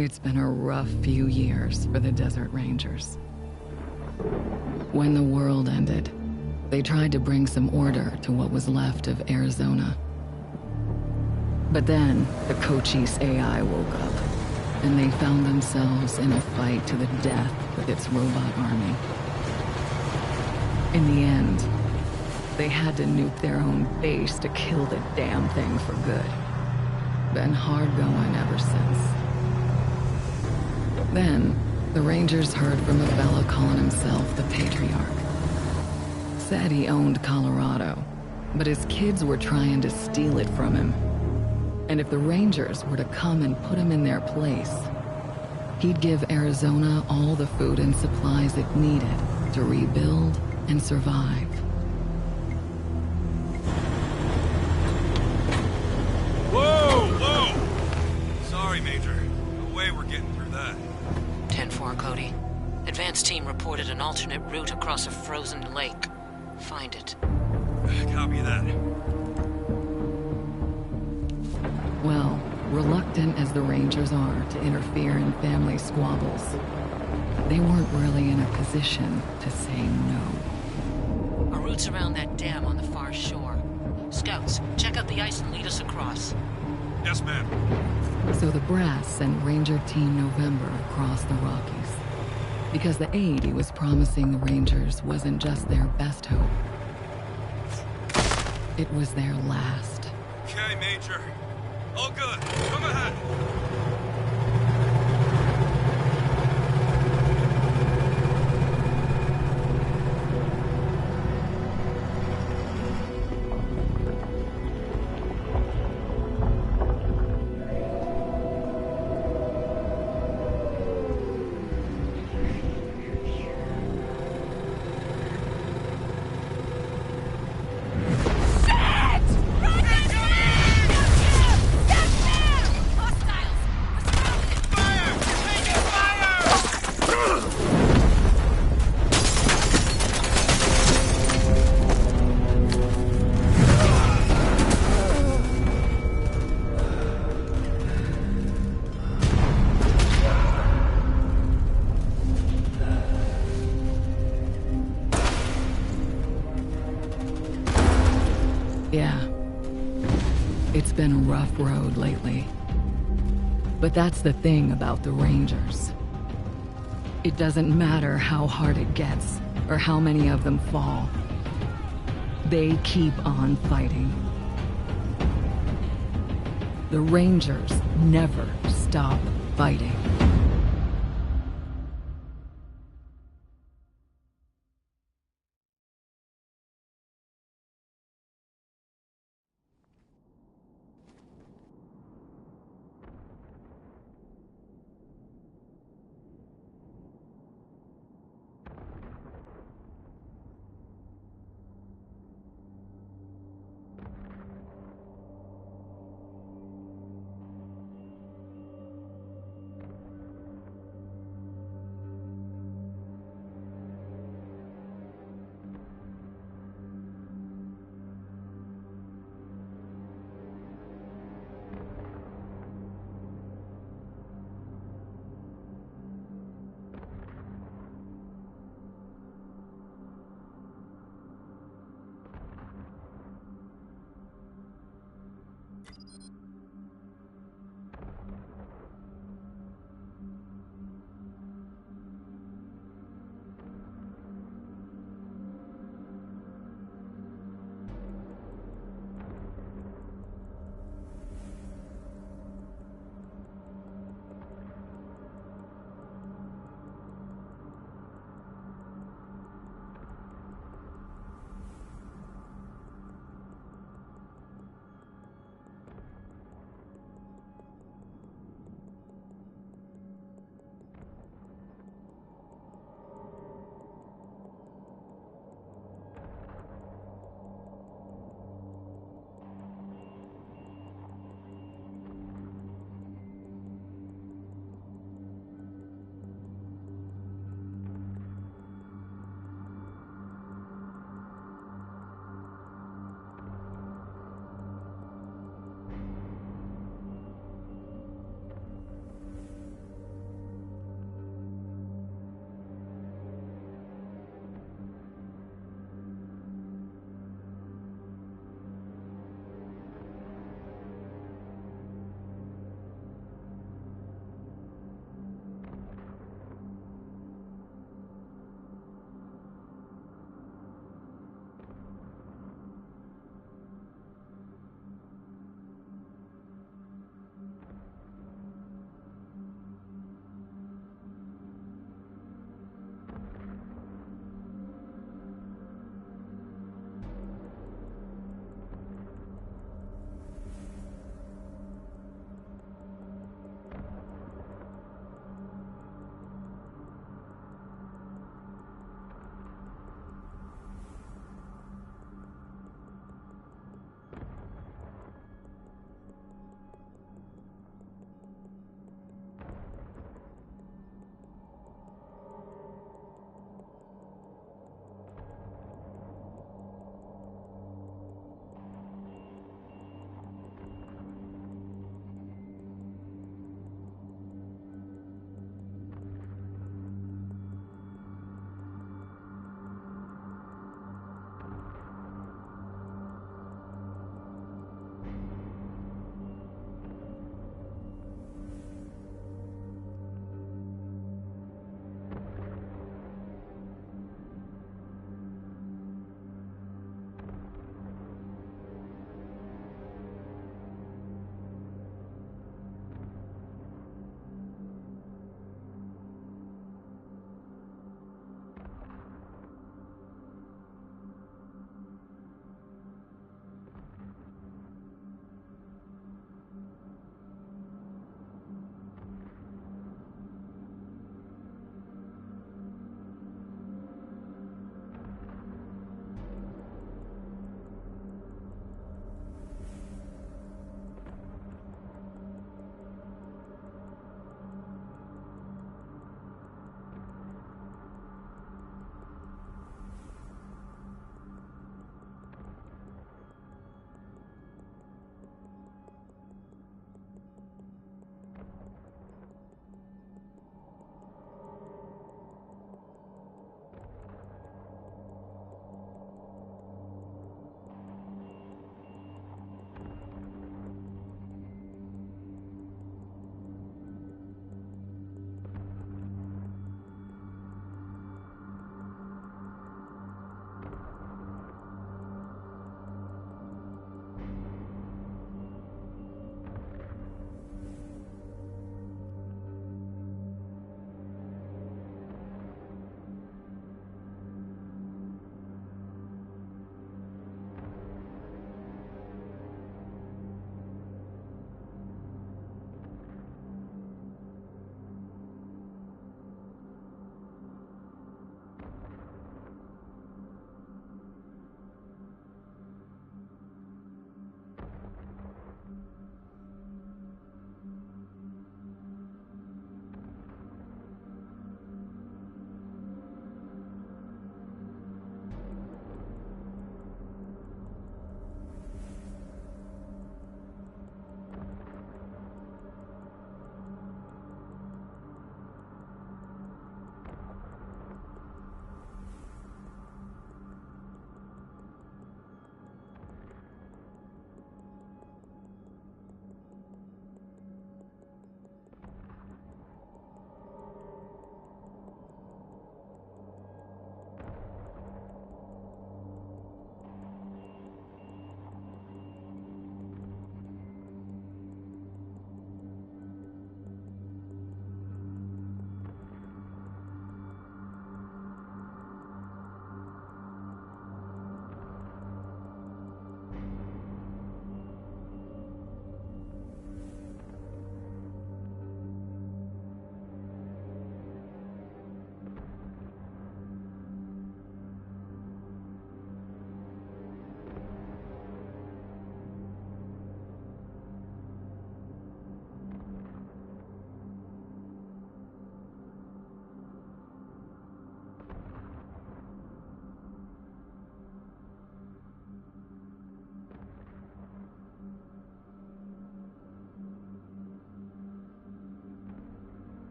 It's been a rough few years for the Desert Rangers. When the world ended, they tried to bring some order to what was left of Arizona. But then, the Cochise AI woke up, and they found themselves in a fight to the death with its robot army. In the end, they had to nuke their own base to kill the damn thing for good. Been hard going ever since. Then, the Rangers heard from a fella calling himself the Patriarch. Said he owned Colorado, but his kids were trying to steal it from him. And if the Rangers were to come and put him in their place, he'd give Arizona all the food and supplies it needed to rebuild and survive. Whoa! Sorry, Major. No way we're getting through that. 10-4, Cody. Advance team reported an alternate route across a frozen lake. Find it. Copy that. Well, reluctant as the Rangers are to interfere in family squabbles, they weren't really in a position to say no. Our route's around that dam on the far shore. Scouts, check out the ice and lead us across. Yes, ma'am. So the brass sent Ranger Team November across the Rockies, because the aid he was promising the Rangers wasn't just their best hope. It was their last. Okay, Major. All good. Come ahead. Yeah. It's been a rough road lately. But that's the thing about the Rangers. It doesn't matter how hard it gets, or how many of them fall. They keep on fighting. The Rangers never stop fighting.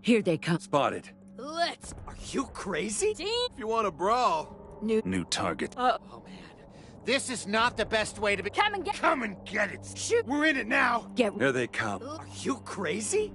Here they come. Spotted. Let's... Are you crazy? If you want to brawl. New target. Oh, Man, this is not the best way to be. come and get... Come and get it. Shoot. We're in it now. Get... Here they come. Are you crazy?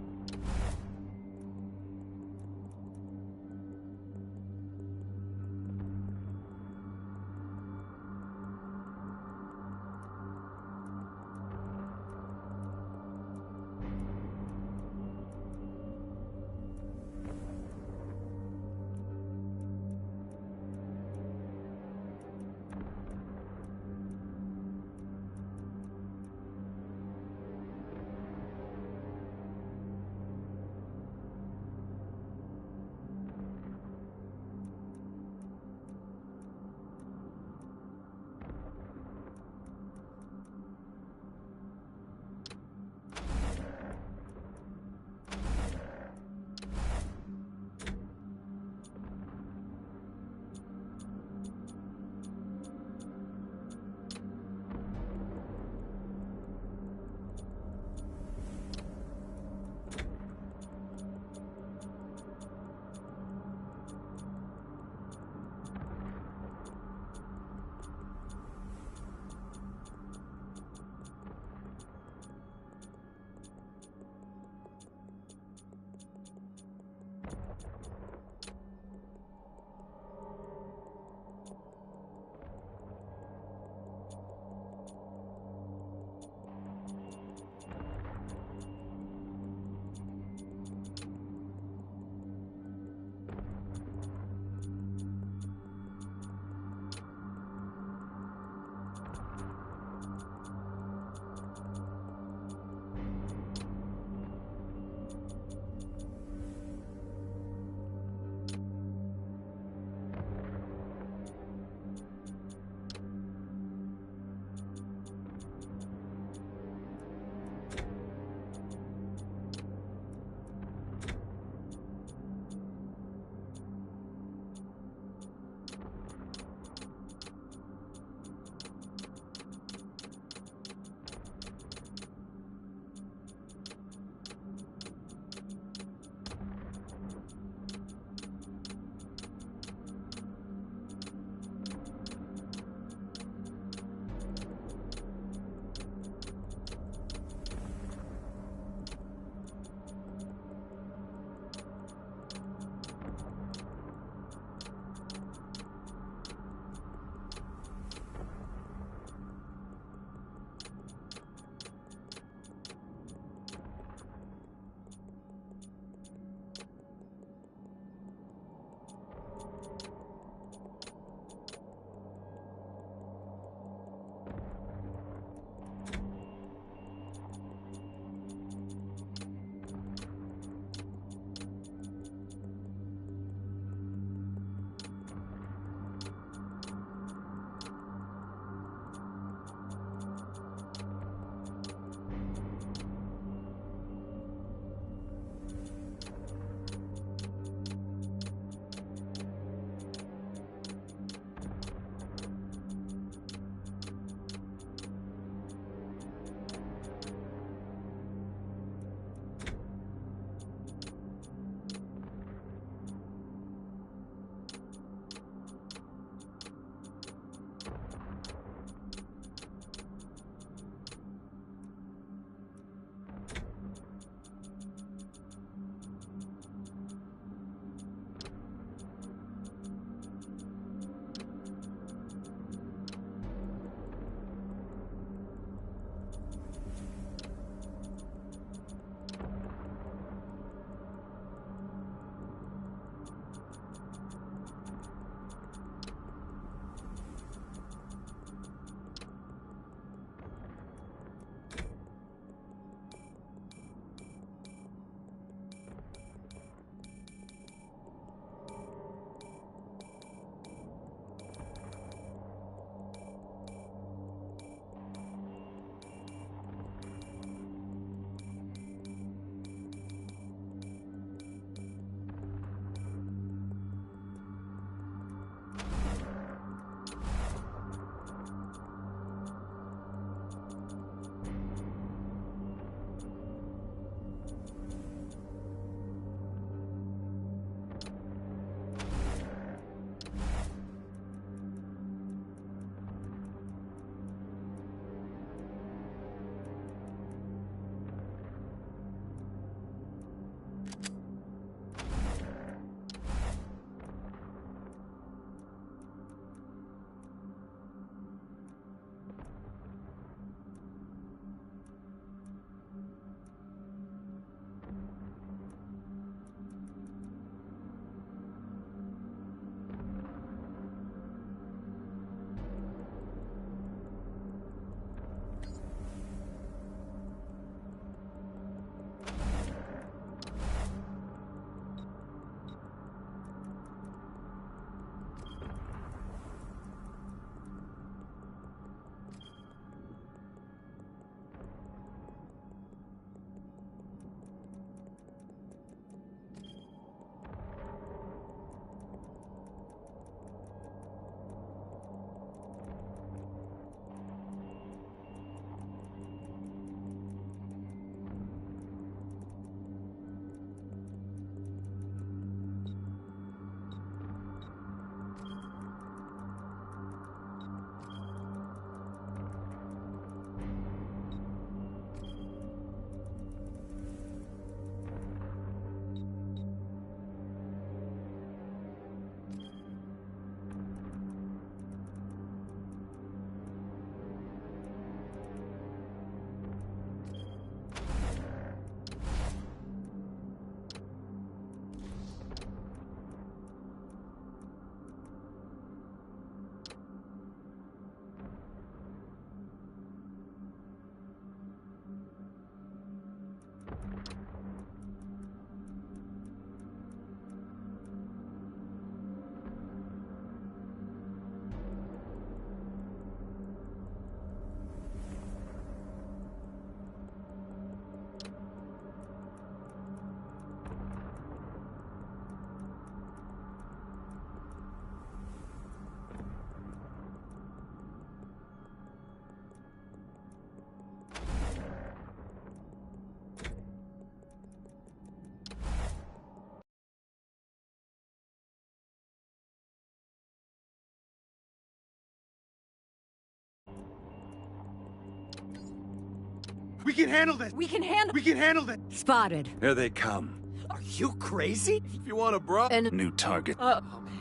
We can handle this! We can handle. We can handle this! Spotted. Here they come. Are you crazy? If you want a bra... And- New target. Oh, man.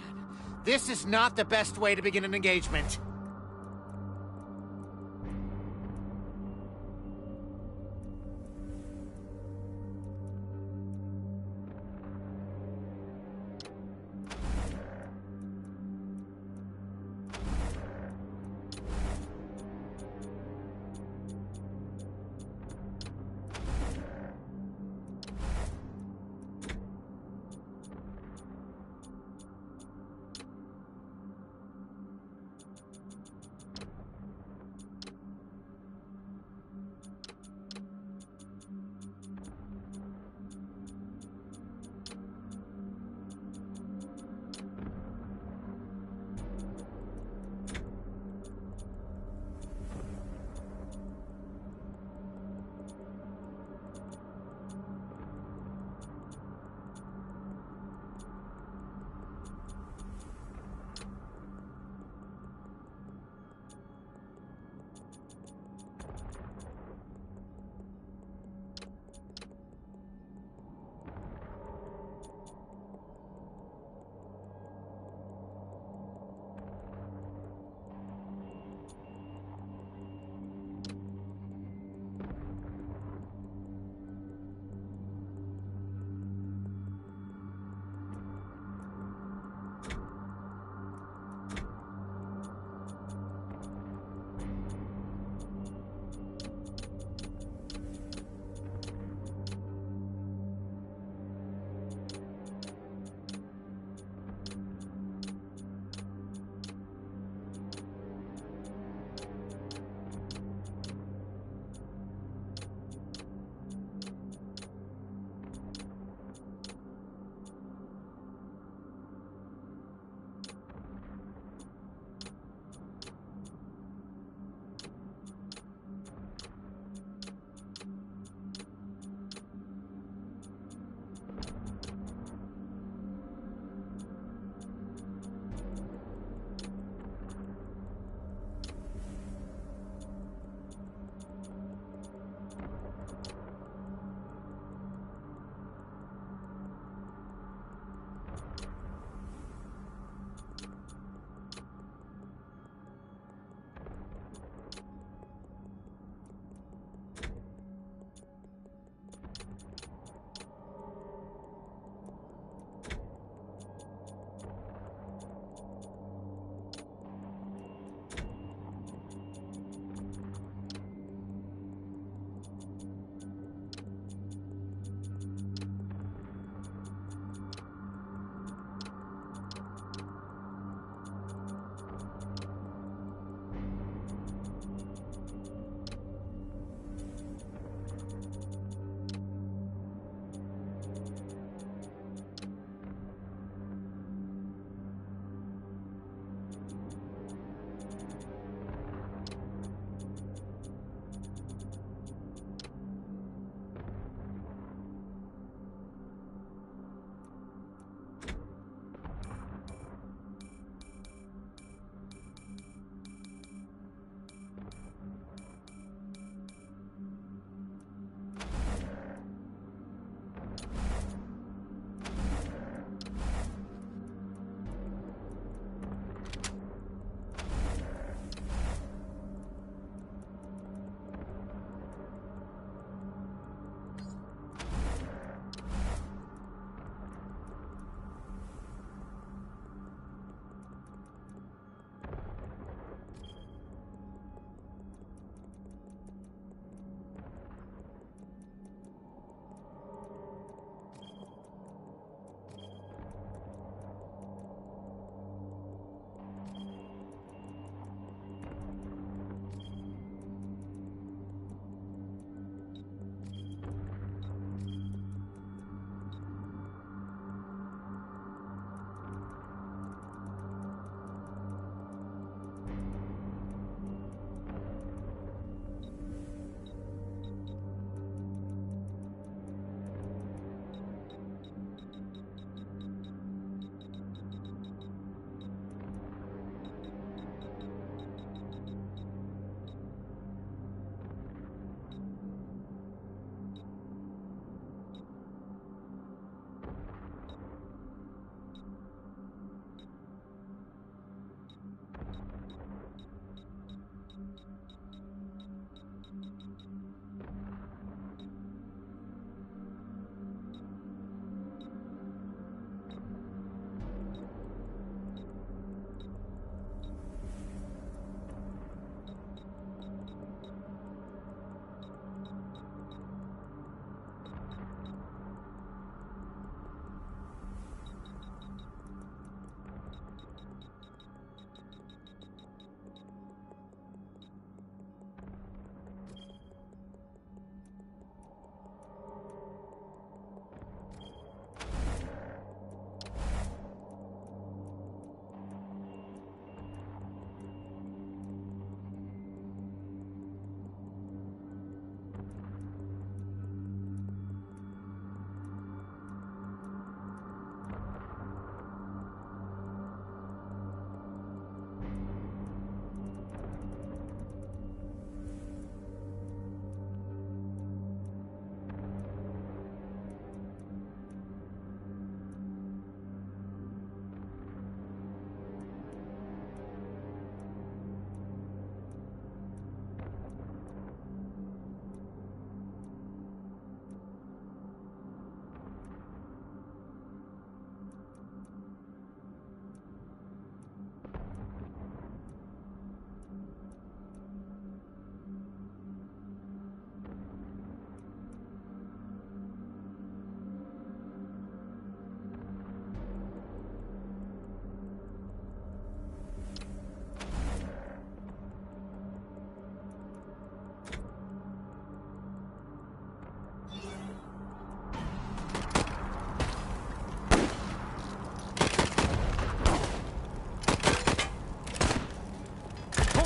This is not the best way to begin an engagement.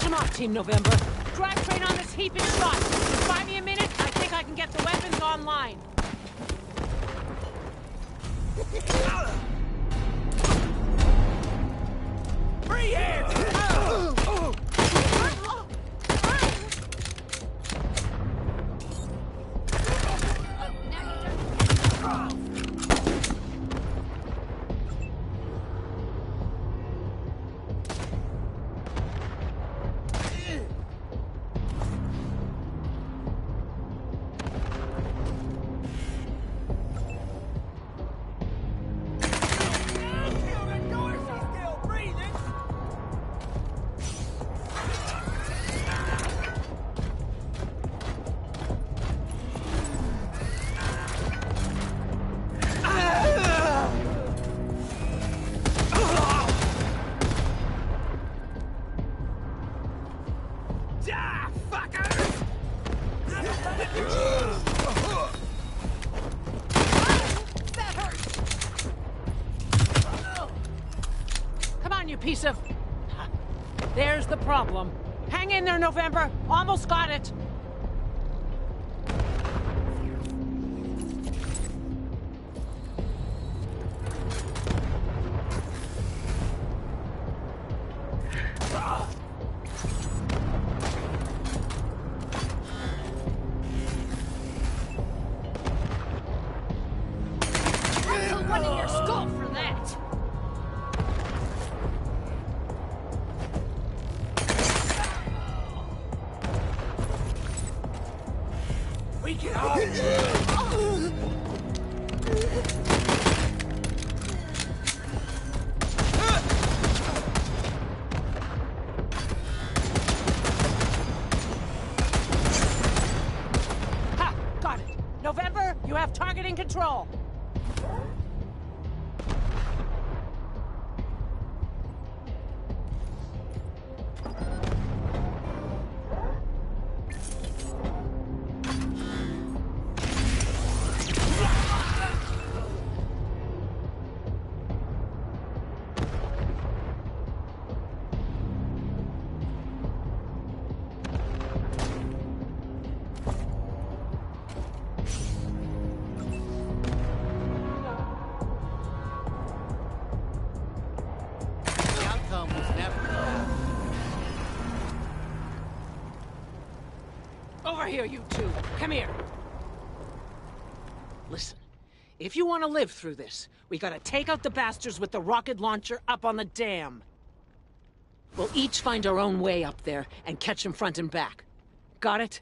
him up, Team November. Drive train on this heap and shot. Just buy me a minute, I think I can get the weapons online. Free hands! Piece of... There's the problem. Hang in there, November. Almost got it. I'll put one in your skull for that. We can all... Ha! Got it. November, you have targeting control. Over here, you two. Come here. Listen, if you want to live through this, we gotta take out the bastards with the rocket launcher up on the dam. We'll each find our own way up there and catch them front and back. Got it?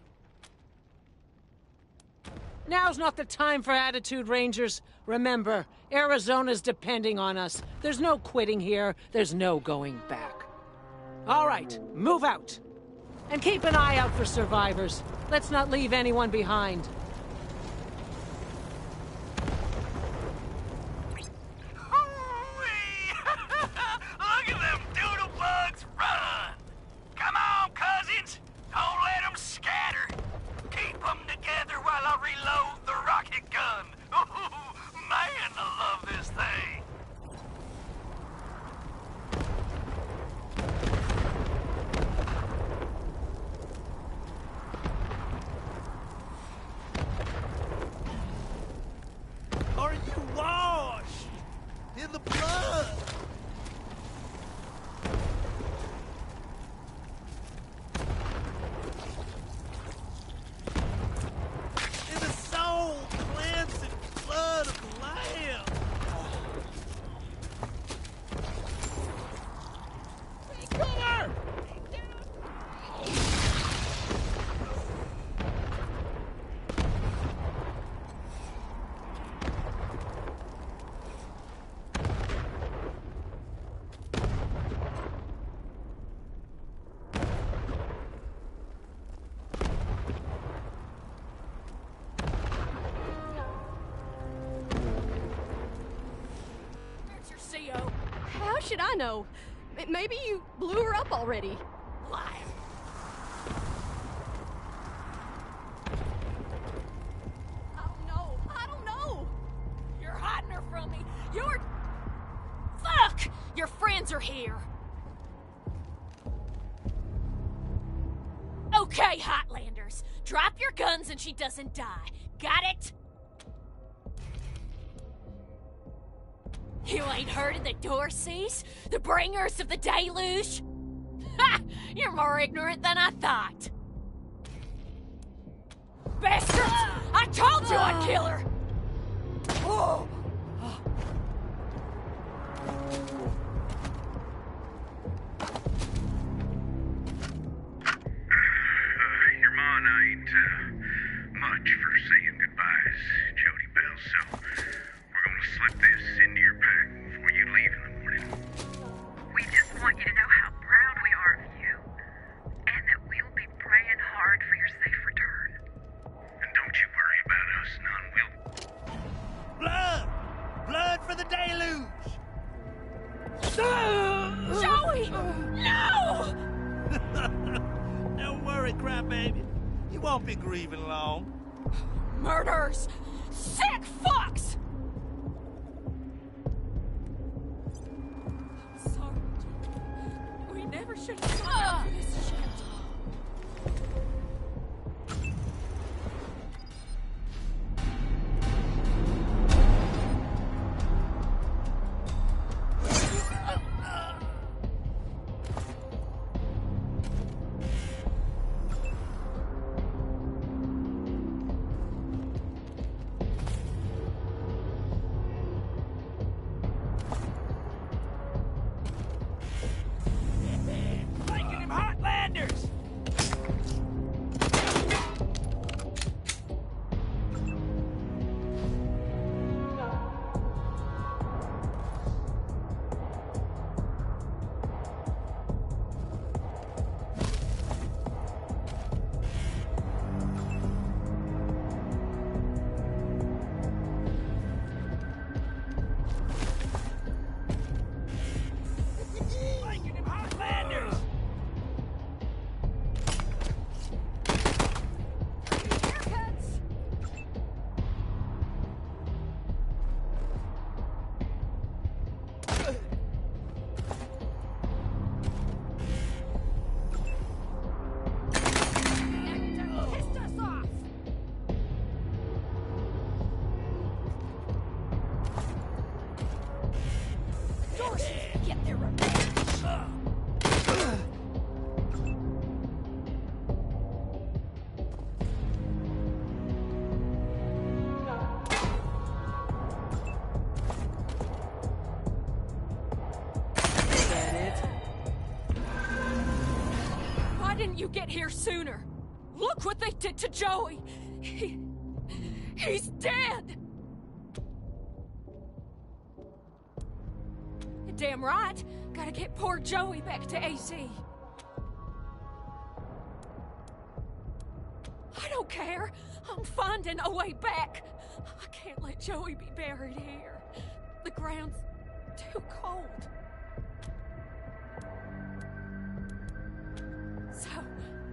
Now's not the time for attitude, Rangers. Remember, Arizona's depending on us. There's no quitting here. There's no going back. All right, move out. And keep an eye out for survivors. Let's not leave anyone behind. Look at them doodle bugs run! Come on, cousins! Don't let them scatter! Keep them together while I reload the rocket gun! Man, I love this thing! Are you washed in the blood? In the soul cleansing blood of the Lamb. Take cover! There's your CO. How should I know? Maybe you blew her up already. Liar. I don't know. You're hiding her from me. Fuck! Your friends are here. Okay, Hotlanders. Drop your guns and she doesn't die. Got it? You ain't heard of the Dorseys? The bringers of the deluge? Ha! You're more ignorant than I thought. Bastards! I told you I'd kill her! Oh. Your ma and I ain't much for saying goodbyes, Jody Bell, so we're gonna slip this into your pack before you leave in the morning. We just want you to know how proud we are of you, and that we'll be praying hard for your safe return. And don't you worry about us, none. We'll... Blood! Blood for the deluge! Joey! No! Don't worry, crybaby. You won't be grieving long. Murders! Sick fucks! I'm sorry, Joey. We never should have signed up for this shit. Flanking them Hotlanders! Flanking them Hotlanders! Haircuts! Pissed us off! Dorseys get their revenge! Why didn't you get here sooner? Look what they did to Joey! He's dead! Damn right. Gotta get poor Joey back to AZ. I don't care. I'm finding a way back. I can't let Joey be buried here. The ground's too cold. So,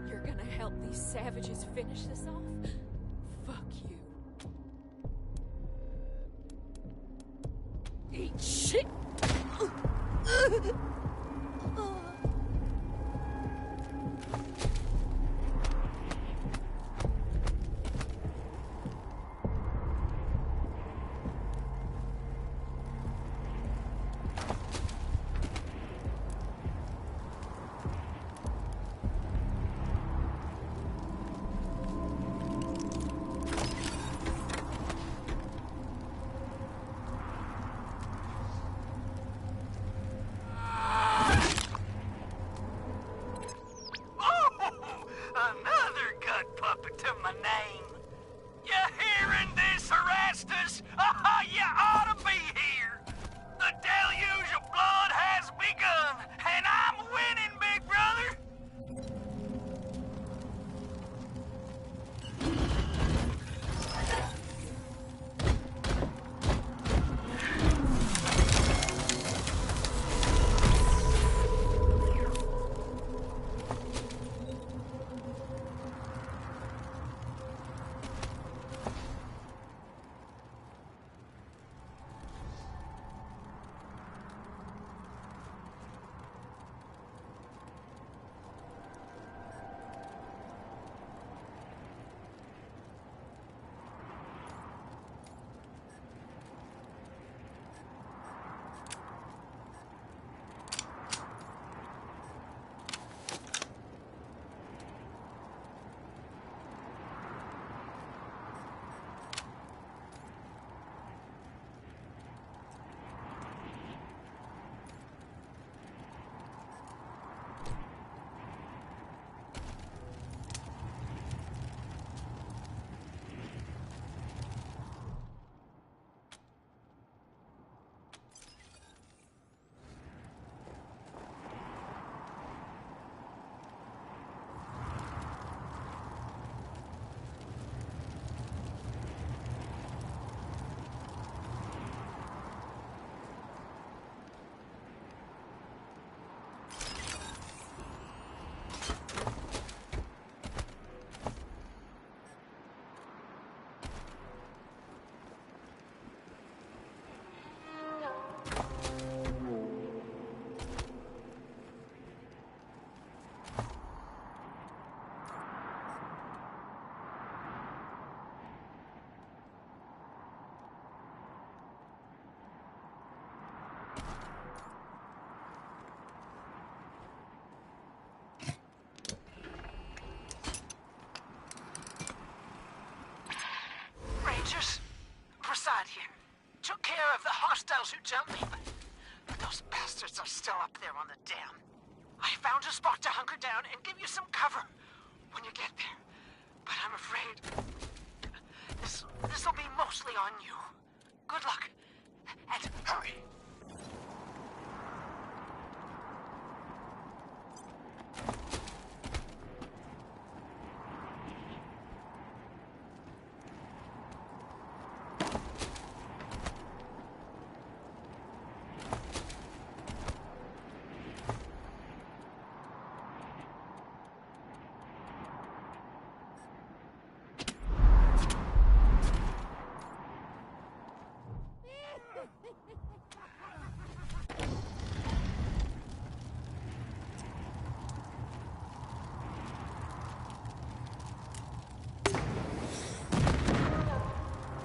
you're gonna help these savages finish this off? Fuck you. Eat shit! jump me, but those bastards are still up there on the dam. I found a spot to hunker down and give you some cover when you get there. But I'm afraid this'll be mostly on you. Good luck, and hurry.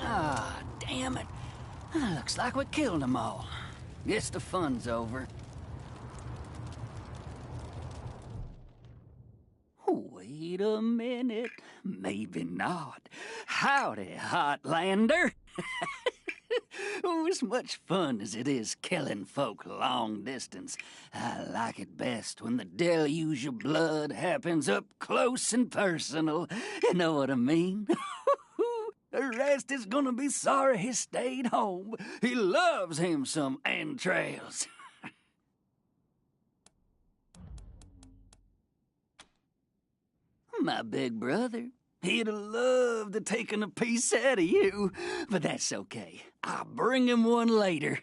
Ah, damn it. Looks like we killed them all. Guess the fun's over. Wait a minute. Maybe not. Howdy, Hotlander. Oh, as much fun as it is killing folk long distance, I like it best when the deluge of blood happens up close and personal. You know what I mean? The rest is gonna be sorry he stayed home. He loves him some entrails. My big brother, he'd have loved to taken a piece out of you, but that's okay. I'll bring him one later.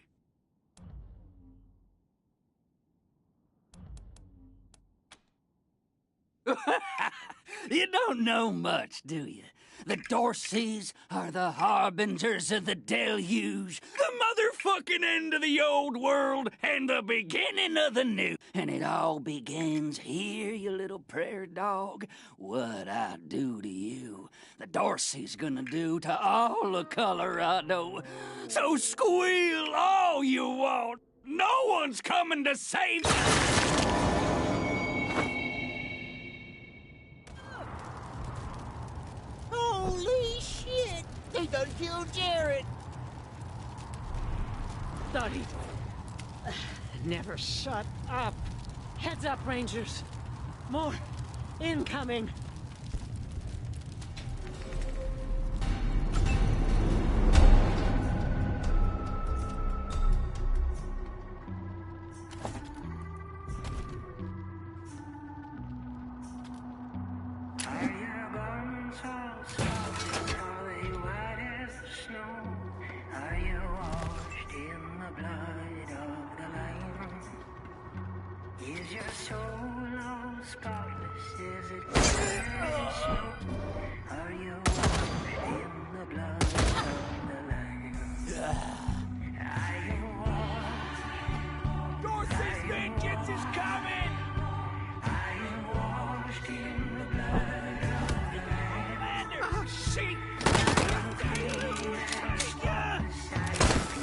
You don't know much, do you? The Dorseys are the harbingers of the deluge, the motherfucking end of the old world and the beginning of the new. And it all begins here, you little prairie dog. What I do to you, the Dorsey's gonna do to all of Colorado. So squeal all you want. No one's coming to save you. Holy shit! They done killed Jared! Thought he'd never shut up. Heads up, Rangers. More incoming. Is your soul all spotless? Is it clear as snow? Are you washed in the blood of the Lamb? Are you washed? Dorsey's vengeance is coming! Are you washed in the blood of the Lamb? Oh, shit!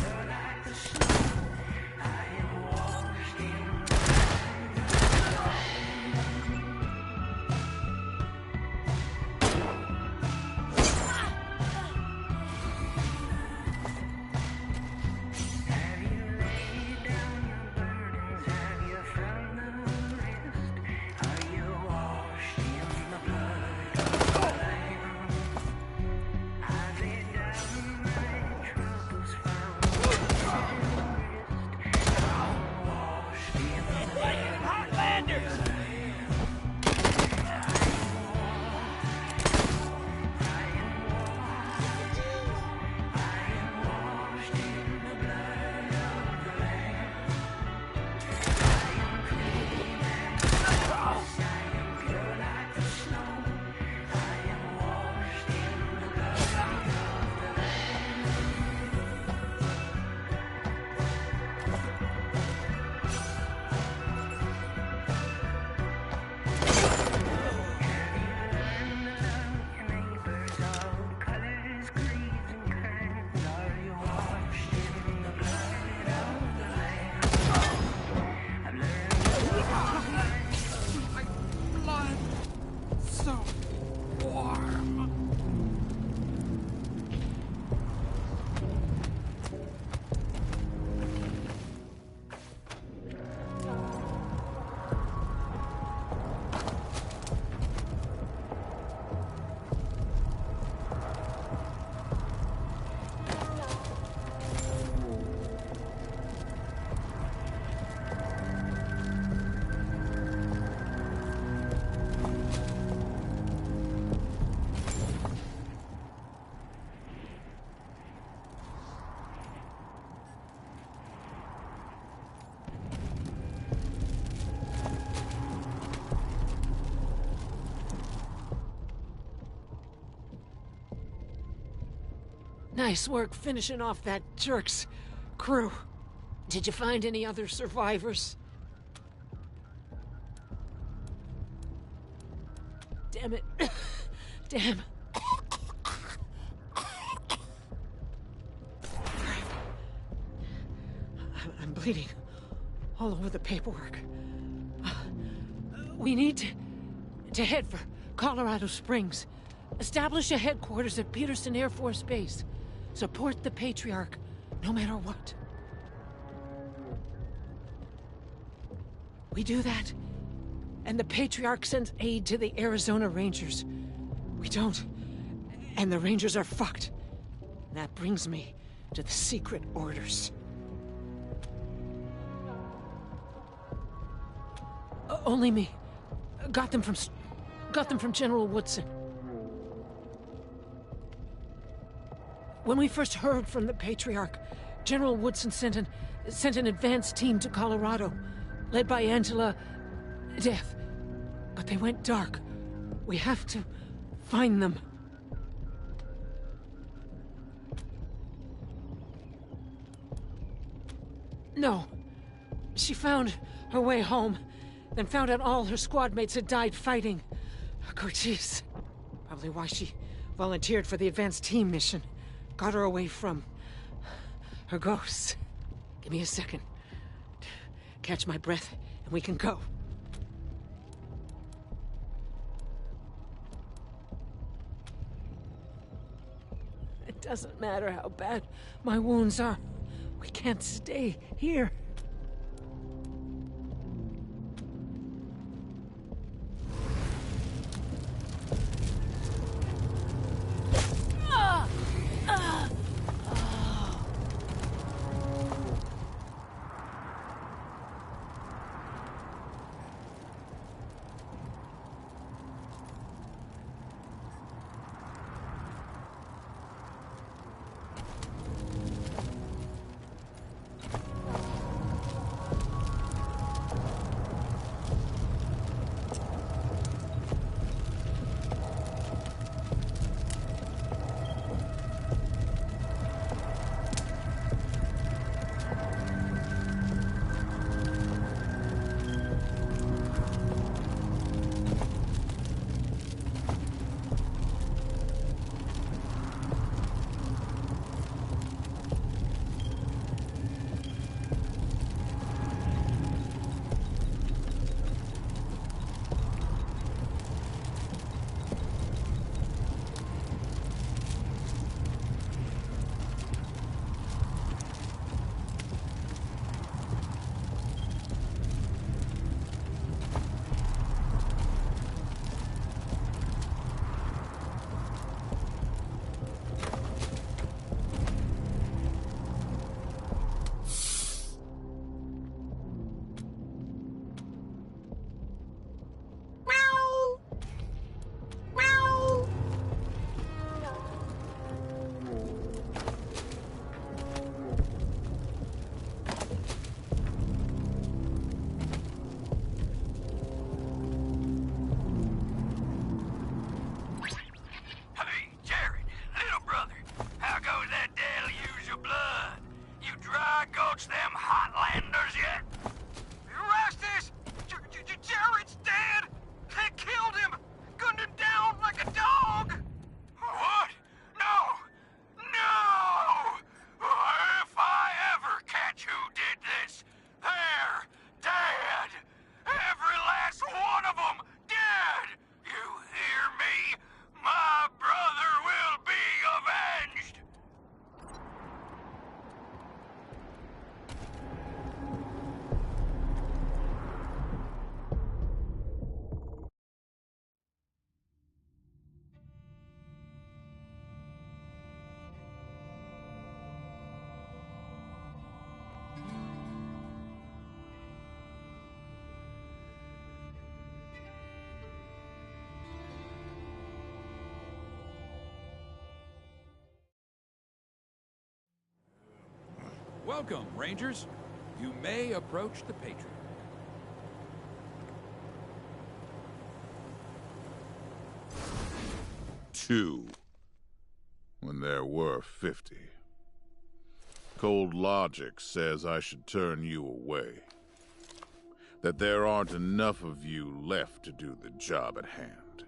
You're like the snow. Are you washed in the Nice work finishing off that jerk's crew. Did you find any other survivors? Damn it. Damn. I'm bleeding all over the paperwork. We need to head for Colorado Springs. Establish a headquarters at Peterson Air Force Base. Support the Patriarch, no matter what. We do that, and the Patriarch sends aid to the Arizona Rangers. We don't, and the Rangers are fucked. That brings me to the secret orders. Only me. Got them from General Woodson. When we first heard from the Patriarch, General Woodson sent an advance team to Colorado, led by Angela Death. But they went dark. We have to find them. No. She found her way home, then found out all her squad mates had died fighting. Cortez. Probably why she volunteered for the advanced team mission. Got her away from her ghosts. Give me a second. Catch my breath, and we can go. It doesn't matter how bad my wounds are. We can't stay here. Welcome, Rangers. You may approach the Patriot. Two. When there were 50. Cold logic says I should turn you away. That there aren't enough of you left to do the job at hand.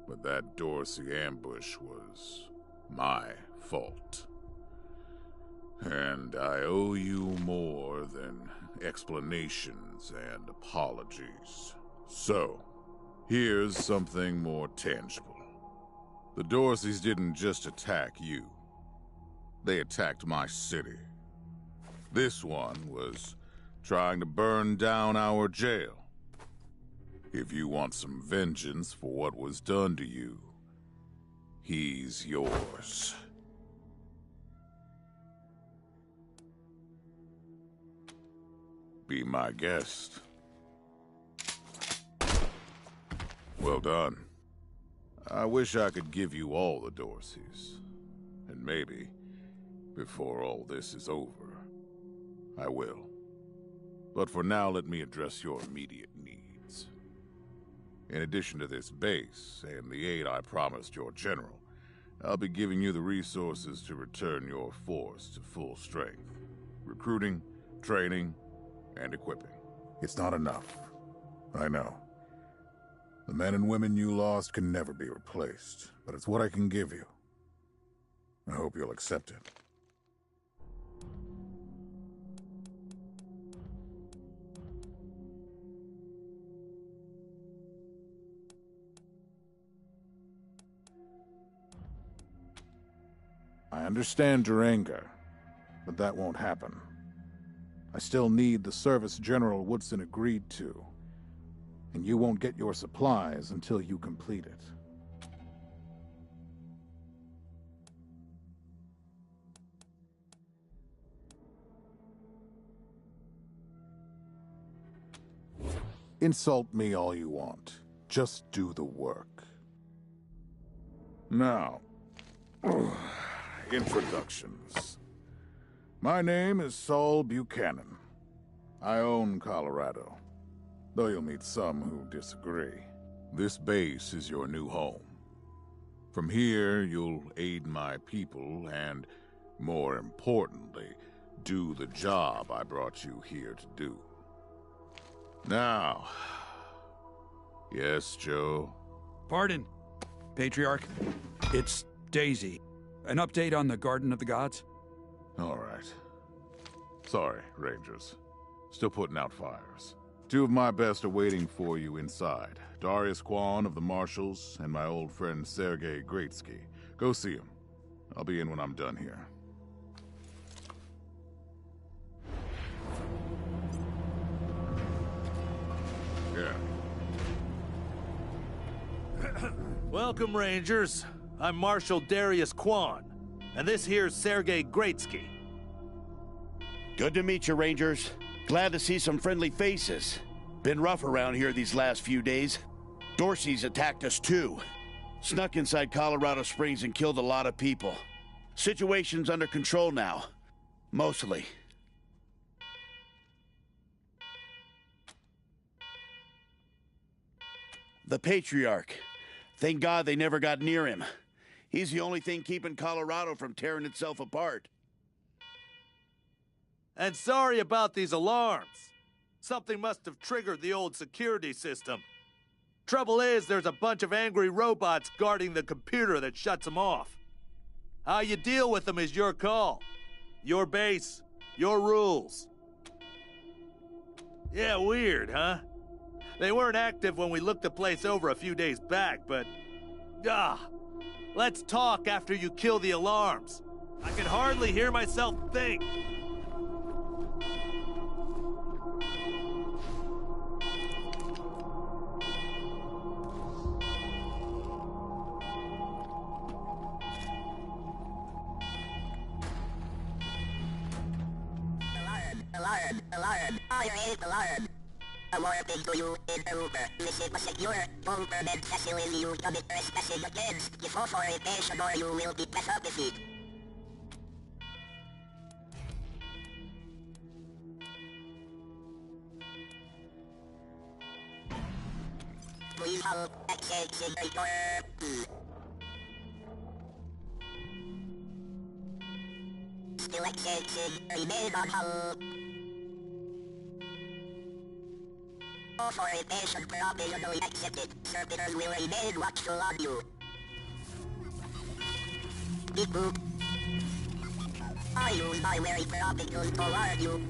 But that Dorsey ambush was my fault. And I owe you more than explanations and apologies. So, here's something more tangible. The Dorseys didn't just attack you. They attacked my city. This one was trying to burn down our jail. If you want some vengeance for what was done to you, he's yours. Be my guest. Well done. I wish I could give you all the Dorseys. And maybe, before all this is over, I will. But for now, let me address your immediate needs. In addition to this base and the aid I promised your general, I'll be giving you the resources to return your force to full strength. Recruiting, training, and equipping. It's not enough. I know. The men and women you lost can never be replaced, but it's what I can give you. I hope you'll accept it. I understand your anger, but that won't happen. I still need the service General Woodson agreed to, and you won't get your supplies until you complete it. Insult me all you want. Just do the work. Now, introductions. My name is Saul Buchanan. I own Colorado, though you'll meet some who disagree. This base is your new home. From here, you'll aid my people and, more importantly, do the job I brought you here to do. Now... Yes, Joe? Pardon, Patriarch. It's Daisy. An update on the Garden of the Gods? All right. Sorry, Rangers. Still putting out fires. Two of my best are waiting for you inside. Darius Kwan of the Marshals and my old friend Sergei Greatsky. Go see him. I'll be in when I'm done here. Yeah. Welcome, Rangers. I'm Marshal Darius Kwan, and this here's Sergei Greatsky. Good to meet you, Rangers. Glad to see some friendly faces. Been rough around here these last few days. Dorsey's attacked us too. Snuck inside Colorado Springs and killed a lot of people. Situation's under control now. Mostly. The Patriarch. Thank God they never got near him. He's the only thing keeping Colorado from tearing itself apart. And sorry about these alarms. Something must have triggered the old security system. Trouble is, there's a bunch of angry robots guarding the computer that shuts them off. How you deal with them is your call. Your base, your rules. Yeah, weird, huh? They weren't active when we looked the place over a few days back, but... let's talk after you kill the alarms. I can hardly hear myself think. Alarm. Fire is alarm. A warning to you is over. This is a secure government facility you can be trespassing against. If authorization or you will be disappointed. Please hold access to the door. remain on hold. All for a patient provisionally accepted. Servitors will remain watchful on you. Beep boop. I use my very provisions to warn you.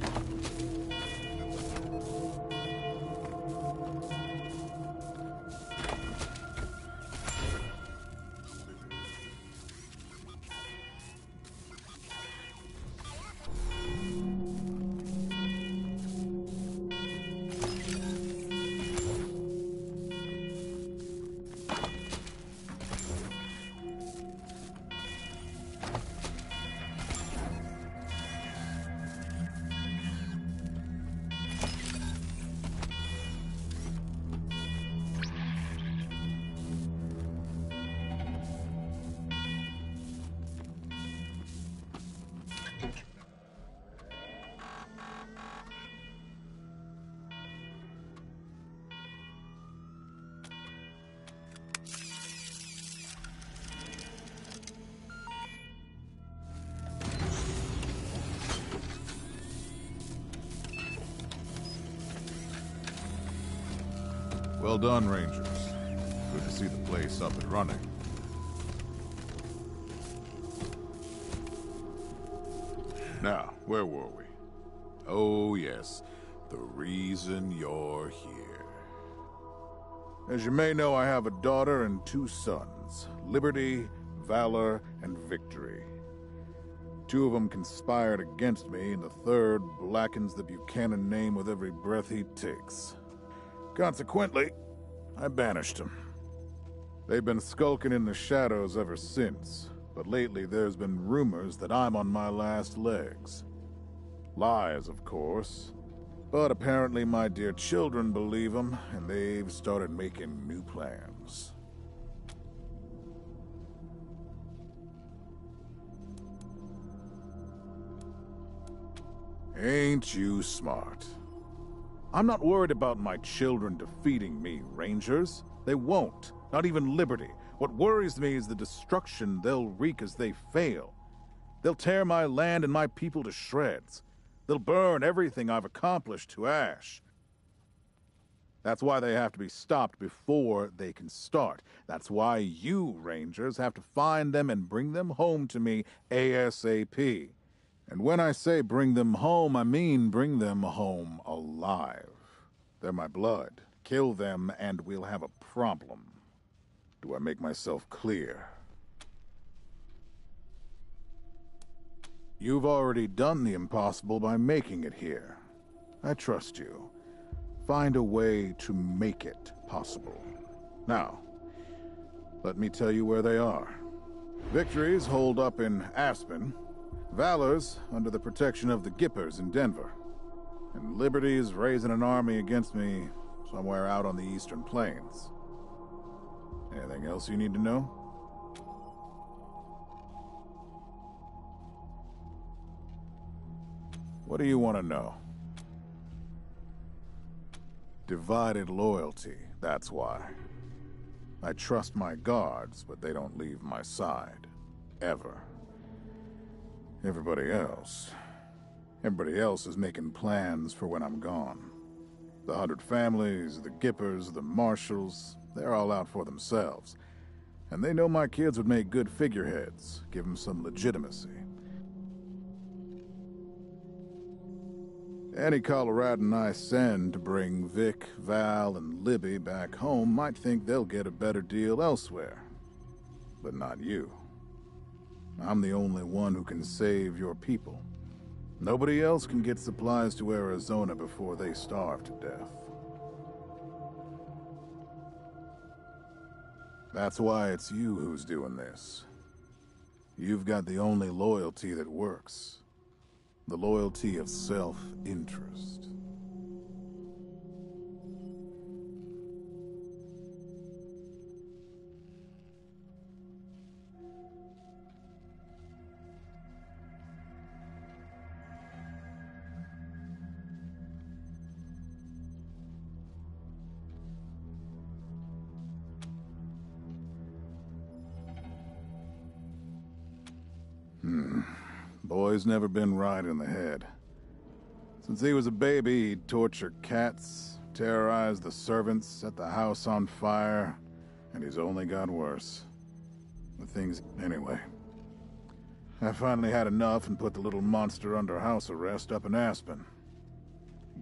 Well done, Rangers. Good to see the place up and running. Now, where were we? Oh, yes. The reason you're here. As you may know, I have a daughter and 2 sons. Liberty, Valor, and Victory. 2 of them conspired against me, and the 3rd blackens the Buchanan name with every breath he takes. Consequently, I banished them. They've been skulking in the shadows ever since, but lately there's been rumors that I'm on my last legs. Lies, of course, but apparently my dear children believe them, and they've started making new plans. Ain't you smart? I'm not worried about my children defeating me, Rangers. They won't. Not even Liberty. What worries me is the destruction they'll wreak as they fail. They'll tear my land and my people to shreds. They'll burn everything I've accomplished to ash. That's why they have to be stopped before they can start. That's why you, Rangers, have to find them and bring them home to me ASAP. And when I say bring them home, I mean bring them home alive. They're my blood. Kill them and we'll have a problem. Do I make myself clear? You've already done the impossible by making it here. I trust you. Find a way to make it possible. Now, let me tell you where they are. Victory's holed up in Aspen. Valor's under the protection of the Gippers in Denver. And Liberty's raising an army against me somewhere out on the Eastern Plains. Anything else you need to know? What do you want to know? Divided loyalty, that's why. I trust my guards, but they don't leave my side. Ever. Everybody else is making plans for when I'm gone. The 100 families, the Gippers, the Marshals, they're all out for themselves. And they know my kids would make good figureheads, give them some legitimacy. Any Coloradan I send to bring Vic, Val, and Libby back home might think they'll get a better deal elsewhere. But not you. I'm the only one who can save your people. Nobody else can get supplies to Arizona before they starve to death. That's why it's you who's doing this. You've got the only loyalty that works. The loyalty of self-interest. Boy's never been right in the head. Since he was a baby, he'd torture cats, terrorize the servants, set the house on fire, and he's only got worse. The things... Anyway. I finally had enough and put the little monster under house arrest up in Aspen.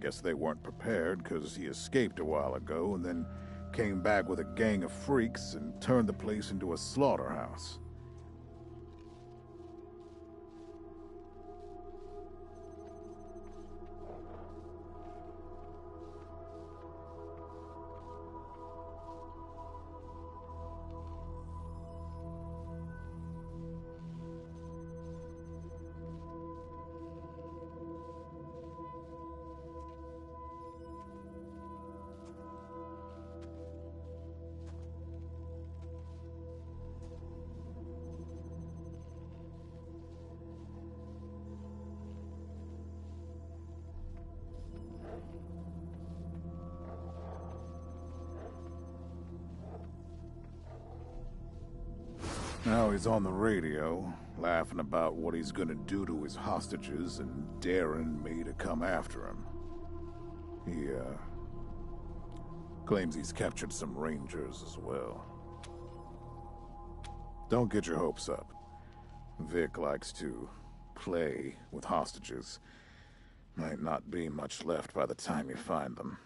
Guess they weren't prepared, because he escaped a while ago and then came back with a gang of freaks and turned the place into a slaughterhouse. Now he's on the radio, laughing about what he's gonna do to his hostages and daring me to come after him. He, claims he's captured some rangers as well. Don't get your hopes up. Vic likes to play with hostages. Might not be much left by the time you find them.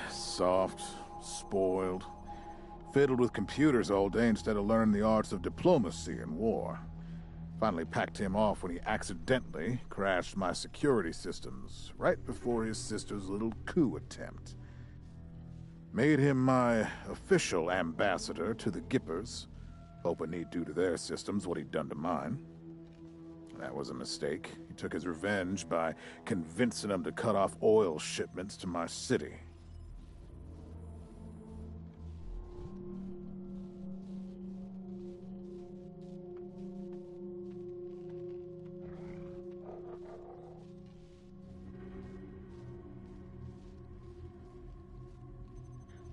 Soft, spoiled, fiddled with computers all day instead of learning the arts of diplomacy and war. Finally packed him off when he accidentally crashed my security systems right before his sister's little coup attempt. Made him my official ambassador to the Gippers, hoping he'd do to their systems what he'd done to mine. That was a mistake. He took his revenge by convincing them to cut off oil shipments to my city.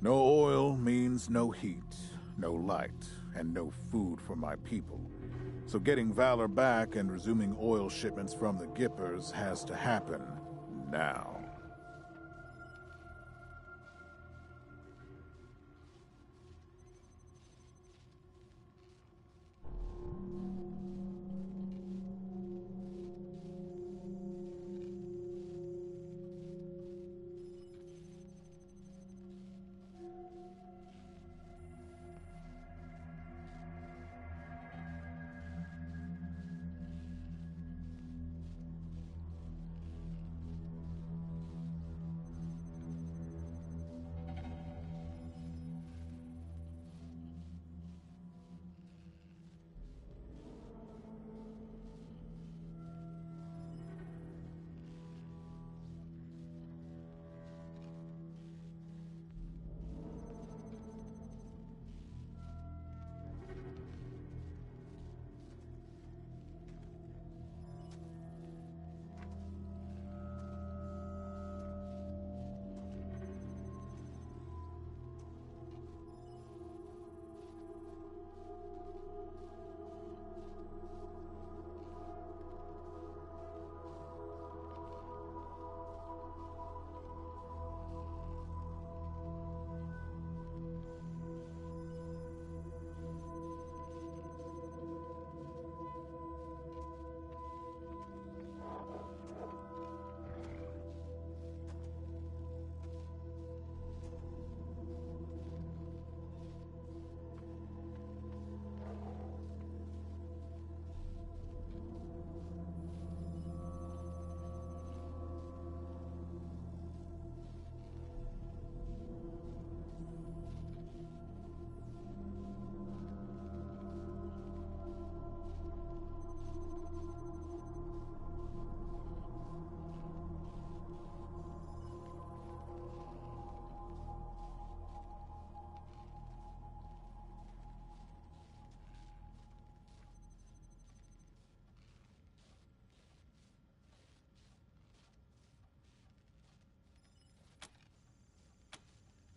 No oil means no heat, no light, and no food for my people. So getting Valor back and resuming oil shipments from the Gippers has to happen now.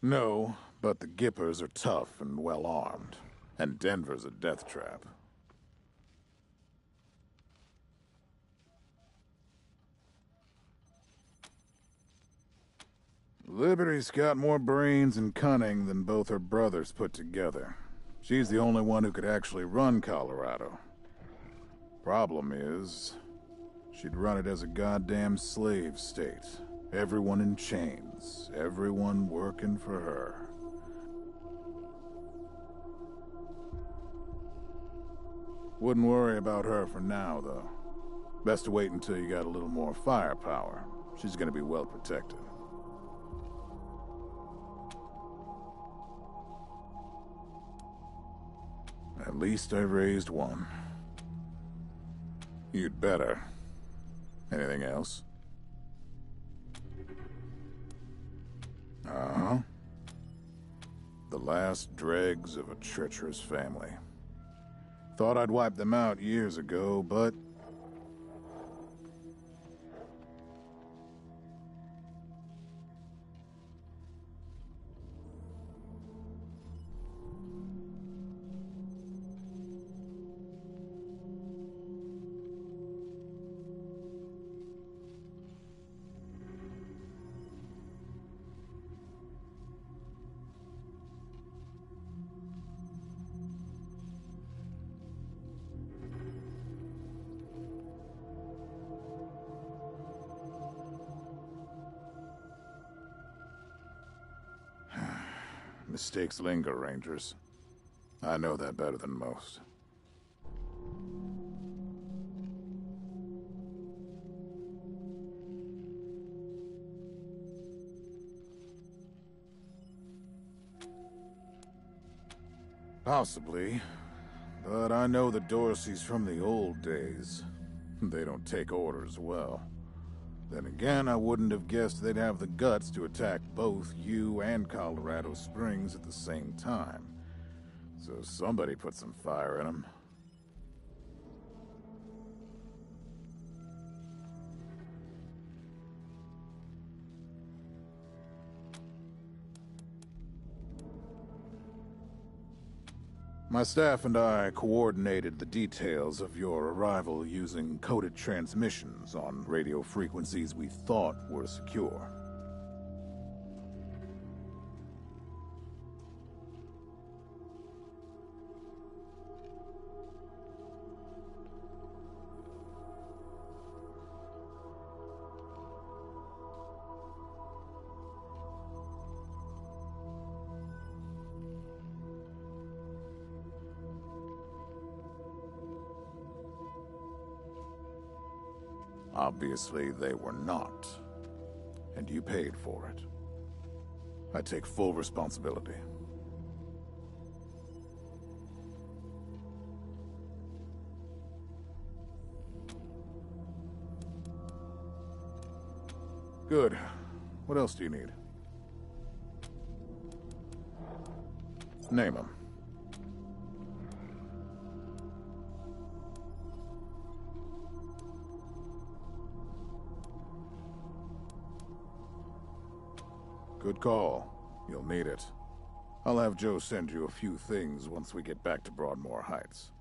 No, but the Gippers are tough and well-armed. And Denver's a death trap. Liberty's got more brains and cunning than both her brothers put together. She's the only one who could actually run Colorado. Problem is, she'd run it as a goddamn slave state. Everyone in chains, everyone working for her. Wouldn't worry about her for now, though. Best to wait until you got a little more firepower. She's gonna be well protected. At least I raised one. You'd better. Anything else? Uh-huh. The last dregs of a treacherous family. Thought I'd wiped them out years ago, but... Mistakes linger, Rangers. I know that better than most. Possibly. But I know the Dorseys from the old days. They don't take orders well. Then again, I wouldn't have guessed they'd have the guts to attack both you and Colorado Springs at the same time. So somebody put some fire in them. My staff and I coordinated the details of your arrival using coded transmissions on radio frequencies we thought were secure. Obviously, they were not. And you paid for it. I take full responsibility. Good. What else do you need? Name them. Good call. You'll need it. I'll have Joe send you a few things once we get back to Broadmoor Heights.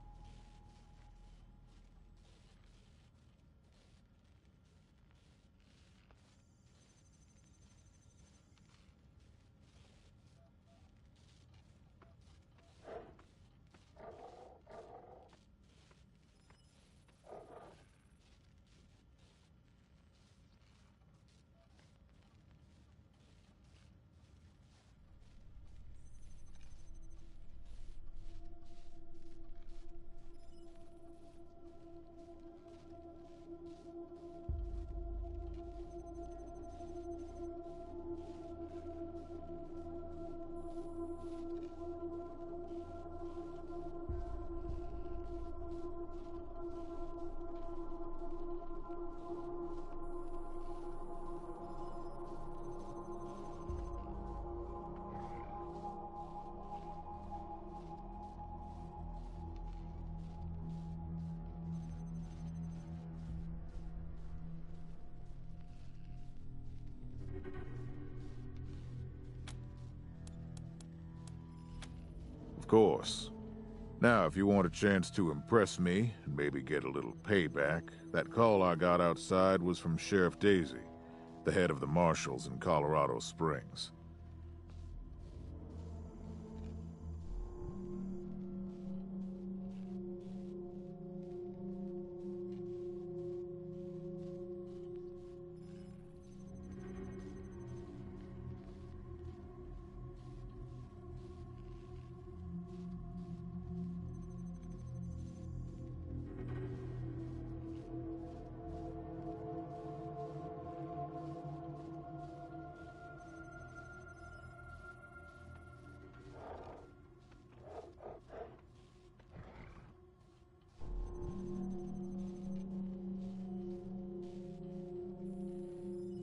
Of course. Now, if you want a chance to impress me, and maybe get a little payback, that call I got outside was from Sheriff Daisy, the head of the Marshals in Colorado Springs.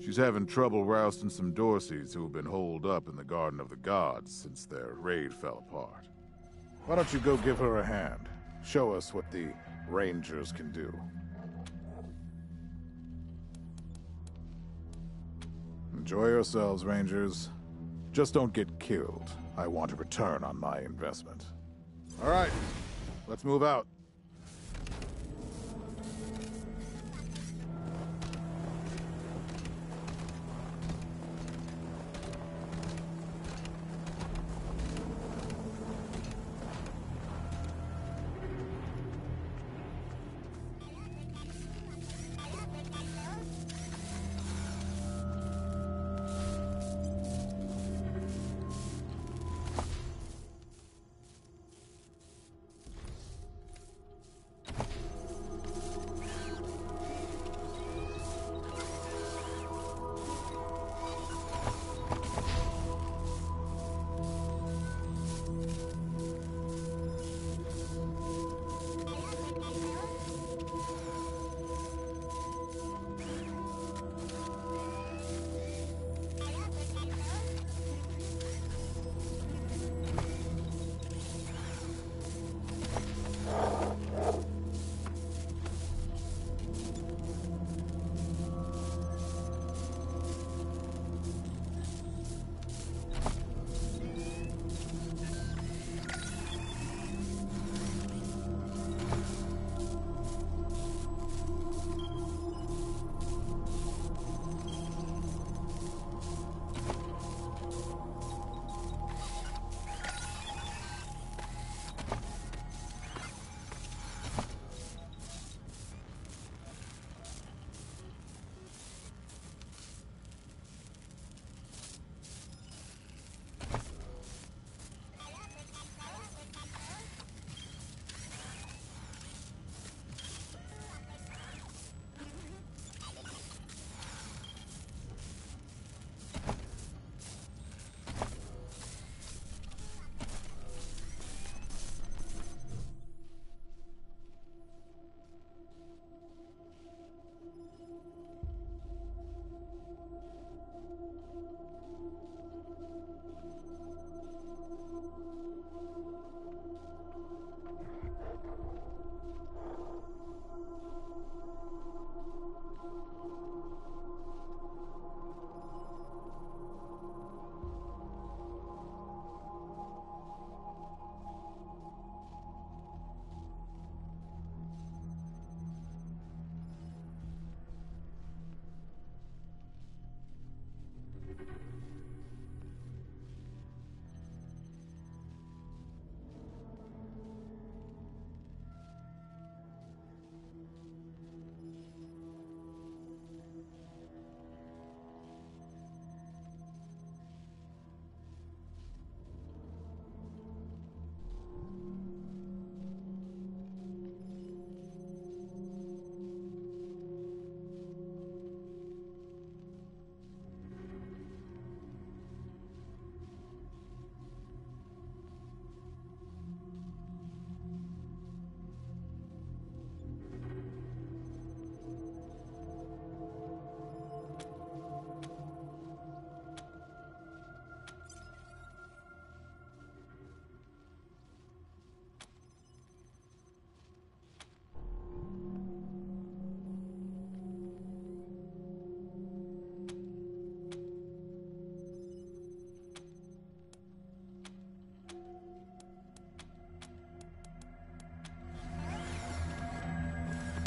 She's having trouble rousting some Dorseys who have been holed up in the Garden of the Gods since their raid fell apart. Why don't you go give her a hand? Show us what the Rangers can do. Enjoy yourselves, Rangers. Just don't get killed. I want a return on my investment. All right, let's move out.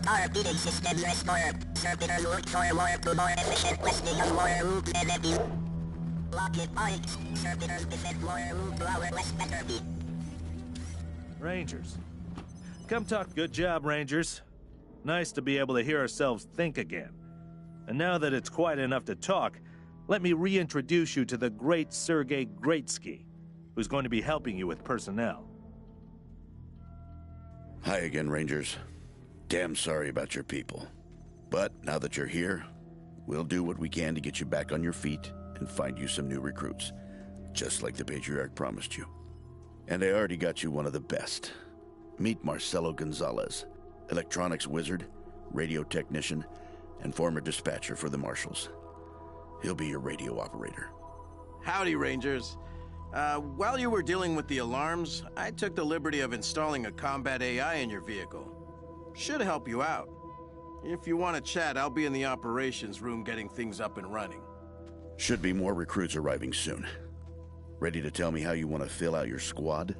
Our feeding systems restore. Servitors look for warp to more efficient questing of more route and abuse. Locket points. Servitors defend more route to our west better be. Rangers. Come talk. Good job, Rangers. Nice to be able to hear ourselves think again. And now that it's quiet enough to talk, let me reintroduce you to the great Sergei Greatsky, who's going to be helping you with personnel. Hi again, Rangers. Damn sorry about your people. But now that you're here, we'll do what we can to get you back on your feet and find you some new recruits, just like the Patriarch promised you. And I already got you one of the best. Meet Marcelo Gonzalez, electronics wizard, radio technician, and former dispatcher for the Marshals. He'll be your radio operator. Howdy, Rangers. While you were dealing with the alarms, I took the liberty of installing a combat AI in your vehicle. Should help you out. If you want to chat, I'll be in the operations room getting things up and running. Should be more recruits arriving soon. Ready to tell me how you want to fill out your squad?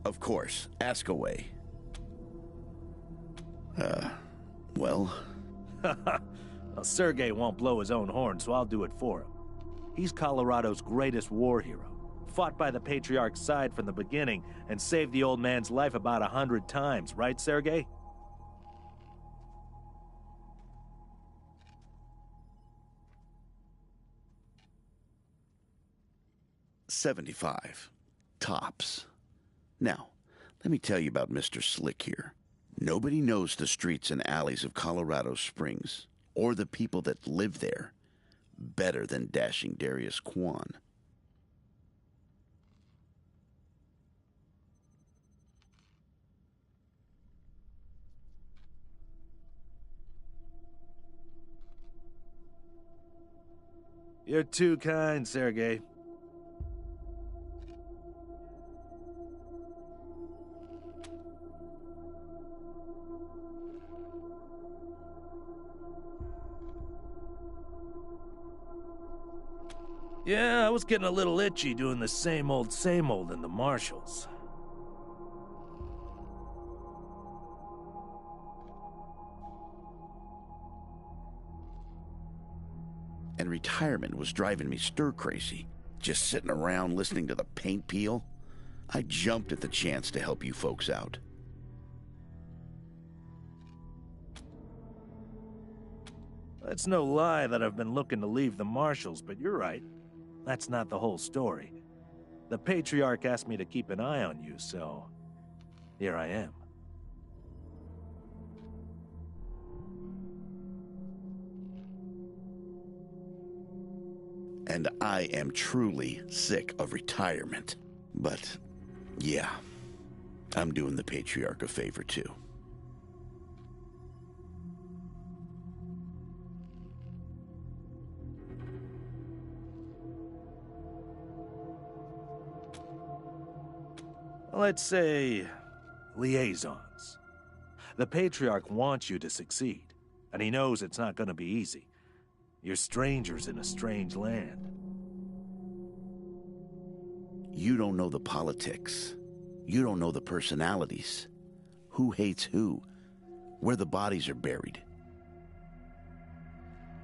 Of course, ask away. Well, Sergei won't blow his own horn, so I'll do it for him. He's Colorado's greatest war hero. Fought by the Patriarch's side from the beginning and saved the old man's life about 100 times, right, Sergei? $75. Tops. Now, let me tell you about Mr. Slick here. Nobody knows the streets and alleys of Colorado Springs, or the people that live there, better than dashing Darius Kwan. You're too kind, Sergei. Yeah, I was getting a little itchy doing the same old in the Marshals. And retirement was driving me stir-crazy. Just sitting around listening to the paint peel. I jumped at the chance to help you folks out. It's no lie that I've been looking to leave the Marshals, but you're right. That's not the whole story. The Patriarch asked me to keep an eye on you, so here I am. And I am truly sick of retirement. But, yeah, I'm doing the Patriarch a favor, too. Let's say liaisons. The Patriarch wants you to succeed, and he knows it's not going to be easy. You're strangers in a strange land. You don't know the politics. You don't know the personalities. Who hates who? Where the bodies are buried.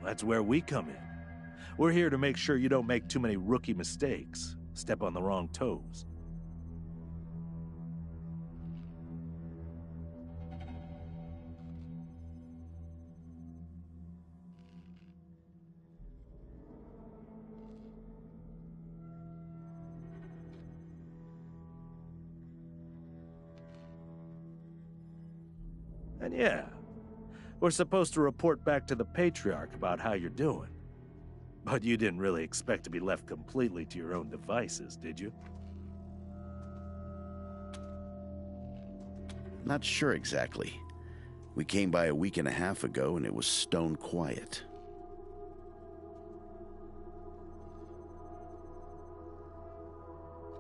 That's where we come in. We're here to make sure you don't make too many rookie mistakes, step on the wrong toes. And yeah, we're supposed to report back to the Patriarch about how you're doing. But you didn't really expect to be left completely to your own devices, did you? Not sure exactly. We came by a week and a half ago and it was stone quiet.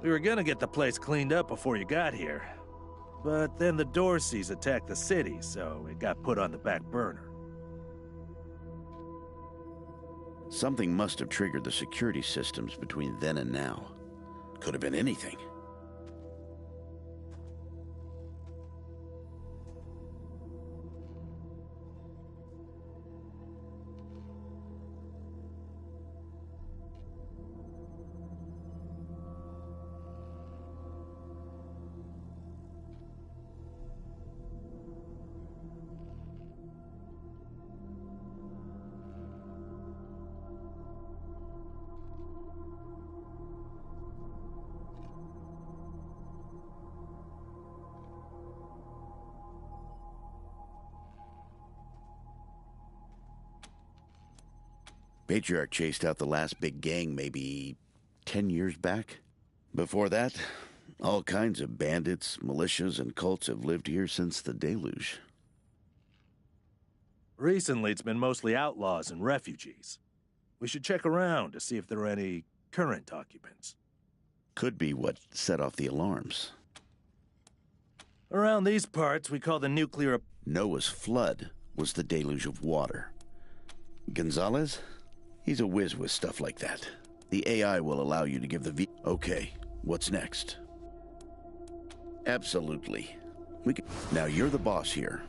We were gonna get the place cleaned up before you got here. But then the Dorseys attacked the city, so it got put on the back burner. Something must have triggered the security systems between then and now. Could have been anything. Patriarch chased out the last big gang maybe 10 years back. Before that, all kinds of bandits, militias, and cults have lived here since the deluge. Recently, it's been mostly outlaws and refugees. We should check around to see if there are any current occupants. Could be what set off the alarms. Around these parts, we call the nuclear... Noah's flood was the deluge of water. Gonzalez? He's a whiz with stuff like that. The AI will allow you to give the Okay, what's next? Absolutely. Now you're the boss here,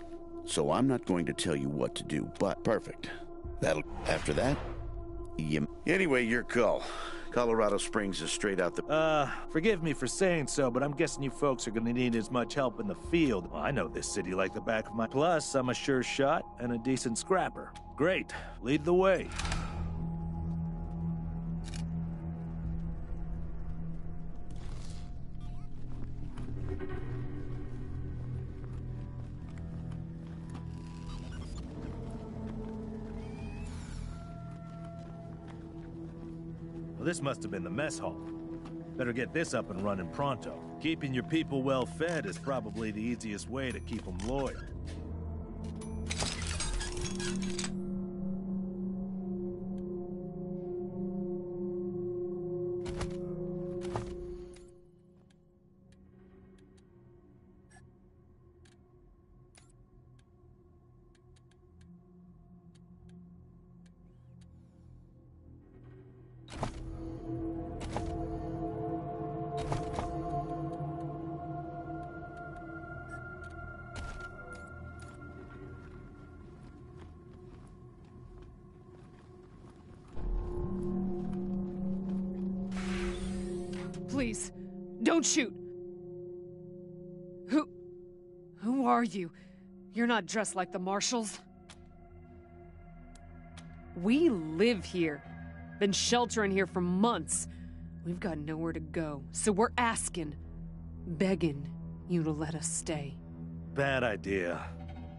so I'm not going to tell you what to do, but perfect. After that, Anyway, your call. Colorado Springs is straight out the... Forgive me for saying so, but I'm guessing you folks are gonna need as much help in the field. Well, I know this city like the back of my... Plus, I'm a sure shot and a decent scrapper. Great. Lead the way. Well, this must have been the mess hall. Better get this up and running pronto. Keeping your people well fed is probably the easiest way to keep them loyal. Please, don't shoot. Who are you? You're not dressed like the marshals. We live here. Been sheltering here for months. We've got nowhere to go, so we're asking, begging you to let us stay. Bad idea.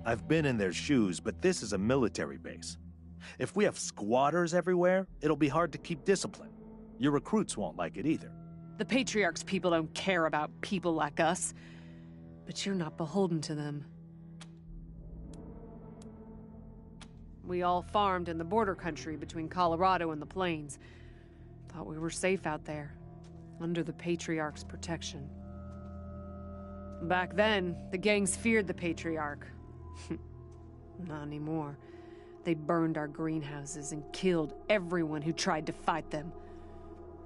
I've been in their shoes, but this is a military base. If we have squatters everywhere, it'll be hard to keep discipline. Your recruits won't like it either. The Patriarch's people don't care about people like us, but you're not beholden to them. We all farmed in the border country between Colorado and the plains. Thought we were safe out there, under the Patriarch's protection. Back then, the gangs feared the Patriarch. Not anymore. They burned our greenhouses and killed everyone who tried to fight them.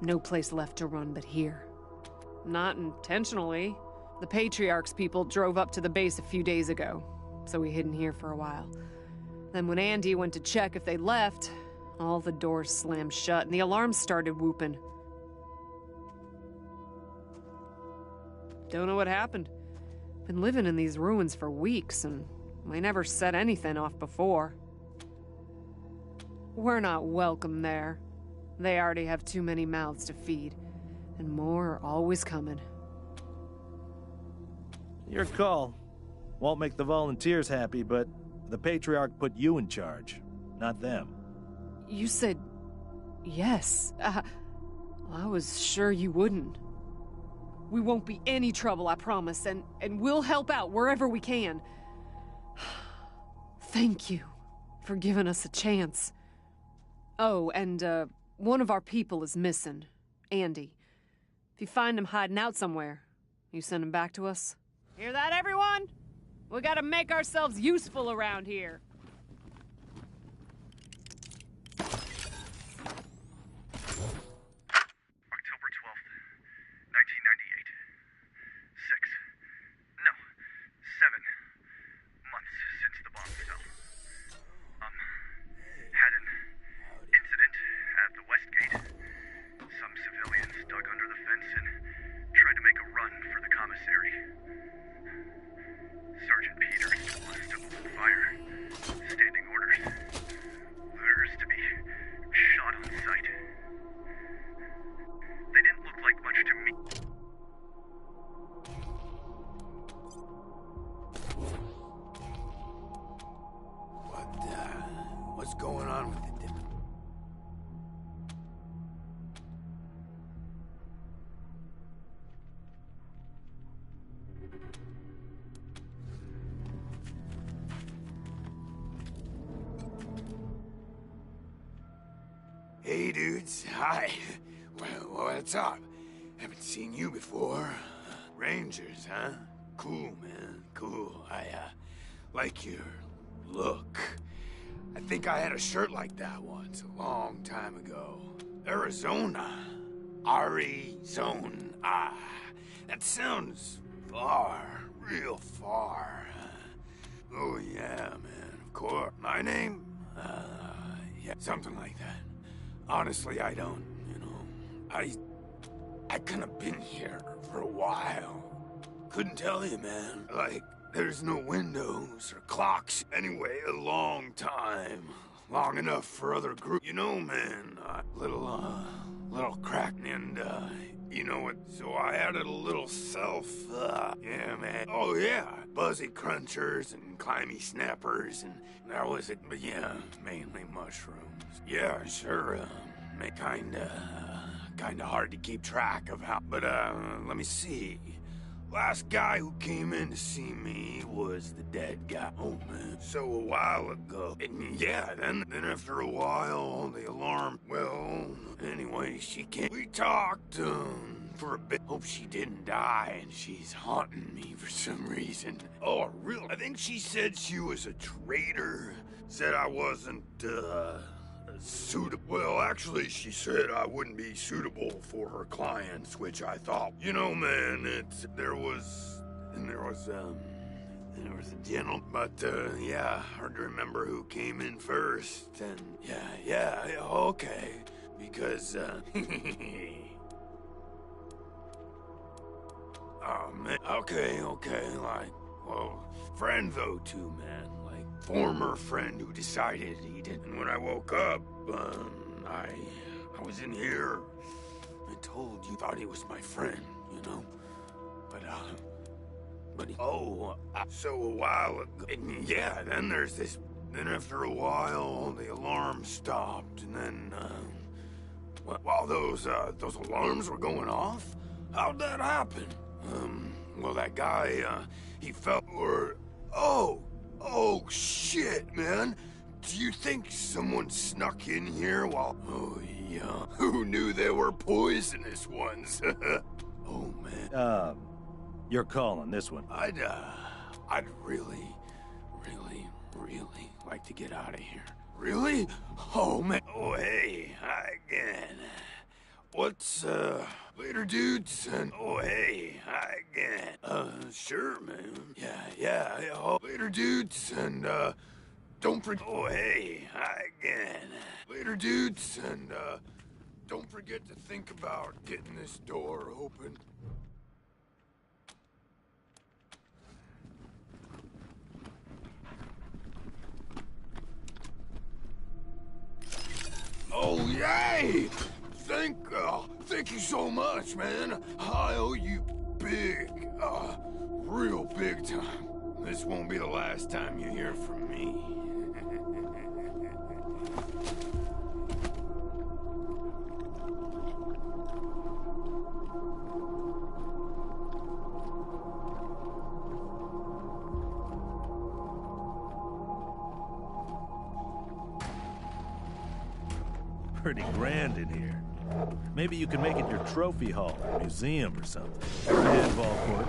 No place left to run but here. Not intentionally. The Patriarch's people drove up to the base a few days ago, so we hid in here for a while. Then when Andy went to check if they left, all the doors slammed shut and the alarms started whooping. Don't know what happened. Been living in these ruins for weeks and we never set anything off before. We're not welcome there. They already have too many mouths to feed, and more are always coming. Your call. Won't make the volunteers happy, but the Patriarch put you in charge, not them. You said yes. I was sure you wouldn't. We won't be any trouble, I promise, and we'll help out wherever we can. Thank you for giving us a chance. Oh, and one of our people is missing, Andy. If you find him hiding out somewhere, you send him back to us. Hear that, everyone? We gotta make ourselves useful around here. months since the bomb fell. Had an incident at the West Gate. Some civilians dug under the fence and tried to make a run for the commissary. Sergeant Peters told us to open fire. Standing orders. Looters to be shot on sight. They didn't look like much to me. What's going on with it? Hey, dudes. Hi. Well, what's up? Haven't seen you before. Rangers, huh? Cool, man. Cool. I like your look. I think I had a shirt like that once, a long time ago. Arizona. Arizona. That sounds far, real far. Oh, yeah, man, of course. My name? Yeah, something like that. Honestly, I don't, I kind of been here for a while. Couldn't tell you, man. Like, there's no windows or clocks. Anyway, a long time. Long enough for other groups. You know, man, little crack and, you know what? So I added a little self, yeah, man. Oh, yeah. Buzzy crunchers and climby snappers, and that was it. But yeah, mainly mushrooms. Yeah, sure, kinda hard to keep track of how, but, let me see. Last guy who came in to see me was the dead guy. Oh, man. So a while ago. And yeah, then after a while, the alarm, well, anyway, she came. We talked, for a bit. Hope she didn't die, and she's haunting me for some reason. Oh, really? I think she said she was a traitor. Said I wasn't, suitable. Well, actually, she said I wouldn't be suitable for her clients, which I thought, man, there was a gentleman, but, yeah, hard to remember who came in first, and, yeah, okay, because, oh, man, okay, like, well, friend, though, too, man, like, former friend who decided he didn't. And when I woke up, I was in here. I told you, thought he was my friend, but so a while ago, and yeah, then there's this, then after a while, the alarm stopped, and then, while those alarms were going off, how'd that happen? Well, that guy, he fell, oh, shit, man. Do you think someone snuck in here while... Oh, yeah. Who knew there were poisonous ones? Oh, man. Your call on this one. I'd really like to get out of here. Really? Oh, man. Oh, hey, hi again. What's, later, dudes? And, oh, hey, hi again. Sure, man. Yeah, oh, later, dudes, and, don't forget. Oh, hey, hi again. Later, dudes, and, don't forget to think about getting this door open. Oh, yay! Thank you so much, man. I owe you big, real big time. This won't be the last time you hear from me. Pretty grand in here. Maybe you can make it your trophy hall, museum or something. Handball court.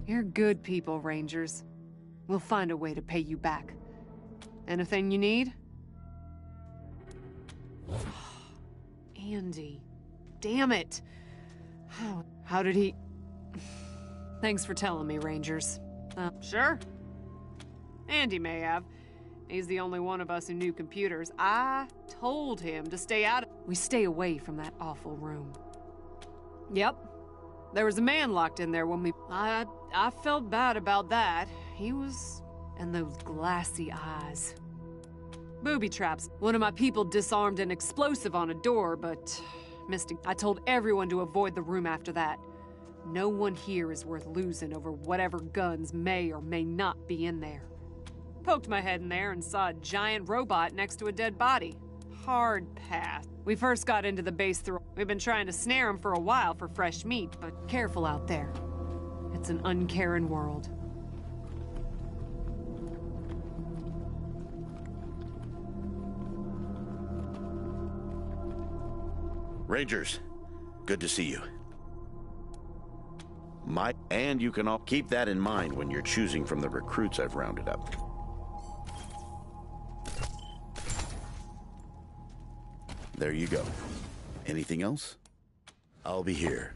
You're good people, Rangers. We'll find a way to pay you back. Anything you need? Andy. Damn it. How did he... Thanks for telling me, Rangers. Sure. Andy may have. He's the only one of us who knew computers. I told him to stay out of... We stay away from that awful room. Yep. There was a man locked in there when we... I felt bad about that. He was... And those glassy eyes. Booby traps. One of my people disarmed an explosive on a door, but... I told everyone to avoid the room after that. No one here is worth losing over whatever guns may or may not be in there. Poked my head in there and saw a giant robot next to a dead body. Hard pass. We first got into the base through... We've been trying to snare him for a while for fresh meat, but careful out there. It's an uncaring world. Rangers, good to see you. And you can all keep that in mind when you're choosing from the recruits I've rounded up. There you go. Anything else? I'll be here.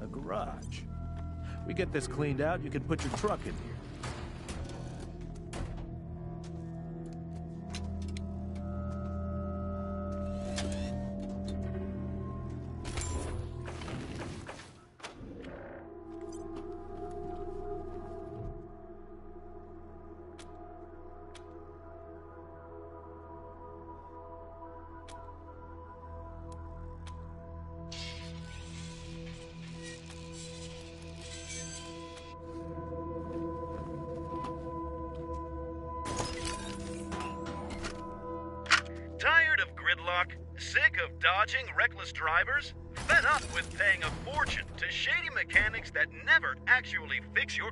A garage. We get this cleaned out, you can put your truck in here. Tired of gridlock? Sick of dodging reckless drivers? Fed up with paying a fortune to shady mechanics that never actually fix your...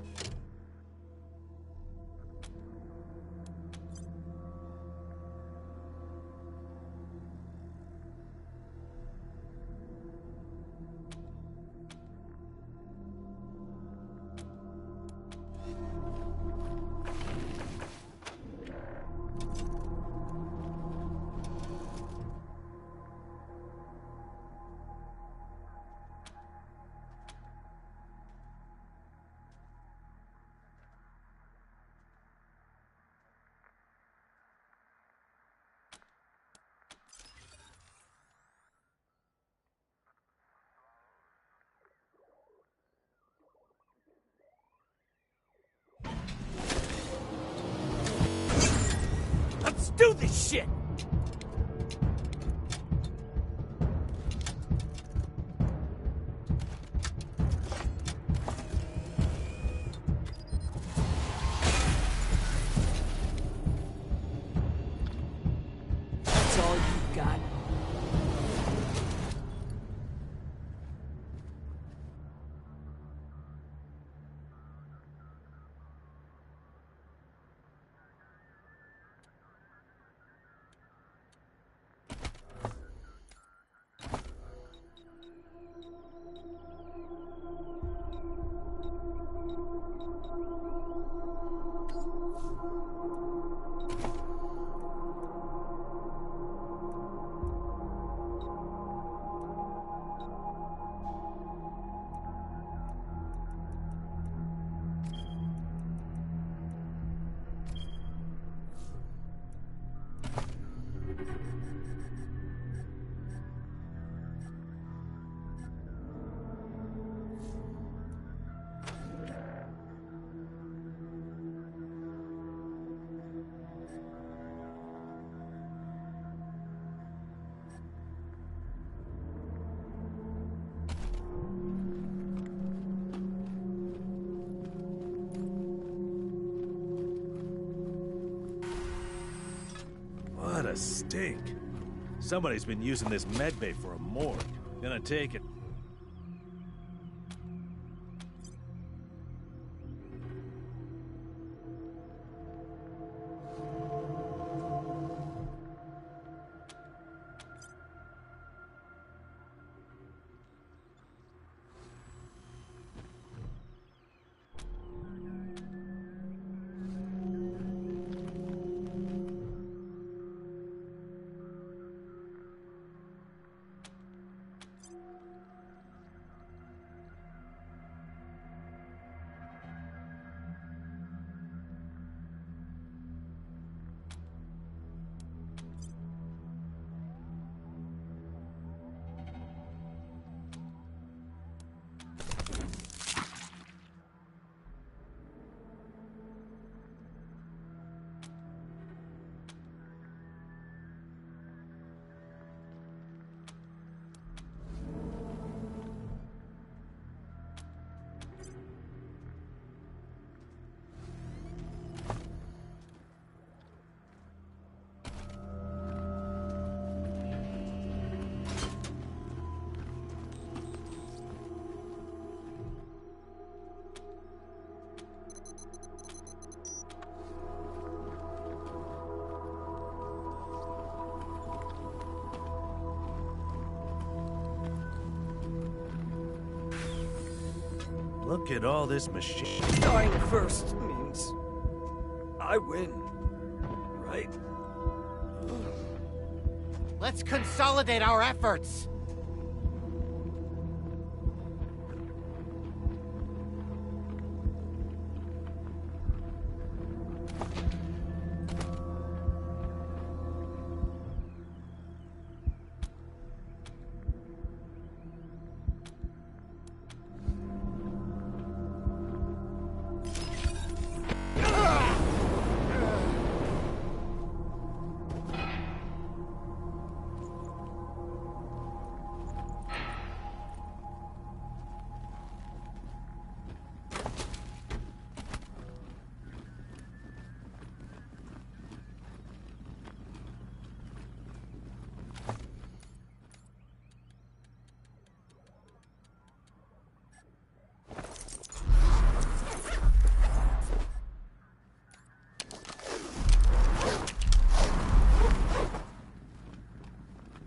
Let's do this shit! That's all you got? What a stink. Somebody's been using this medbay for a morgue. Gonna take it. Look at all this machine. Dying first means I win, right? Let's consolidate our efforts.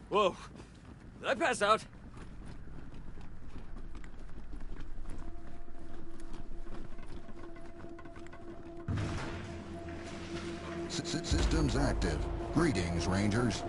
Whoa! Did I pass out? Systems active. Greetings, Rangers.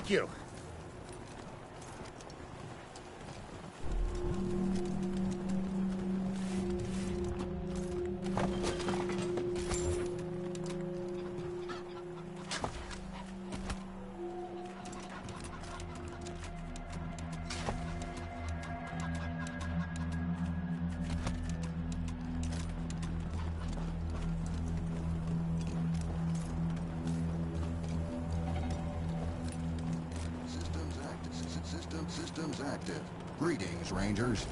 Thank you. Systems active. Greetings, Rangers.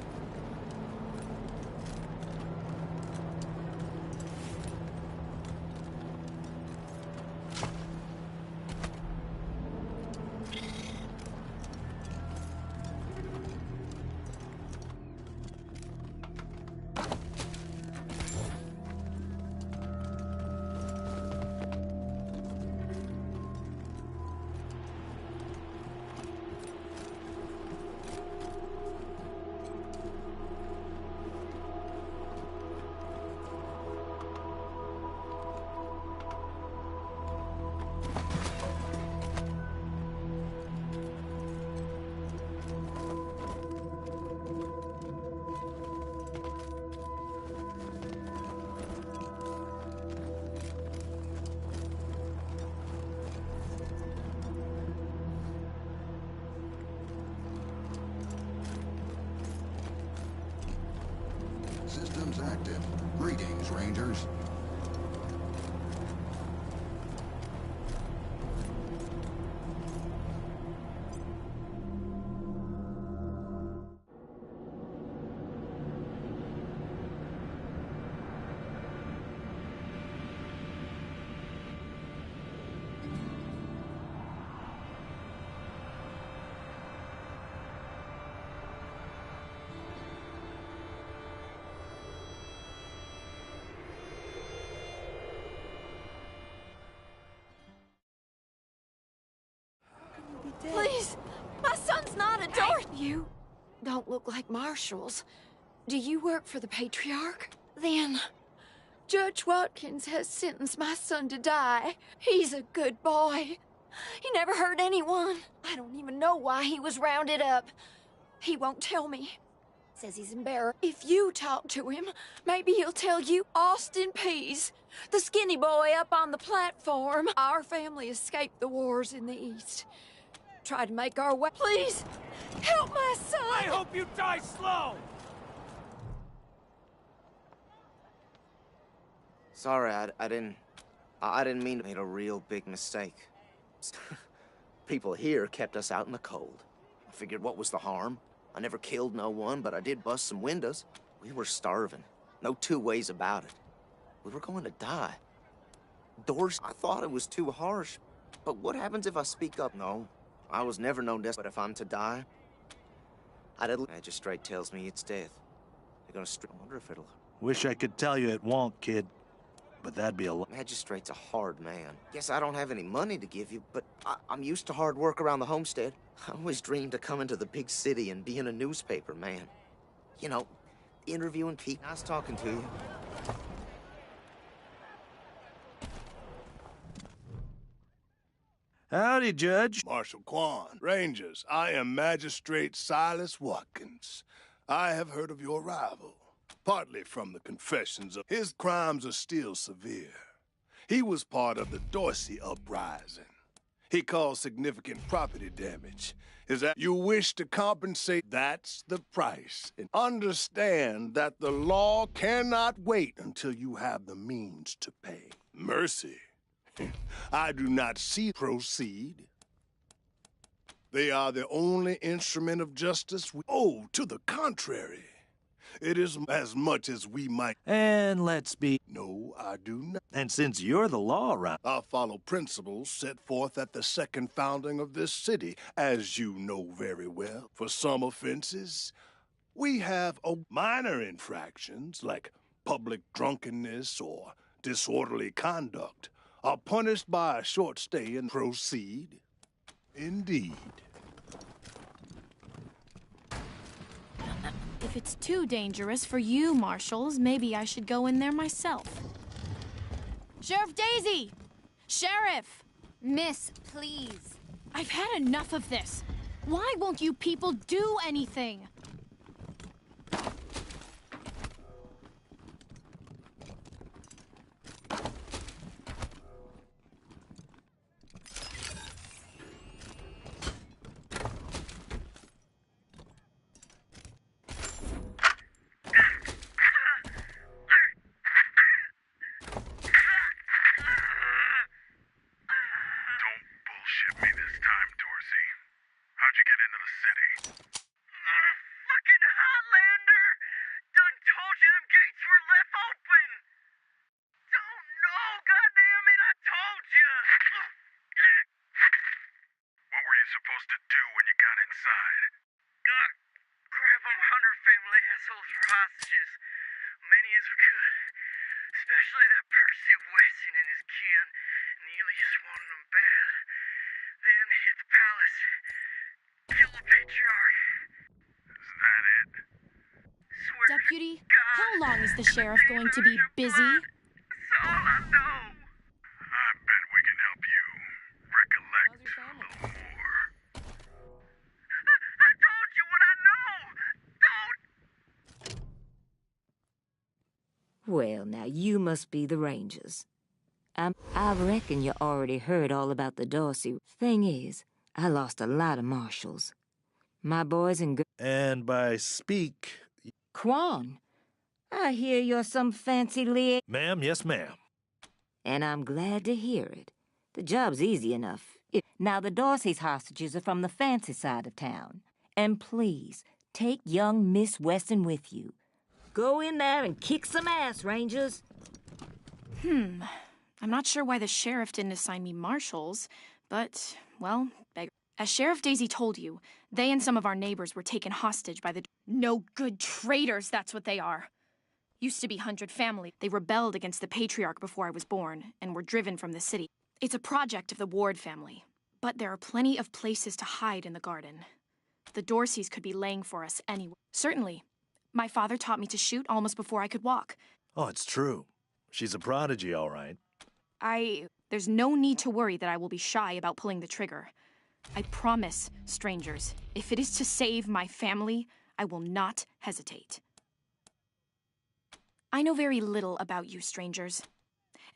Systems active. Greetings, Rangers. Please! My son's not a door. You don't look like marshals. Do you work for the Patriarch? Then Judge Watkins has sentenced my son to die. He's a good boy. He never hurt anyone. I don't even know why he was rounded up. He won't tell me. Says he's embarrassed. If you talk to him, maybe he'll tell you Austin Pease, the skinny boy up on the platform. Our family escaped the wars in the East. Try to make our way. Please, help my son! I hope you die slow! Sorry, I didn't mean to make a real big mistake. People here kept us out in the cold. I figured what was the harm? I never killed no one, but I did bust some windows. We were starving. No two ways about it. We were going to die. Doors, I thought it was too harsh. But what happens if I speak up? No. I was never known desperate. If I'm to die, magistrate tells me it's death. They're gonna I wonder if it'll... Wish I could tell you it won't, kid. But that'd be a lot. Magistrate's a hard man. Guess I don't have any money to give you, but I'm used to hard work around the homestead. I always dreamed of coming to the big city and being a newspaper man. You know, interviewing people. Nice talking to you. Howdy, Judge. Marshal Quan. Rangers, I am Magistrate Silas Watkins. I have heard of your arrival, partly from the confessions of his crimes are still severe. He was part of the Dorsey uprising. He caused significant property damage. Is that you wish to compensate? That's the price. And understand that the law cannot wait until you have the means to pay. Mercy. I do not see proceed. They are the only instrument of justice we... Oh, to the contrary. It is as much as we might... And let's be... No, I do not. And since you're the law around... I follow principles set forth at the second founding of this city, as you know very well. For some offenses, we have minor infractions, like public drunkenness or disorderly conduct, are punished by a short stay and proceed. Indeed. If it's too dangerous for you, Marshals, maybe I should go in there myself. Sheriff Daisy! Sheriff! Miss, please. I've had enough of this. Why won't you people do anything? Deputy, how long is the sheriff going to be busy? I bet we can help you recollect a little more. I told you what I know! Don't! Well, now you must be the Rangers. I reckon you already heard all about the Dorsey. Thing is, I lost a lot of marshals. My boys and girls. And by speak... Quan, I hear you're some fancy liaison. Ma'am, yes, ma'am. And I'm glad to hear it. The job's easy enough. Now, the Dorsey's hostages are from the fancy side of town. And please, take young Miss Weston with you. Go in there and kick some ass, Rangers. I'm not sure why the sheriff didn't assign me marshals, but, well, beggar. As Sheriff Daisy told you, they and some of our neighbors were taken hostage by the no good traitors, that's what they are. Used to be 100 family. They rebelled against the patriarch before I was born and were driven from the city. It's a project of the Ward family, but there are plenty of places to hide in the garden. The Dorseys could be laying for us anywhere. Certainly. My father taught me to shoot almost before I could walk. Oh, it's true. She's a prodigy, all right. There's no need to worry that I will be shy about pulling the trigger. I promise, strangers, if it is to save my family, I will not hesitate. I know very little about you, strangers.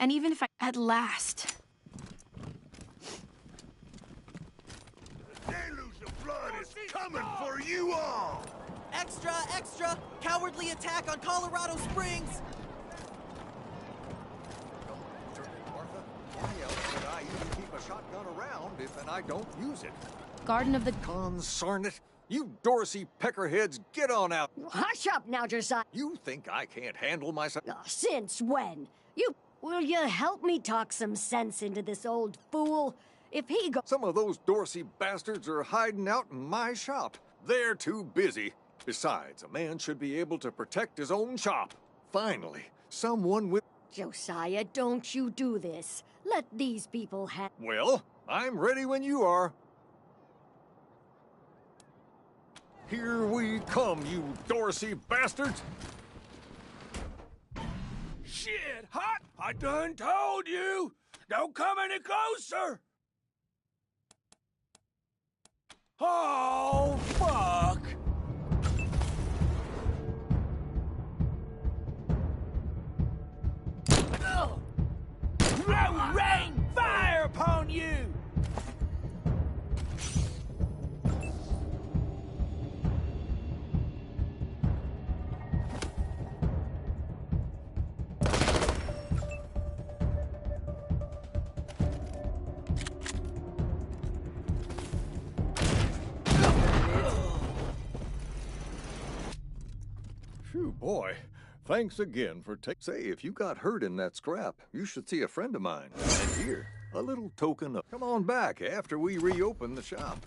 And even if at last... The deluge of blood is coming for you all! Extra, extra! Cowardly attack on Colorado Springs! Why else would I even keep a shotgun around and I don't use it? Garden of the... Consarn it! You Dorsey peckerheads, get on out! Hush up now, Josiah! You think I can't handle myself? Since when? Will you help me talk some sense into this old fool? If he go... Some of those Dorsey bastards are hiding out in my shop. They're too busy. Besides, a man should be able to protect his own shop. Finally, someone with... Josiah, don't you do this. Let these people have... Well, I'm ready when you are. Here we come, you Dorsey bastards! Shit, hot! I done told you! Don't come any closer! Oh, fuck! Rain fire upon you! Phew, boy. Thanks again for Say, if you got hurt in that scrap, you should see a friend of mine. And here, a little token of... Come on back after we reopen the shop.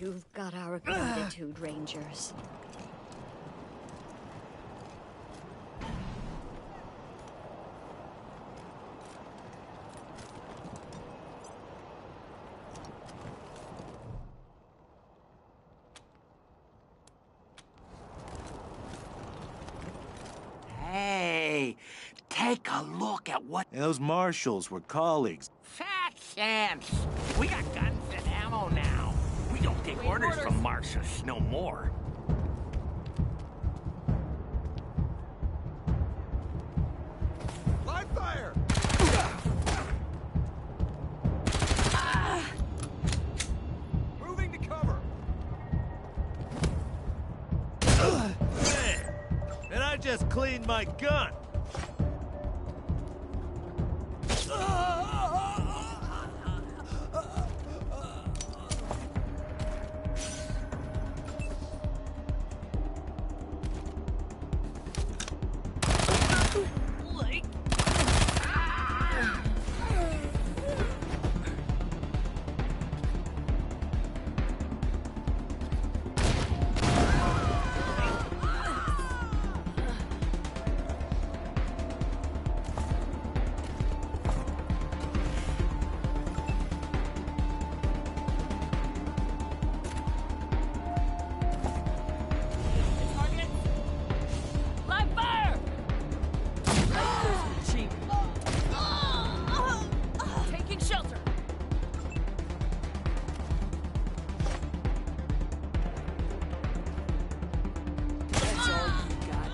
You've got our gratitude, Rangers. Hey, take a look at what... Those marshals were colleagues. Fat chance! We got guns and ammo now. We don't take orders from marshals no more. Live fire! Moving to cover. Man, and I just cleaned my gun. Live fire! Taking shelter. That's all you got.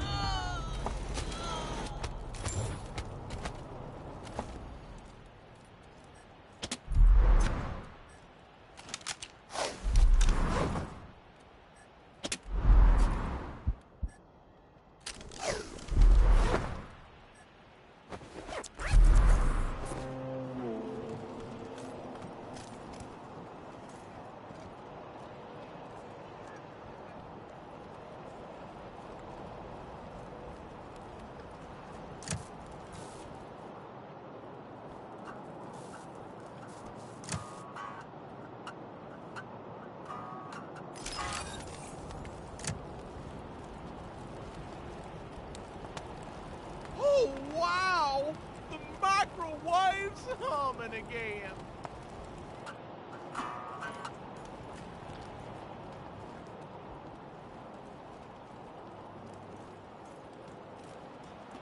Oh, wow! The microwave's humming again.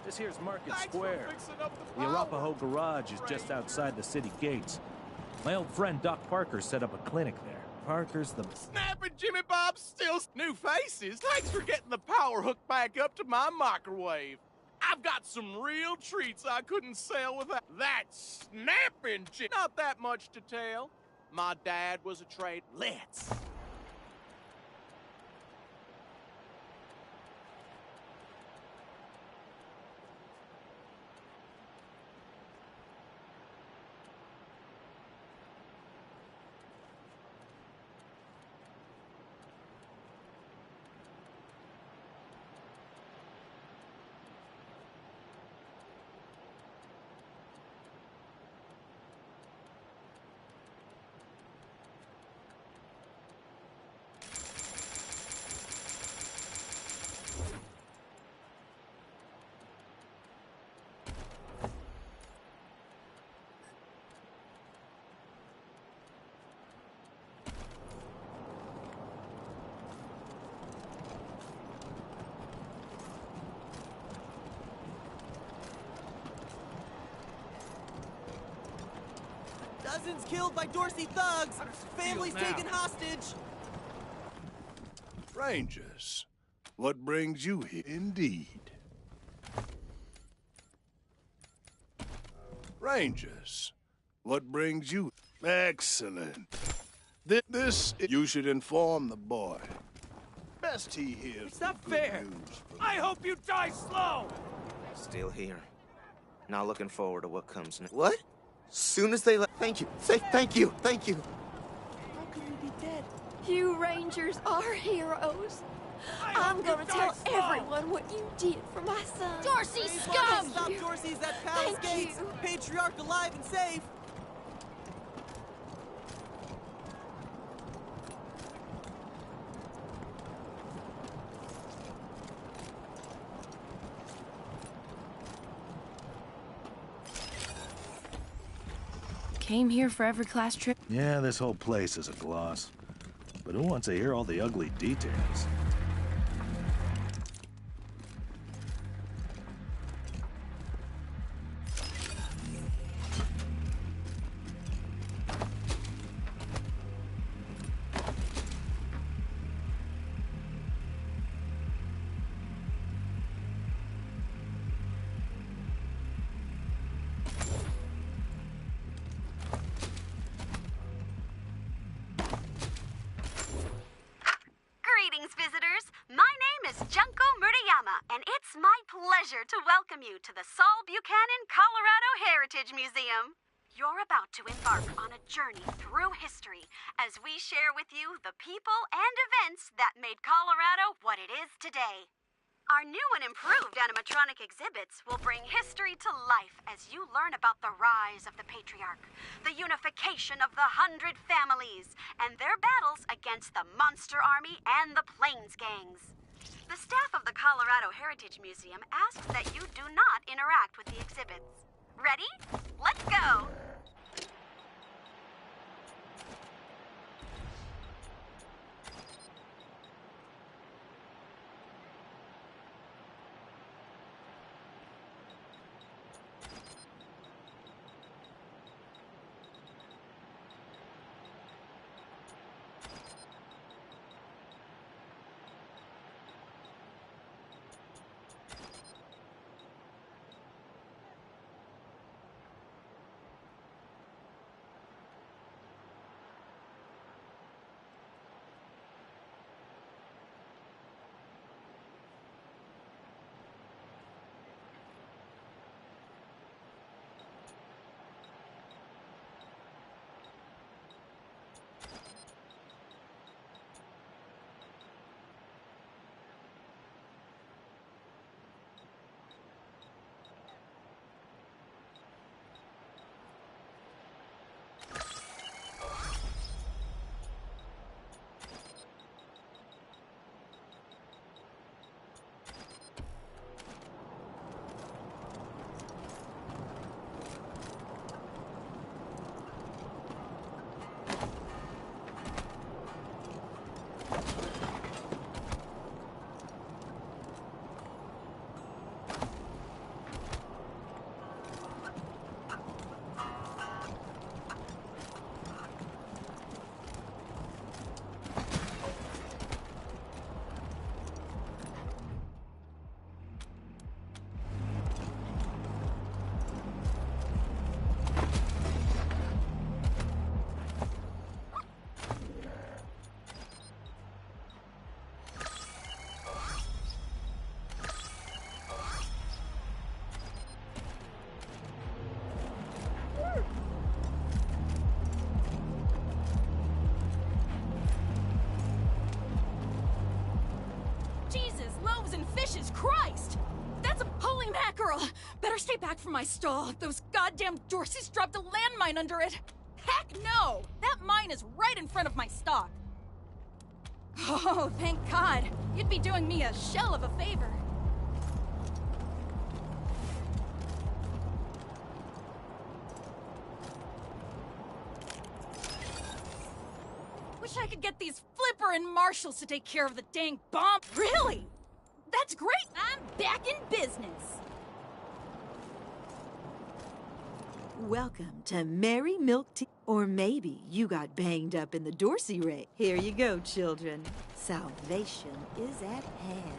This here's Market Thanks for Square. fixing up The power. Arapahoe Garage is just outside the city gates. My old friend Doc Parker set up a clinic there. Parker's the... Snapping Jimmy Bob's still new faces. Thanks for getting the power hooked back up to my microwave. I've got some real treats I couldn't sell without that snapping Jimmy. Not that much to tell. My dad was a trade. Let's. Dozens killed by Dorsey thugs. Families now? taken hostage. Rangers, what brings you here? Indeed. Rangers, what brings you? Excellent. This you should inform the boy. Best he hears. It's not fair. I hope you die slow. Still here. Now looking forward to what comes next. What? Soon as they let... Thank you. Say thank you. Thank you. How could we be dead? You Rangers are heroes. I'm gonna tell everyone what you did for my son. Dorsey scum! Stop Dorsey's at Palace Thank Gates. you. Patriarch alive and safe. Came here for every class trip. Yeah, this whole place is a gloss. But who wants to hear all the ugly details? Greetings, visitors. My name is Junko Murayama, and it's my pleasure to welcome you to the Saul Buchanan, Colorado Heritage Museum. You're about to embark on a journey through history as we share with you the people and events that made Colorado what it is today. Our new and improved animatronic exhibits will bring history to life as you learn about the rise of the Patriarch, the unification of the 100 families, and their battles against the Monster Army and the Plains Gangs. The staff of the Colorado Heritage Museum asks that you do not interact with the exhibits. Ready? Let's go! Fishes, Christ! That's a holy mackerel! Better stay back from my stall. Those goddamn Dorseys dropped a landmine under it. Heck no! That mine is right in front of my stock. Oh, thank God. You'd be doing me a shell of a favor. Wish I could get these Flipper and Marshals to take care of the dang bomb. Really? That's great! I'm back in business! Welcome to Merry Milk Tea. Or maybe you got banged up in the Dorsey raid. Here you go, children. Salvation is at hand.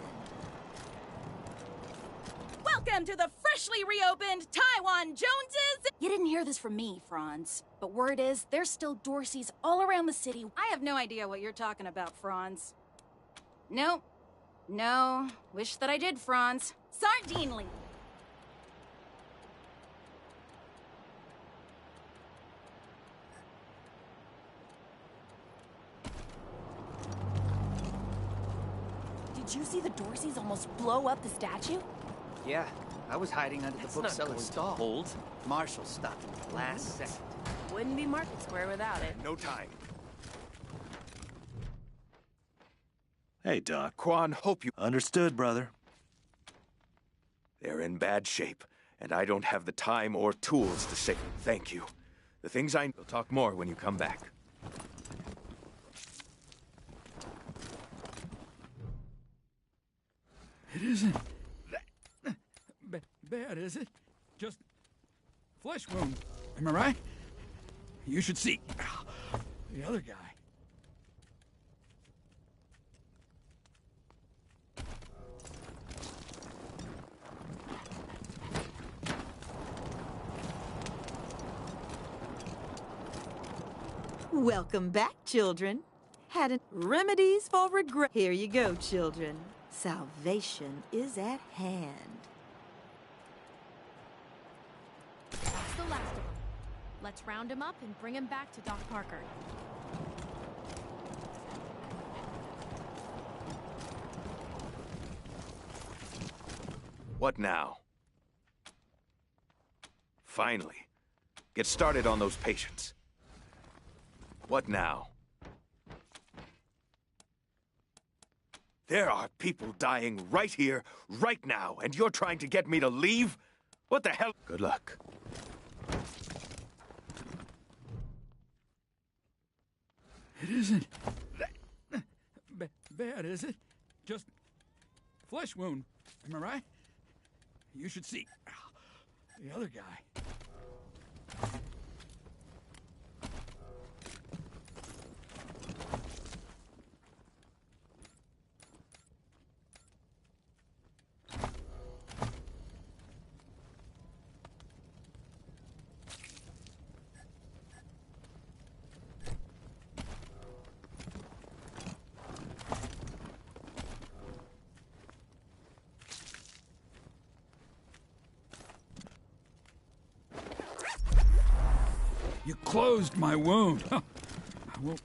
Welcome to the freshly reopened Taiwan Joneses! You didn't hear this from me, Franz. But word is, there's still Dorseys all around the city. I have no idea what you're talking about, Franz. Nope. No. Wish that I did, Franz. Sardine League. Did you see the Dorseys almost blow up the statue? Yeah, I was hiding under the bookseller's stall. Hold. Marshall stopped in the last second. Wouldn't be Market Square without it. No time. Hey, Doc. Quan, hope you... Understood, brother. They're in bad shape, and I don't have the time or tools to say thank you. The things I... We'll talk more when you come back. It isn't that bad, is it? Just flesh wound. Am I right? You should see the other guy. Welcome back, children. Had remedies for regret. Here you go, children. Salvation is at hand. That's the last of them. Let's round him up and bring him back to Doc Parker. What now? Finally. Get started on those patients. What now? There are people dying right here, right now, and you're trying to get me to leave? What the hell? Good luck. It isn't that bad, is it? Just flesh wound. Am I right? You should see the other guy. You closed my wound. I won't...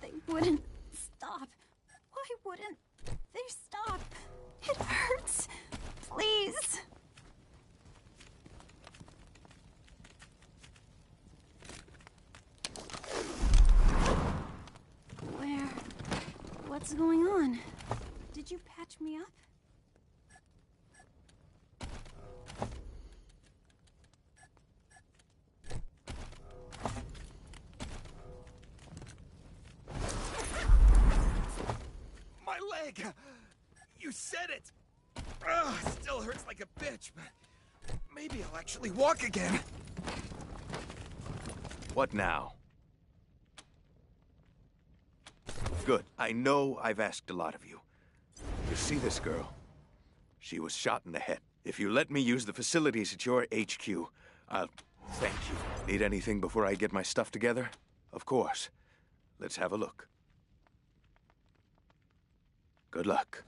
They wouldn't stop. Why wouldn't they stop? It hurts. Please. What's going on? Did you patch me up? You said it! Ugh, still hurts like a bitch, but maybe I'll actually walk again. What now? Good. I know I've asked a lot of you. You see this girl? She was shot in the head. If you let me use the facilities at your HQ, I'll... Thank you. Need anything before I get my stuff together? Of course. Let's have a look. Good luck.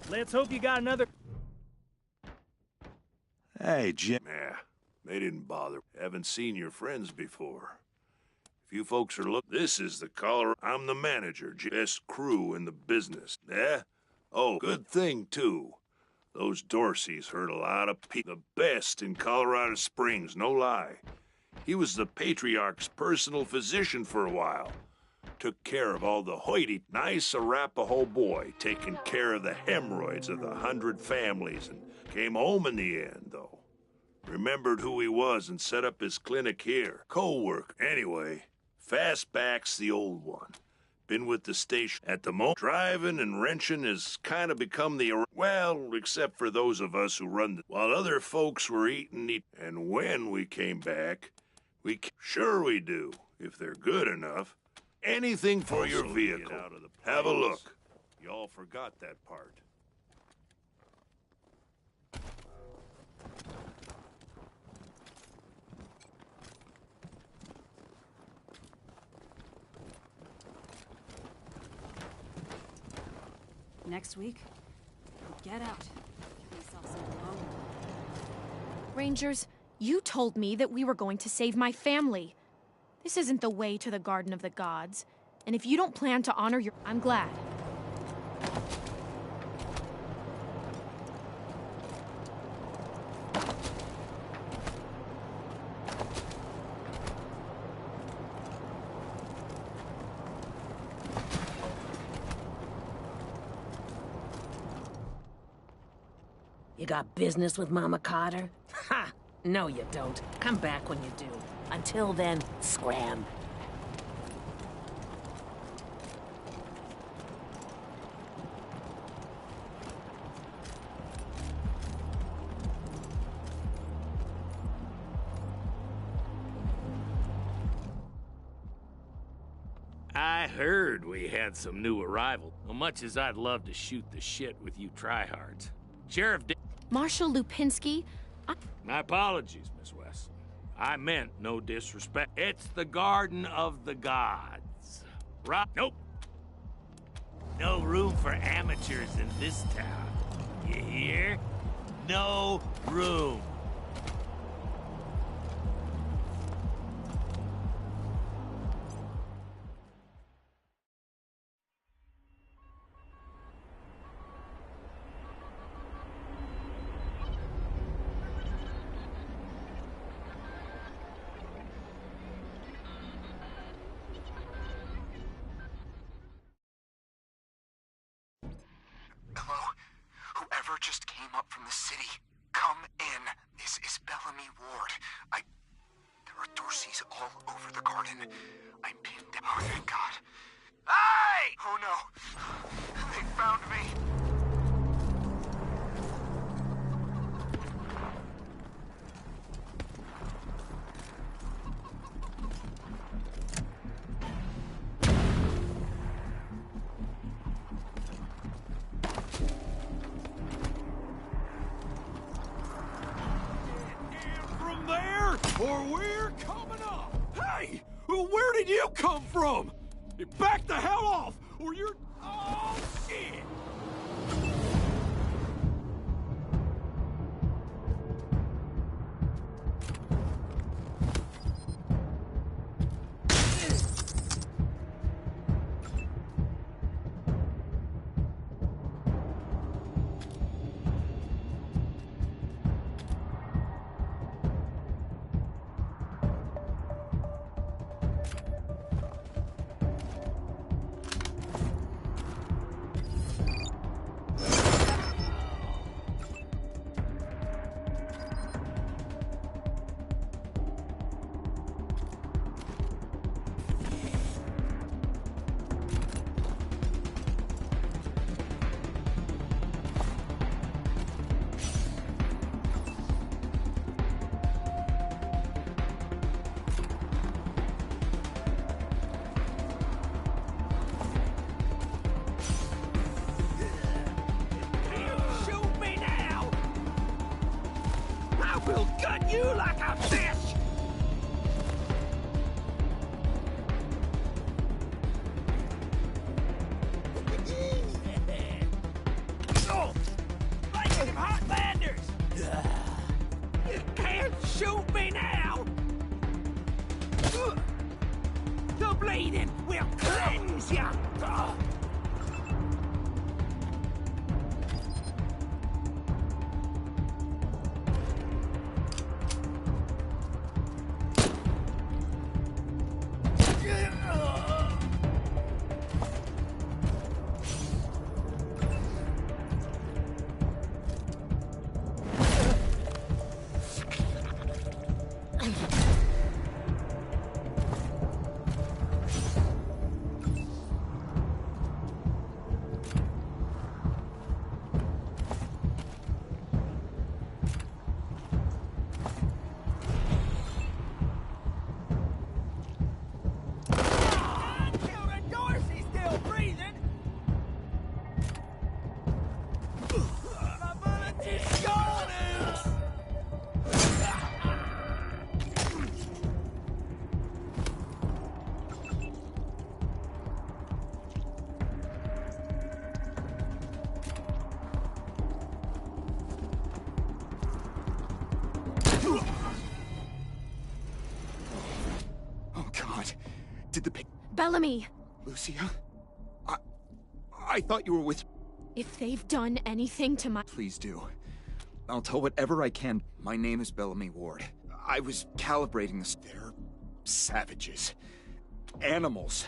Let's hope you got another... Hey, Jim. Yeah, they didn't bother. Haven't seen your friends before. If you folks are this is the caller. I'm the manager, best crew in the business. Yeah? Oh, good thing, too. Those Dorseys hurt a lot of people. The best in Colorado Springs, no lie. He was the Patriarch's personal physician for a while. Took care of all the hoity, nice Arapaho boy, taking care of the hemorrhoids of the 100 families, and came home in the end, though. Remembered who he was and set up his clinic here. Co-work. Anyway, Fastback's the old one. Been with the station at the moment. Driving and wrenching has kind of become the... Well, except for those of us who run the... While other folks were eating. And when we came back, Sure we do, if they're good enough. Anything for your vehicle. Have a look. Y'all forgot that part. Next week, get out. Give myself some alone. Rangers, you told me that we were going to save my family. This isn't the way to the Garden of the Gods. And if you don't plan to honor your... I'm glad. You got business with Mama Carter? Ha! No, you don't. Come back when you do. Until then, scram. I heard we had some new arrival. As much as I'd love to shoot the shit with you tryhards. Sheriff Marshal Lupinski? My apologies, Miss West. I meant no disrespect. It's the Garden of the Gods. Right? Nope. No room for amateurs in this town. You hear? No room. Hello? Whoever just came up from the city, come in. This is Bellamy Ward. There are Dorseys all over the garden. I'm pinned down. Oh, thank God. Hey! Oh, no. They found me. Or we're coming up! Hey! Where did you come from? Back the hell off, or you're... Oh, shit! will gut you like a fish! Oh! Like them Heartlanders! You can't shoot me now! The bleeding will cleanse you! Oh, God. Did the Bellamy! Lucia? I thought you were with... If they've done anything to my... Please do. I'll tell whatever I can. My name is Bellamy Ward. I was calibrating this. They're savages. Animals.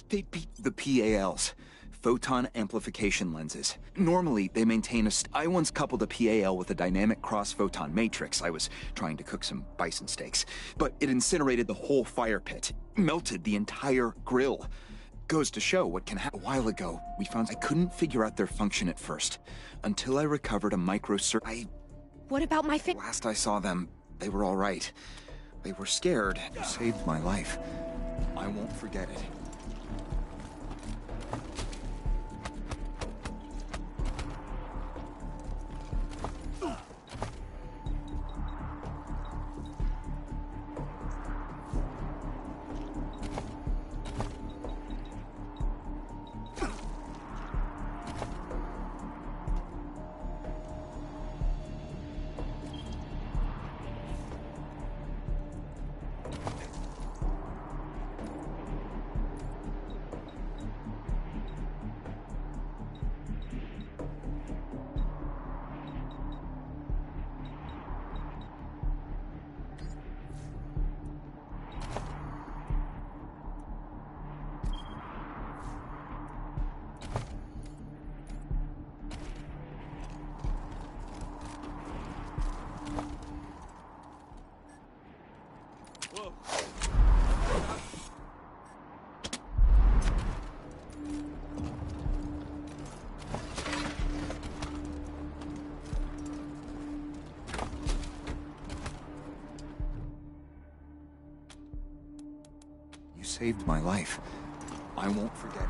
They beat the PALs. Photon amplification lenses. Normally, they maintain I once coupled a PAL with a dynamic cross-photon matrix. I was trying to cook some bison steaks. But it incinerated the whole fire pit. Melted the entire grill. Goes to show what can happen. A while ago, we found I couldn't figure out their function at first. Until I recovered a What about my Last I saw them, they were all right. They were scared. You saved my life. I won't forget it. You saved my life. I won't forget it.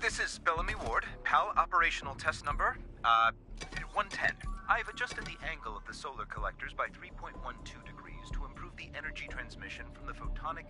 This is Bellamy Ward, PAL operational test number, 110. I've adjusted the angle of the solar collectors by 3.12 degrees to improve the energy transmission from the photonic...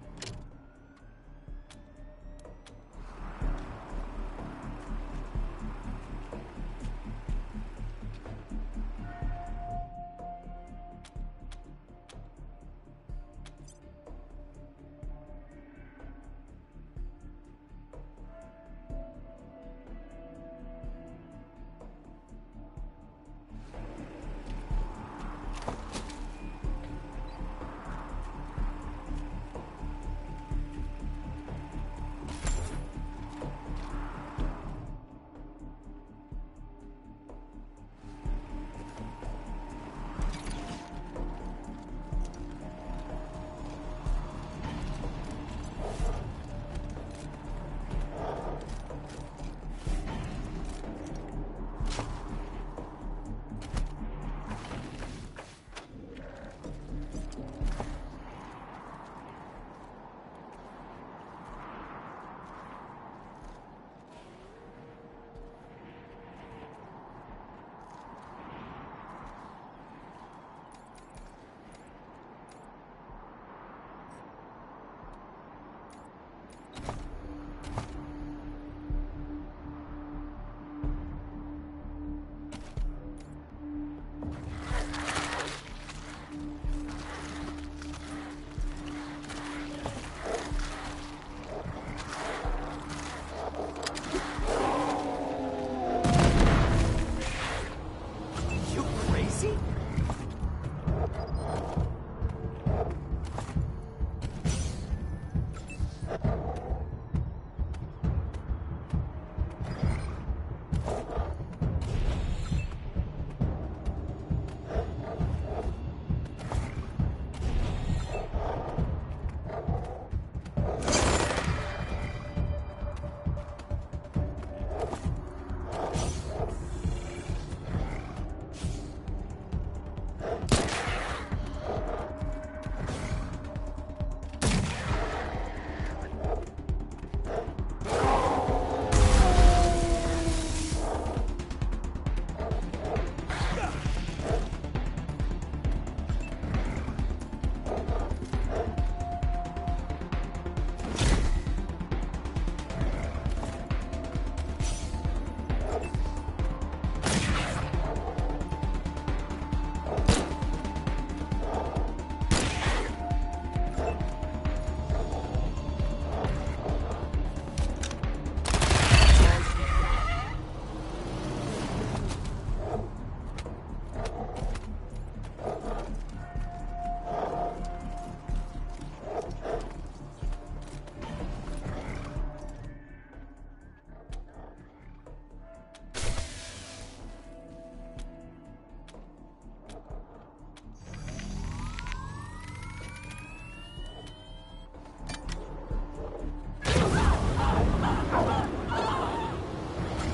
Dorsey?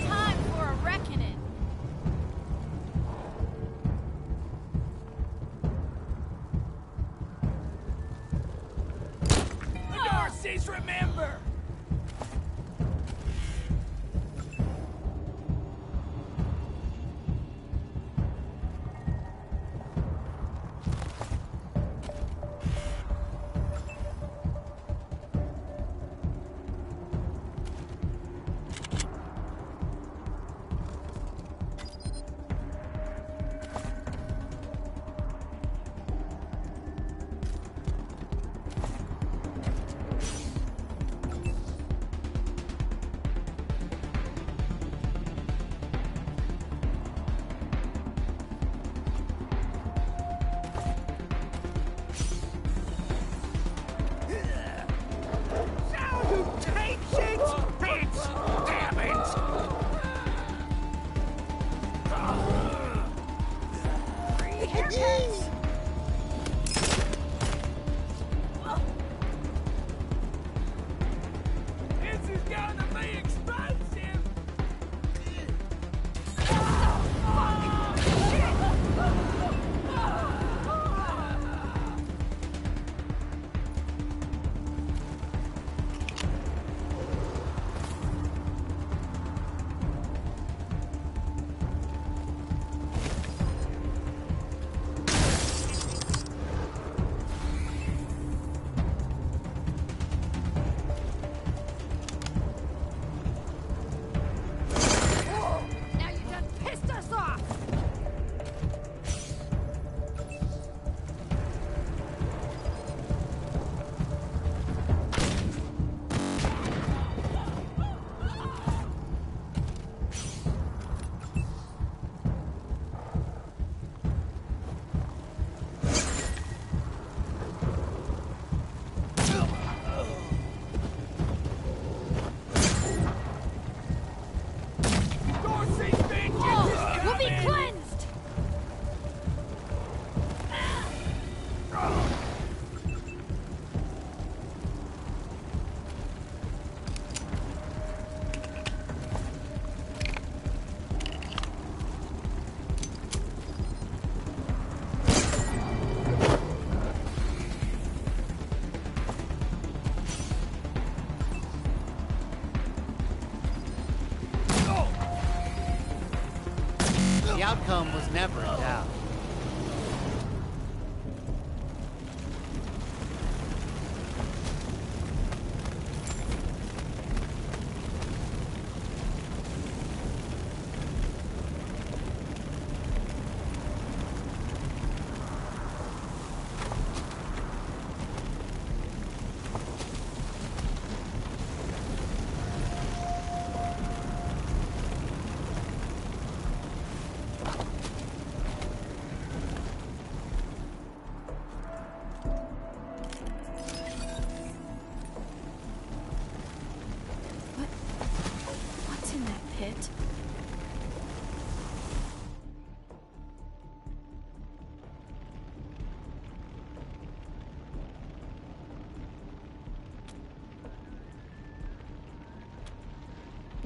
Time for a reckoning. The Darcys remember! This is gonna be expensive! Now you done pissed us off! Dorsey's vengeance is We'll be coming! cleansed! The outcome was never in doubt.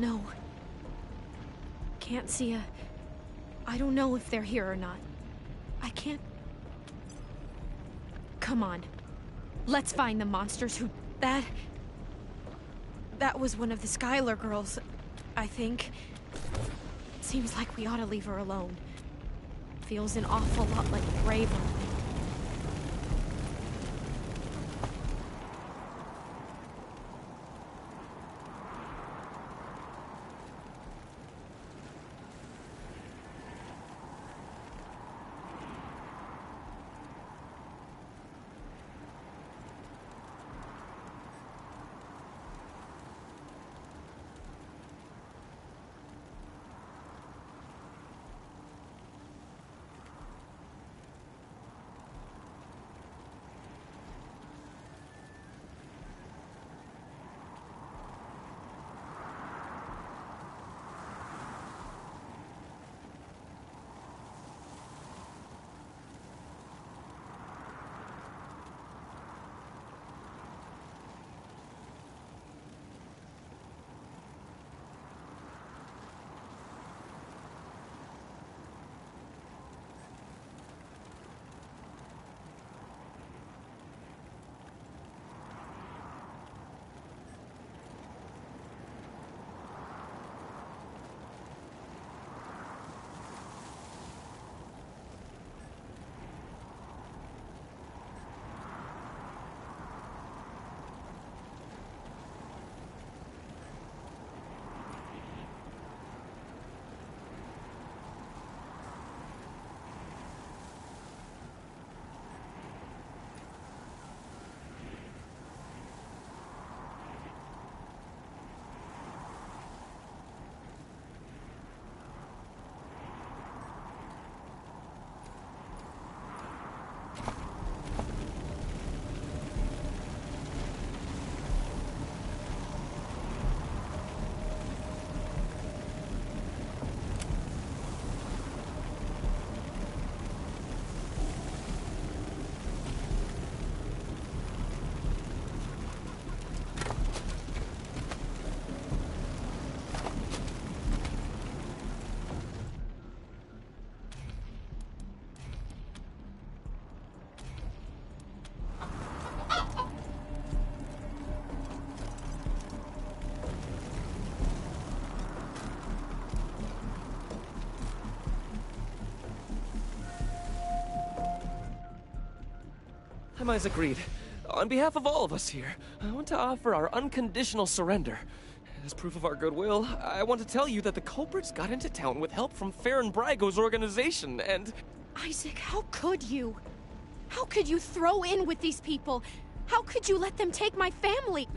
No. Can't see a... I don't know if they're here or not. I can't... Come on. Let's find the monsters who... That was one of the Skylar girls, I think. Seems like we ought to leave her alone. Feels an awful lot like bravery. Mize agreed. On behalf of all of us here, I want to offer our unconditional surrender. As proof of our goodwill, I want to tell you that the culprits got into town with help from Farron Brago's organization, and... Isaac, how could you? How could you throw in with these people? How could you let them take my family?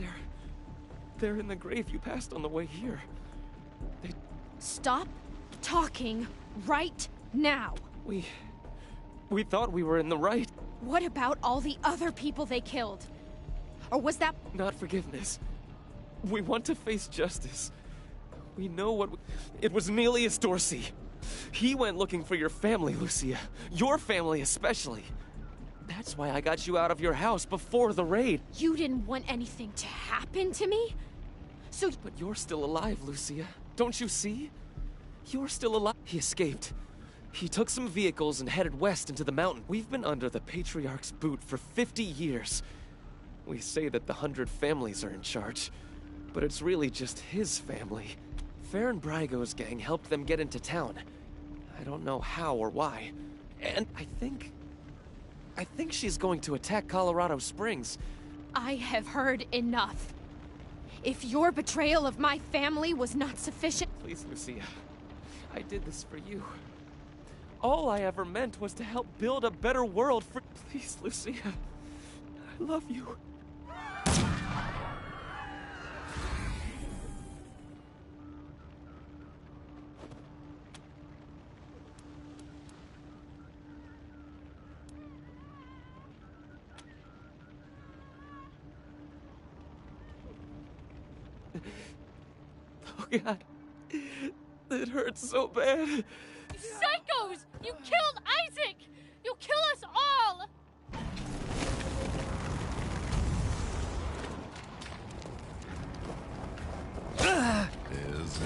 They're in the grave you passed on the way here. Stop talking right now. We thought we were in the right. What about all the other people they killed? Or was that... Not forgiveness. We want to face justice. We know what... It was Nelius Dorsey. He went looking for your family, Lucia. Your family especially. That's why I got you out of your house before the raid. You didn't want anything to happen to me? So... But you're still alive, Lucia. Don't you see? You're still alive. He escaped. He took some vehicles and headed west into the mountain. We've been under the Patriarch's boot for 50 years. We say that the 100 families are in charge, but it's really just his family. Farron Brago's gang helped them get into town. I don't know how or why. And I think she's going to attack Colorado Springs. I have heard enough. If your betrayal of my family was not sufficient... Please, Lucia. I did this for you. All I ever meant was to help build a better world for... Please, Lucia. I love you. Oh, God. It hurts so bad. Psychos! You killed Isaac! You'll kill us all! Is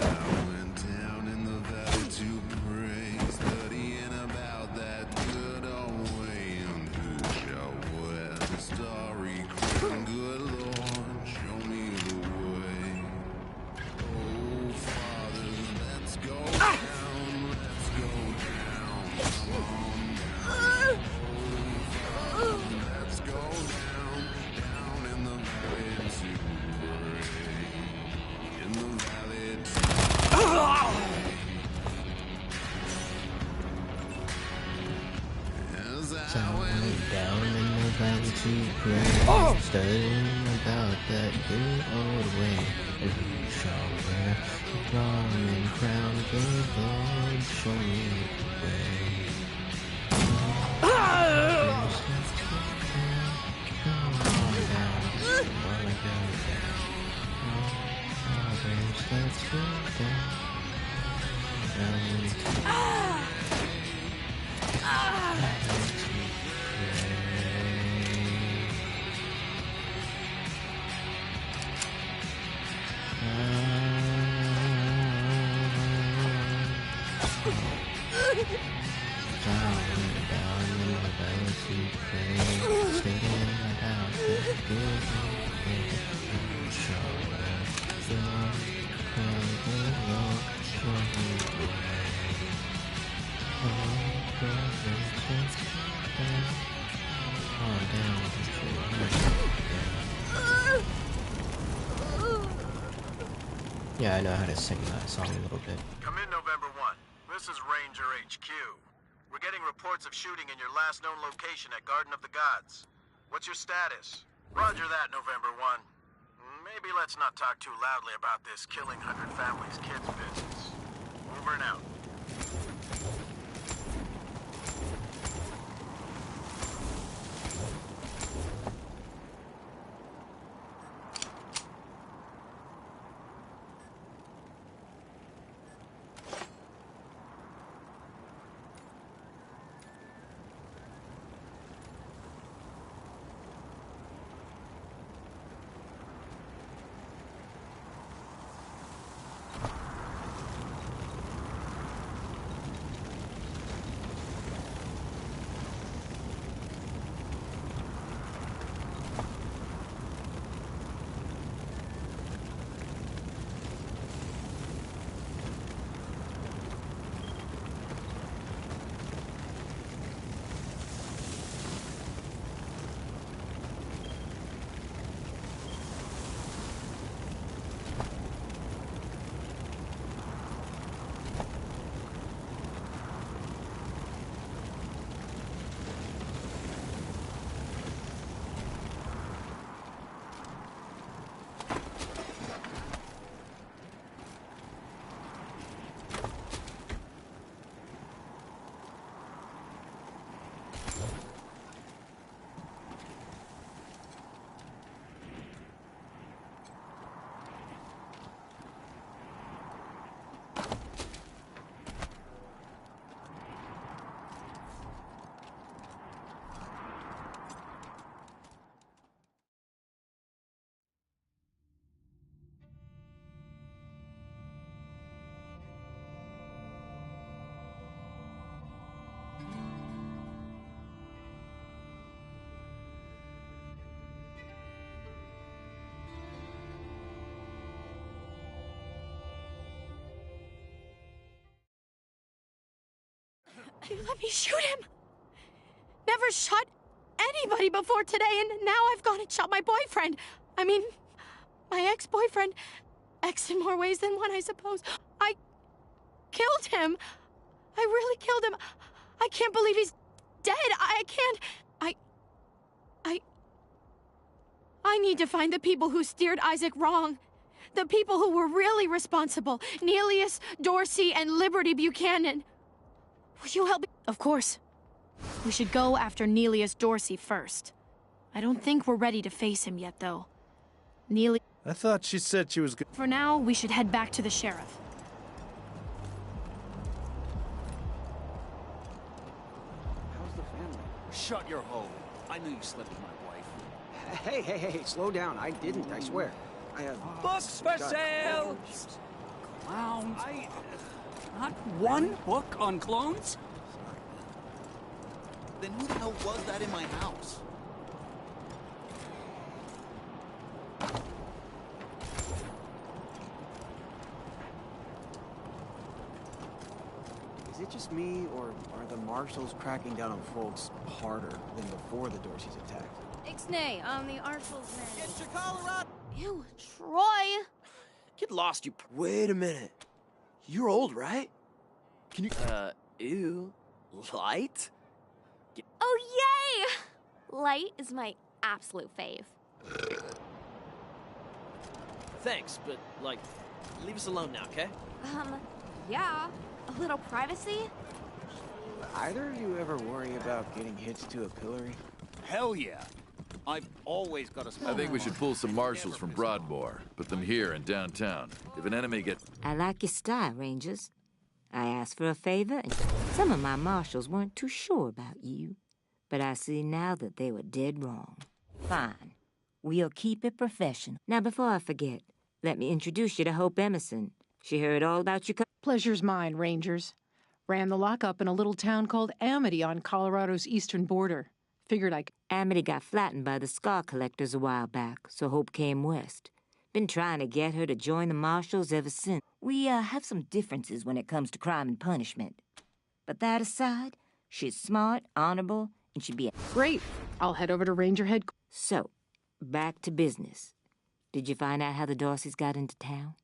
went down in the valley to pray, studying about that good old way. And who shall wear the crown and crown the Lord show me the way. Let's go down. Yeah, I know how to sing that song a little bit. Come in, November 1. This is Ranger HQ. We're getting reports of shooting in your last known location at Garden of the Gods. What's your status? Roger that, November 1. Maybe let's not talk too loudly about this killing 100 families' kids business. Over and out. Let me shoot him! Never shot anybody before today, and now I've gone and shot my boyfriend. I mean, my ex-boyfriend. Ex in more ways than one, I suppose. I killed him. I really killed him. I can't believe he's dead. I can't. I need to find the people who steered Isaac wrong. The people who were really responsible. Nelius, Dorsey, and Liberty Buchanan. Will you help me? Of course. We should go after Nelius Dorsey first. I don't think we're ready to face him yet, though. I thought she said she was good. For now, we should head back to the sheriff. How's the family? Shut your hole. I knew you slept with my wife. Hey, slow down. I didn't, I swear. I have... Books for sale! Clowns. Not one book on clones? Then who the hell was that in my house? Is it just me, or are the marshals cracking down on folks harder than before the Dorseys attacked? Ixnay, I'm the Arshals man. Get your Colorado! Ew, Troy! Get lost, you... Wait a minute. You're old, right? Can you... ew. Light? Oh Light is my absolute fave. Thanks, but, like, leave us alone now, okay? Yeah. A little privacy? Either of you ever worry about getting hitched to a pillory? Hell yeah. I've always got a small I think we should pull some marshals from Broadmoor. Put them here in downtown. If an enemy gets... I like your style, Rangers. I asked for a favor, and some of my marshals weren't too sure about you. But I see now that they were dead wrong. Fine. We'll keep it professional. Now, before I forget, let me introduce you to Hope Emerson. She heard all about your... Pleasure's mine, Rangers. Ran the lockup in a little town called Amity on Colorado's eastern border. Figured I could... Amity got flattened by the scar collectors a while back, so Hope came west. Been trying to get her to join the marshals ever since. We have some differences when it comes to crime and punishment. But that aside, she's smart, honorable, and she'd be a... Great. I'll head over to Ranger Head... So, back to business. Did you find out how the Dorseys got into town?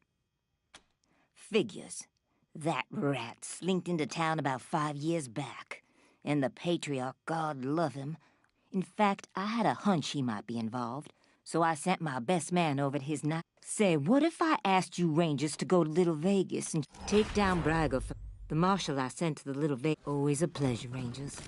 Figures. That rat slinked into town about 5 years back. And the Patriarch, God love him. In fact, I had a hunch he might be involved. So I sent my best man over to his night. Say, what if I asked you Rangers to go to Little Vegas and take down Brago for... The marshal I sent to the Little Vegas... Always a pleasure, Rangers.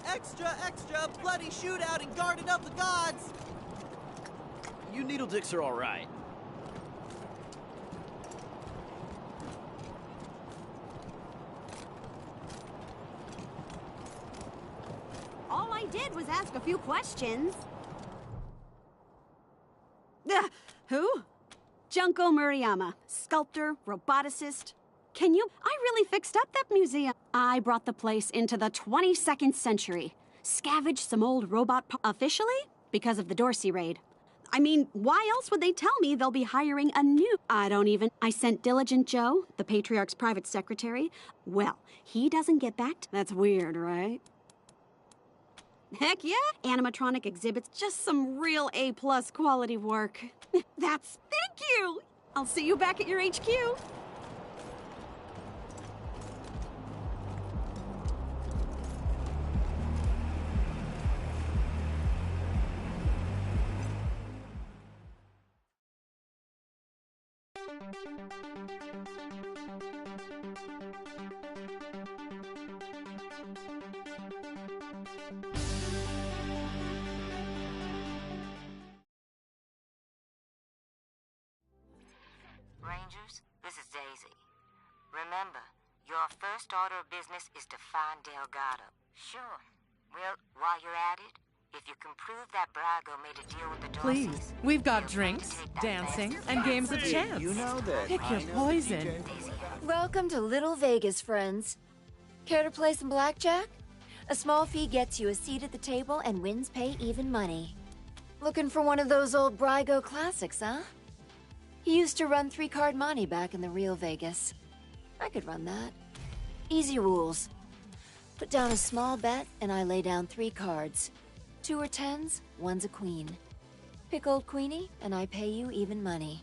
Extra, extra, bloody shootout in Garden of the Gods! You needle dicks are all right. All I did was ask a few questions. Who? Junko Murayama, sculptor, roboticist. Can you? I really fixed up that museum. I brought the place into the 22nd century. Scavenged some old robot officially? Because of the Dorsey raid. I mean, why else would they tell me they'll be hiring a new... I sent Diligent Joe, the Patriarch's private secretary. Well, he doesn't get back to... That's weird, right? Heck yeah! Animatronic exhibits, just some real A-plus quality work. Thank you! I'll see you back at your HQ. Rangers, this is Daisy. Remember, your first order of business is to find Delgado. Sure. Well, while you're at it, if you can prove that Brago made a deal with the Dorseys... Please, we've got drinks, dancing, and games of chance. You know that... Pick your poison. Welcome to Little Vegas, friends. Care to play some blackjack? A small fee gets you a seat at the table and wins pay even money. Looking for one of those old Brago classics, huh? He used to run 3-card monte back in the real Vegas. I could run that. Easy rules. Put down a small bet, and I lay down 3 cards. 2 are 10s, 1's a queen. Pick old Queenie, and I pay you even money.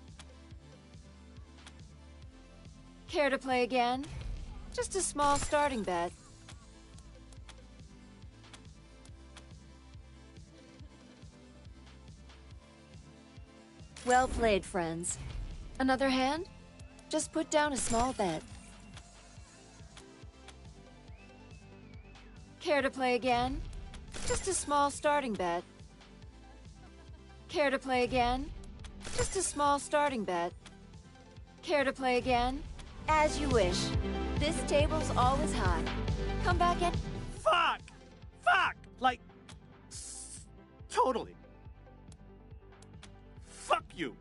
Care to play again? Just a small starting bet. Well played, friends. Another hand? Just put down a small bet. Care to play again? Just a small starting bet. Care to play again? Just a small starting bet. Care to play again? As you wish. This table's always hot. Come back and... Fuck! Fuck! Like, totally. Fuck you.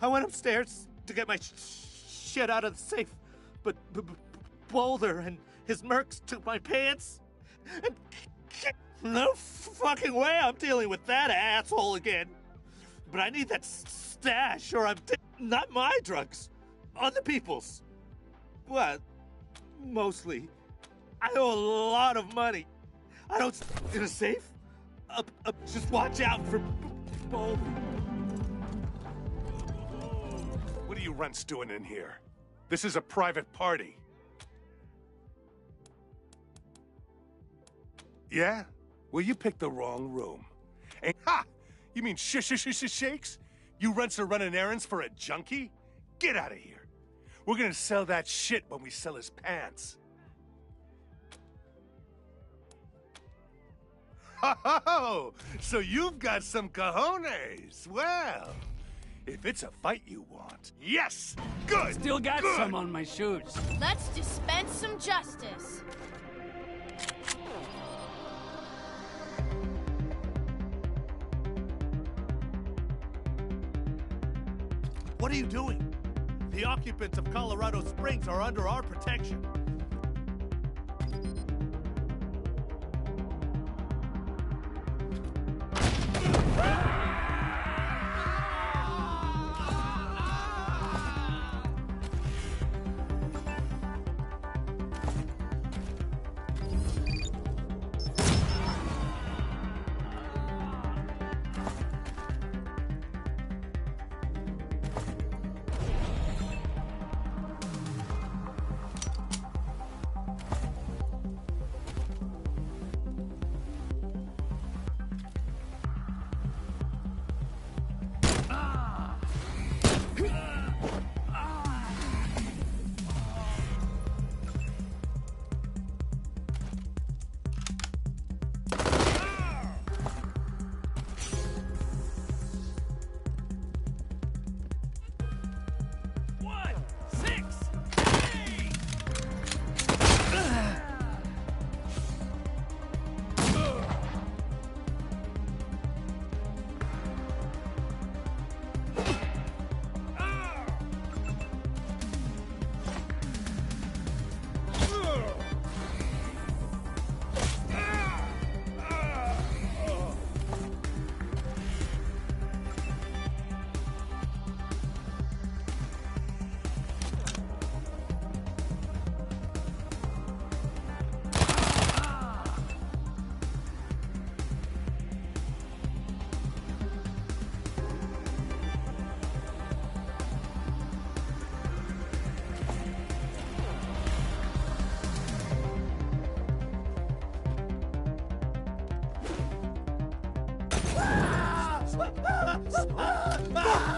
I went upstairs to get my shit out of the safe, but Boulder and his mercs took my pants. And no fucking way I'm dealing with that asshole again. But I need that stash or I'm not my drugs. Other people's. Well, mostly. I owe a lot of money. I don't... In a safe? Just watch out for Boulder. What are you runts doing in here? This is a private party. Yeah? Well, you picked the wrong room. And ha! You mean shakes? You runts are running errands for a junkie? Get out of here. We're gonna sell that shit when we sell his pants. Oh, so you've got some cojones. Well, if it's a fight you want, yes, good. Still got good. some on my shoes. Let's dispense some justice. What are you doing? The occupants of Colorado Springs are under our protection.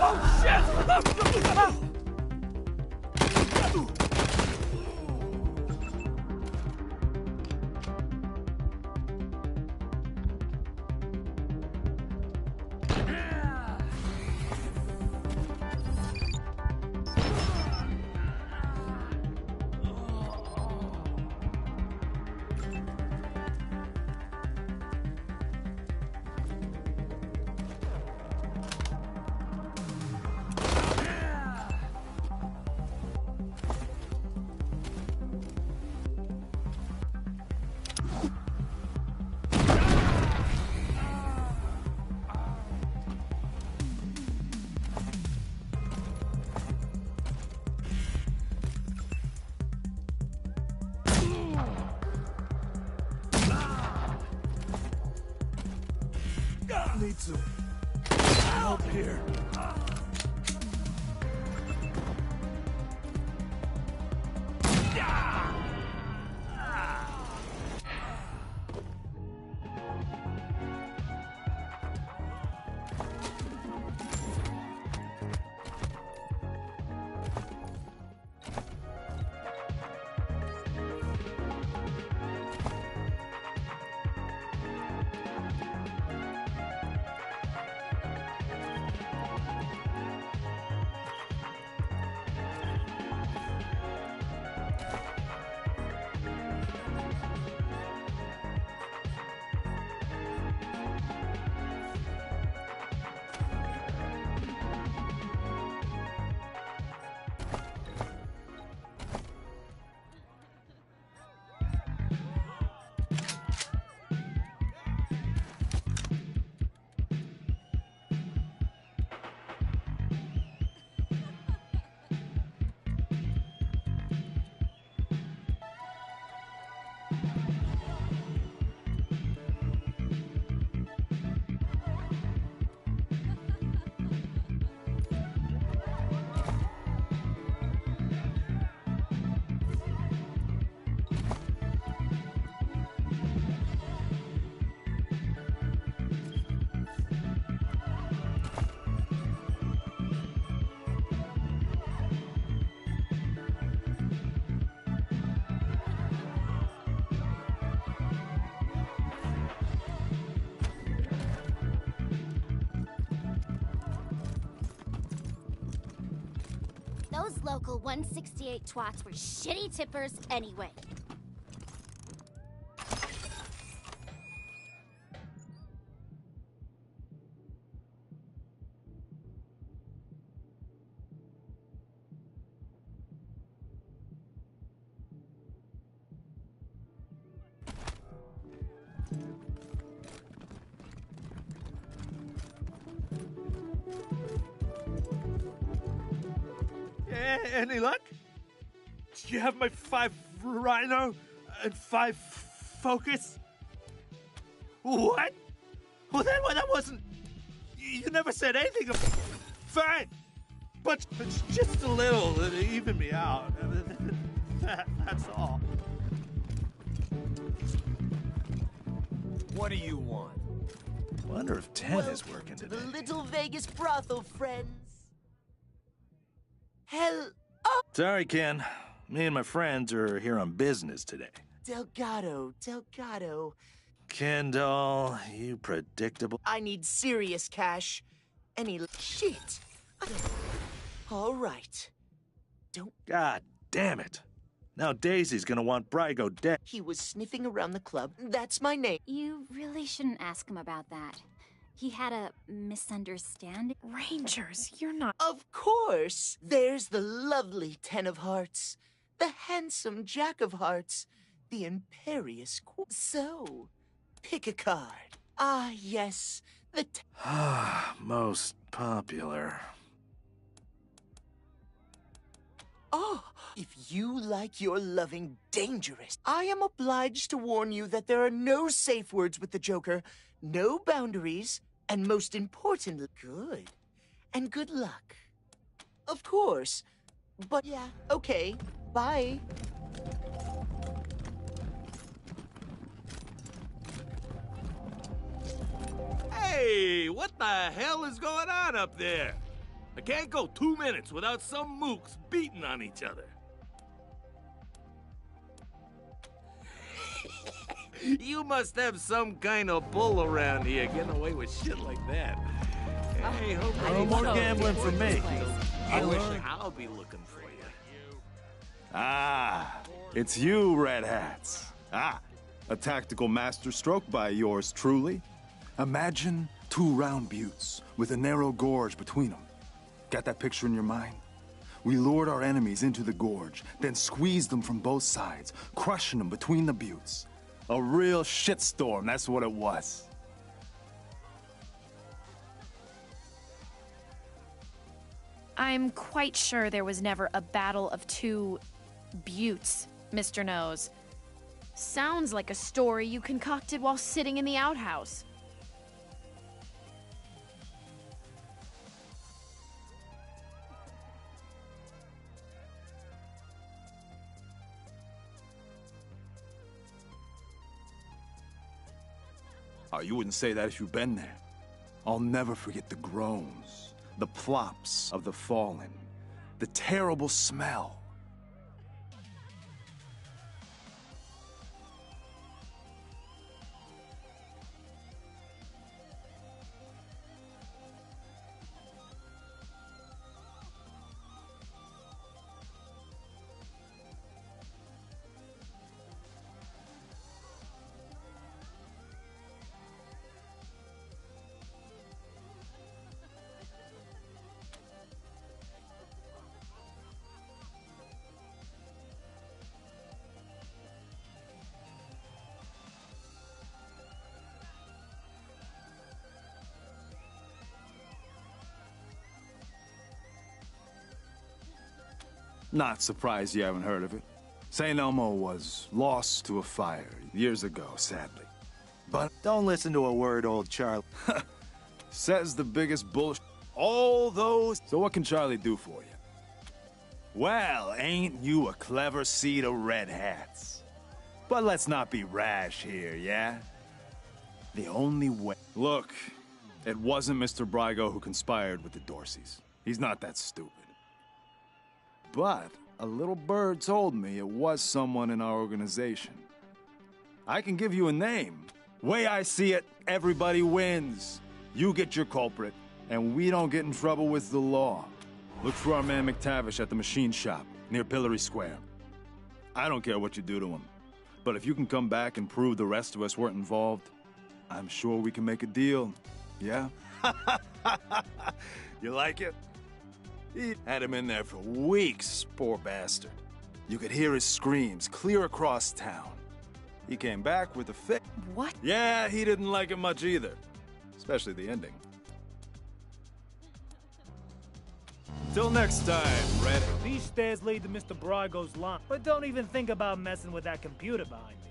Oh, shit! Need some help here. Those local 168 twats were shitty tippers anyway. Any luck? Do you have my 5 rhino and 5 focus? What? Well, that wasn't. You never said anything of. Fine, but just a little to even me out. That's all. What do you want? Wonder if 10 is working To today. the Little Vegas brothel, friends. Hell, Sorry, Ken. Me and my friends are here on business today. Delgado. Kendall, you predictable. I need serious cash. Any shit. All right. God damn it. Now Daisy's gonna want Brygo dead. He was sniffing around the club. That's my name. You really shouldn't ask him about that. He had a misunderstanding. Rangers, you're not. Of course. There's the lovely 10 of hearts, the handsome Jack of hearts, the imperious So, pick a card. Ah, yes, the Most popular. Oh, if you like your loving dangerous, I am obliged to warn you that there are no safe words with the Joker, no boundaries, and most importantly, good. And good luck. Of course. But yeah, okay. Bye. Hey, what the hell is going on up there? I can't go 2 minutes without some mooks beating on each other. You must have some kind of bull around here getting away with shit like that. Hey, hope No more gambling for me. I wish I'll be looking for you. Ah, it's you, Red Hats. Ah, a tactical masterstroke by yours truly. Imagine 2 round buttes with a narrow gorge between them. Got that picture in your mind? We lured our enemies into the gorge, then squeezed them from both sides, crushing them between the buttes. A real shitstorm, that's what it was. I'm quite sure there was never a battle of 2 buttes, Mr. Nose. Sounds like a story you concocted while sitting in the outhouse. Oh, you wouldn't say that if you've been there. I'll never forget the groans, the plops of the fallen, the terrible smell. Not surprised you haven't heard of it. St. Elmo was lost to a fire years ago, sadly. But don't listen to a word, old Charlie. Says the biggest bullshit. All those. So what can Charlie do for you? Well, ain't you a clever seed of red hats? But let's not be rash here, yeah? The only way. Look, it wasn't Mr. Brygo who conspired with the Dorseys. He's not that stupid. But a little bird told me it was someone in our organization. I can give you a name. Way I see it, everybody wins. You get your culprit, and we don't get in trouble with the law. Look for our man McTavish at the machine shop, near Pillory Square. I don't care what you do to him, but if you can come back and prove the rest of us weren't involved, I'm sure we can make a deal, yeah? You like it? He had him in there for weeks, poor bastard. You could hear his screams clear across town. He came back with a fit. What? Yeah, he didn't like it much either, especially the ending. Till next time, Red. These stairs lead to Mr. Brago's lawn, but don't even think about messing with that computer behind me.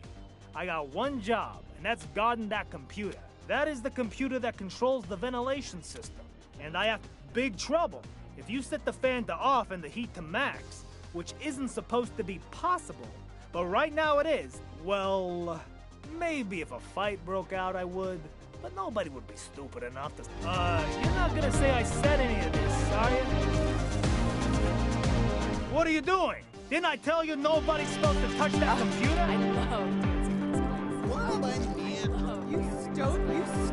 I got one job, and that's guarding that computer. That is the computer that controls the ventilation system. And I have big trouble. If you set the fan to off and the heat to max, which isn't supposed to be possible, but right now it is, well, maybe if a fight broke out I would, but nobody would be stupid enough to... you're not gonna say I said any of this, are you? What are you doing? Didn't I tell you nobody's supposed to touch that computer? I love dancing in this place. You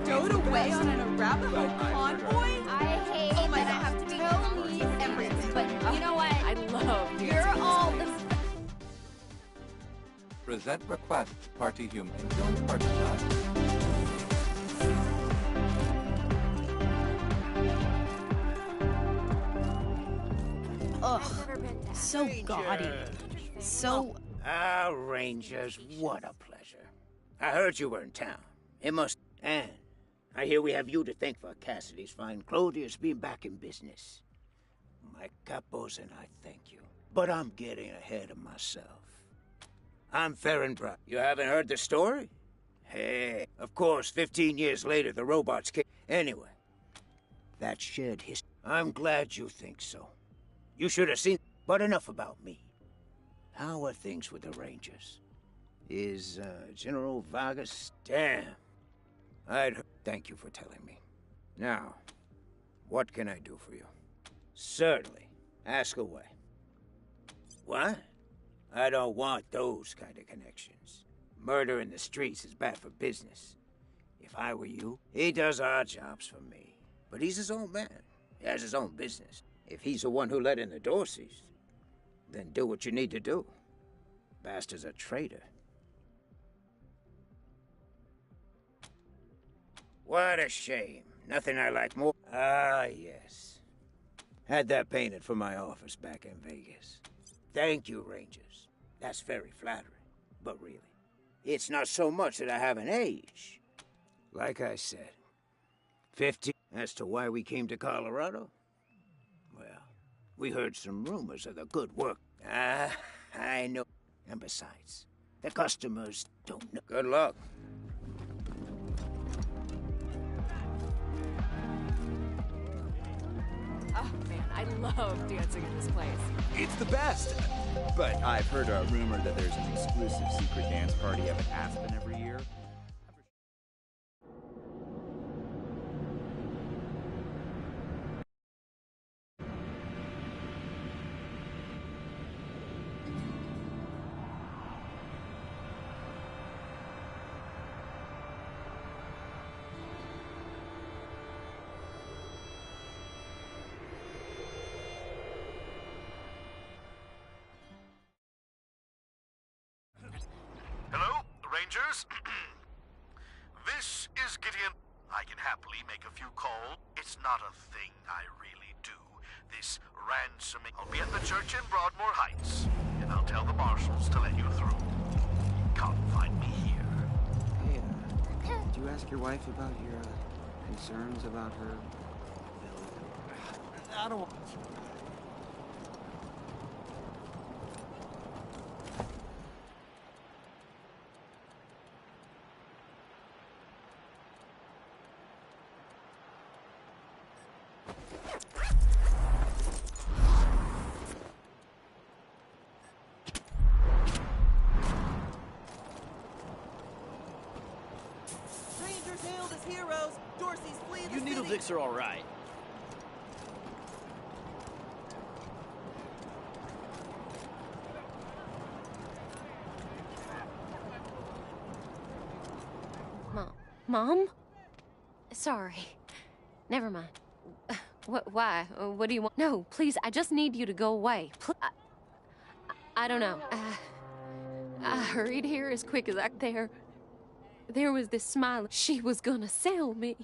stowed away on an Arapaho convoy? I hate that I have to tell you everything, but you know what? I love dancing. You're all the... Present request, party human, don't party time. Ugh, so gaudy. So... Ah, Rangers, what a pleasure. I heard you were in town. It must... And I hear we have you to thank for Cassidy's fine clothiers being back in business. My capos and I thank you. But I'm getting ahead of myself. I'm Farron Brock. You haven't heard the story? Hey, of course, 15 years later, the robots came... Anyway, that shared history. I'm glad you think so. You should have seen... But enough about me. How are things with the Rangers? Is, General Vargas... Damn. I'd heard... Thank you for telling me. Now, what can I do for you? Certainly. Ask away. What? I don't want those kind of connections. Murder in the streets is bad for business. If I were you, he does odd jobs for me. But he's his own man. He has his own business. If he's the one who let in the Dorseys, then do what you need to do. Bastard's a traitor. What a shame. Nothing I like more. Ah, yes. Had that painted for my office back in Vegas. Thank you, Rangers. That's very flattering. But really, it's not so much that I haven't aged. Like I said, 15. As to why we came to Colorado? Well, we heard some rumors of the good work. Ah, I know. And besides, the customers don't know. Good luck. Oh, man, I love dancing in this place. It's the best! But I've heard a rumor that there's an exclusive secret dance party up at Aspen every year. Hello, Rangers? This is Gideon. I can happily make a few calls. It's not a thing I really do. This ransoming. I'll be at the church in Broadmoor Heights, and I'll tell the marshals to let you through. Come find me here. Hey, did you ask your wife about your, concerns about her? I don't... Rangers hailed as heroes. Dorsey's flee the You city. Needlevicks are all right. Mom? Sorry. Never mind. Why? What do you want? No, please, I just need you to go away. I don't know. I hurried here as quick as I could. There was this smile. She was gonna sell me.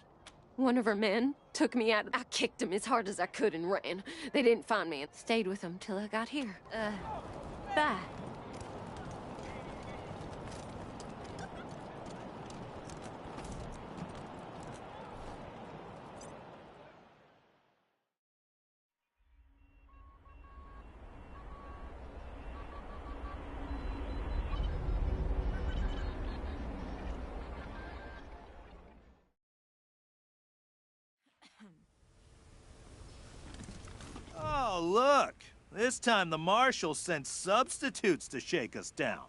One of her men took me out. I kicked him as hard as I could and ran. They didn't find me and stayed with them till I got here. Bye. Oh, look. This time the marshal sent substitutes to shake us down.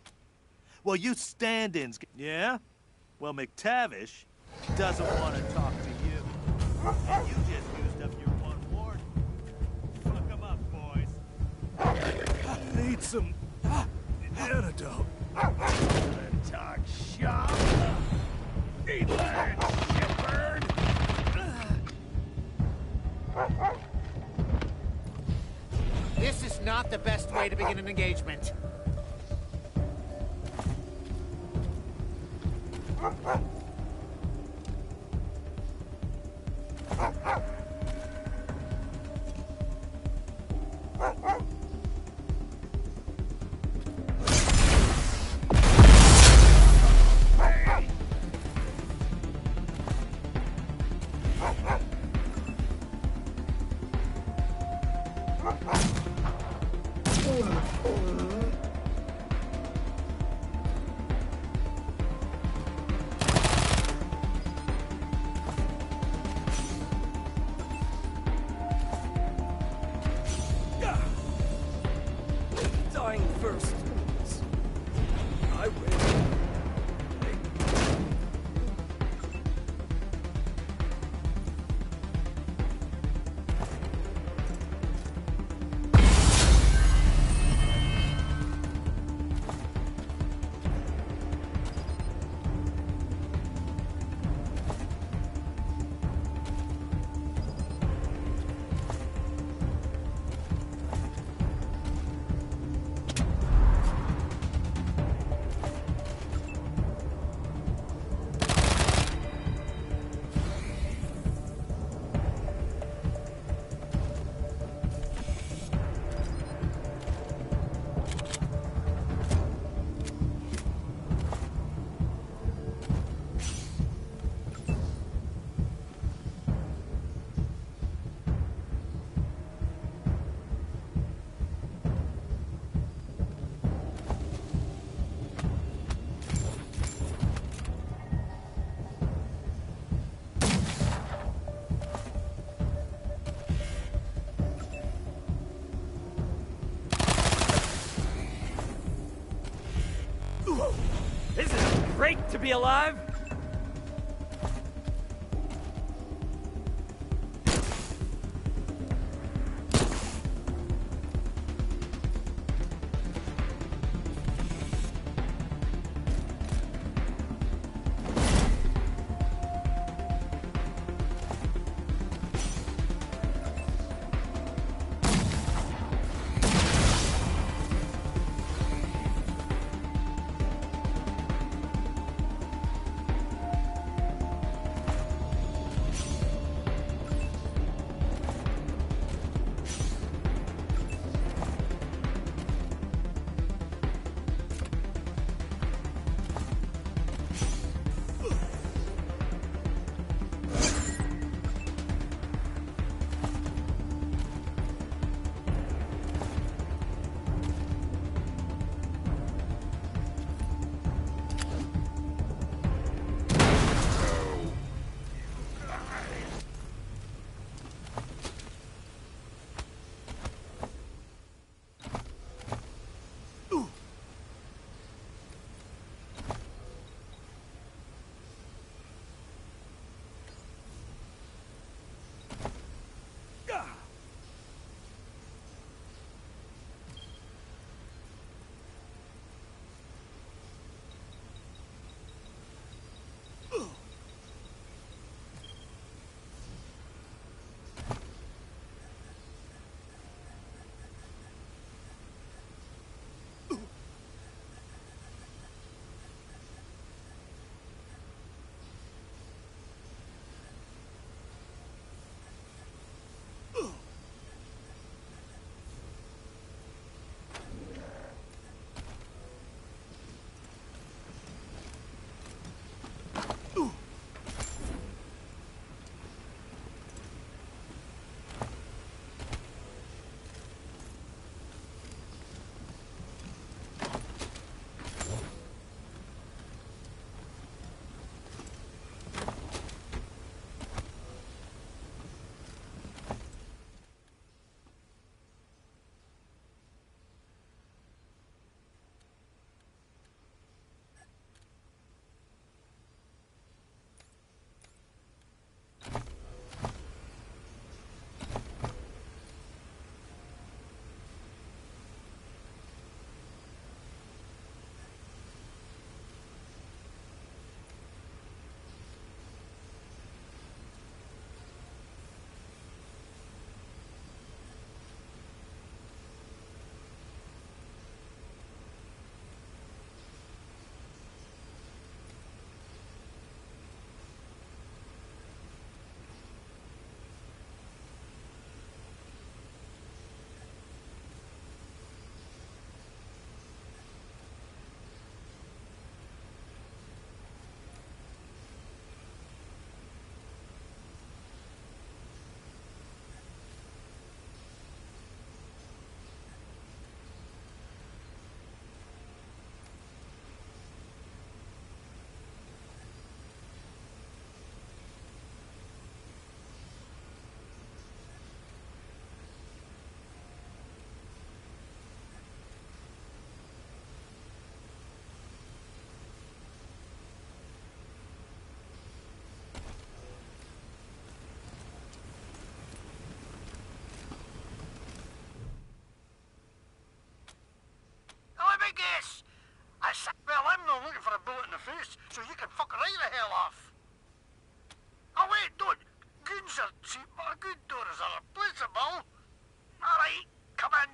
Well, you stand-ins... Yeah? Well, McTavish doesn't want to talk to you. And you just used up your one warning. Fuck 'em up, boys. I need some antidote. Talk shop. Need learn, shitbird. This is not the best way to begin an engagement. Dying first. I win. Isn't it great to be alive? for a bullet in the face so you can fuck right the hell off. Oh, wait, don't. Goons are cheap, but good doors are replaceable. All right, come in.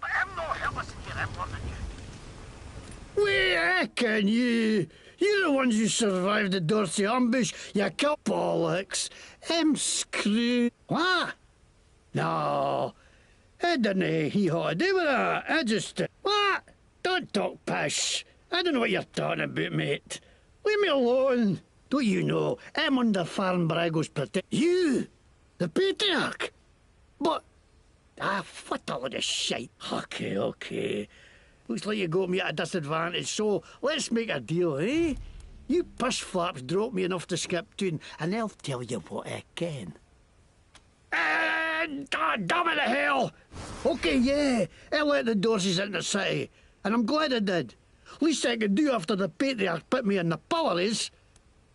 But I'm no helpless in here, I'm warning you. Wait, I can you? You're the ones who survived the Dorsey ambush. You killed bollocks. I'm screwed. What? No. I didn't hee-haw to do with that. I just... What? Don't talk pish. I don't know what you're talking about, mate. Leave me alone. Don't you know, I'm under Farnbrago's protection. You? The patriarch? But... what a load of shite. Okay. Looks like you got me at a disadvantage, so let's make a deal, eh? You piss flaps drop me enough to skip town, and I'll tell you what I can. Damn it to hell! Okay, yeah, I let the Dorseys into the city, and I'm glad I did. Least I could do after the patriarch put me in the pillories.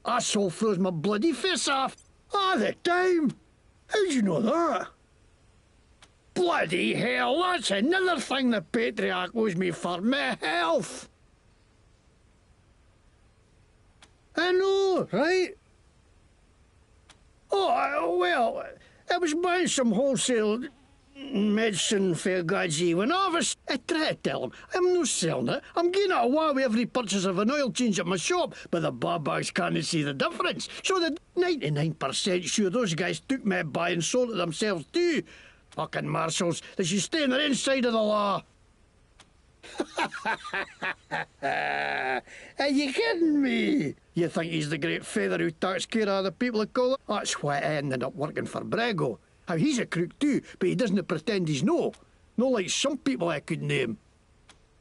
Asshole froze my bloody face off. All the time. How'd you know that? Bloody hell, that's another thing the patriarch owes me for my health. I know, right? Oh, well, I was buying some wholesale medicine for Gaji when I try to tell him I'm not selling it. I'm getting it away with every purchase of an oil change at my shop, but the babags can't see the difference. So the 99% sure those guys took me by and sold it themselves too. Fucking marshals, they should stay on their inside of the law. Are you kidding me? You think he's the great feather who takes care of the people of colour? That's why I ended up working for Brago. How he's a crook too, but he doesn't pretend he's no. No like some people I could name.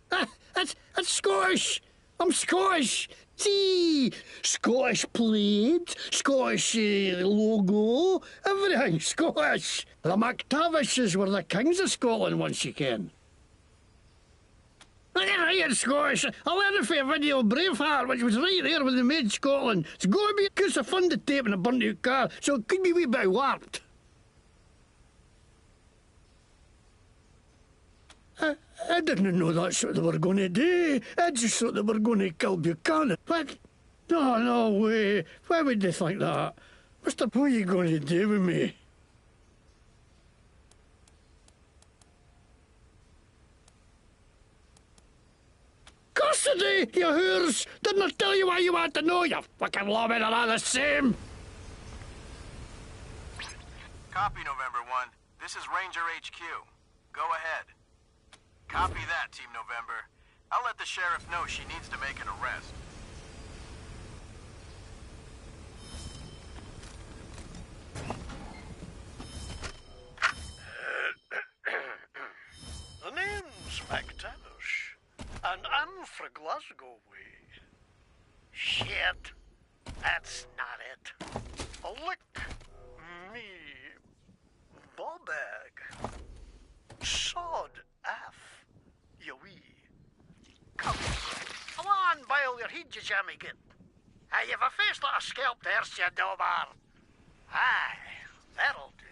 That's Scottish. I'm Scottish. See, Scottish plate, Scottish logo, everything Scottish. The McTavishes were the kings of Scotland once you can. Right, Scottish. I learned it for a video Braveheart, which was right there when they made Scotland. It's got to be because of funded tape and a burnt out car, so it could be a wee bit warped. I didn't know that's what they were going to do. I just thought they were going to kill Buchanan. What? No way. Why would they think that? What are you going to do with me? Custody, you whores! Didn't I tell you what you want to know, you fucking lawmen are all the same? Copy, November 1. This is Ranger HQ. Go ahead. Copy that, Team November. I'll let the sheriff know she needs to make an arrest. The name's McTavish, and I'm fra Glasgow way. Shit, that's not it. Lick me ball-bag. Sod af, you wee. Come on, bile your head, you jammy git. Hey, you've a face like a scalped horse, you dobar. Aye, that'll do.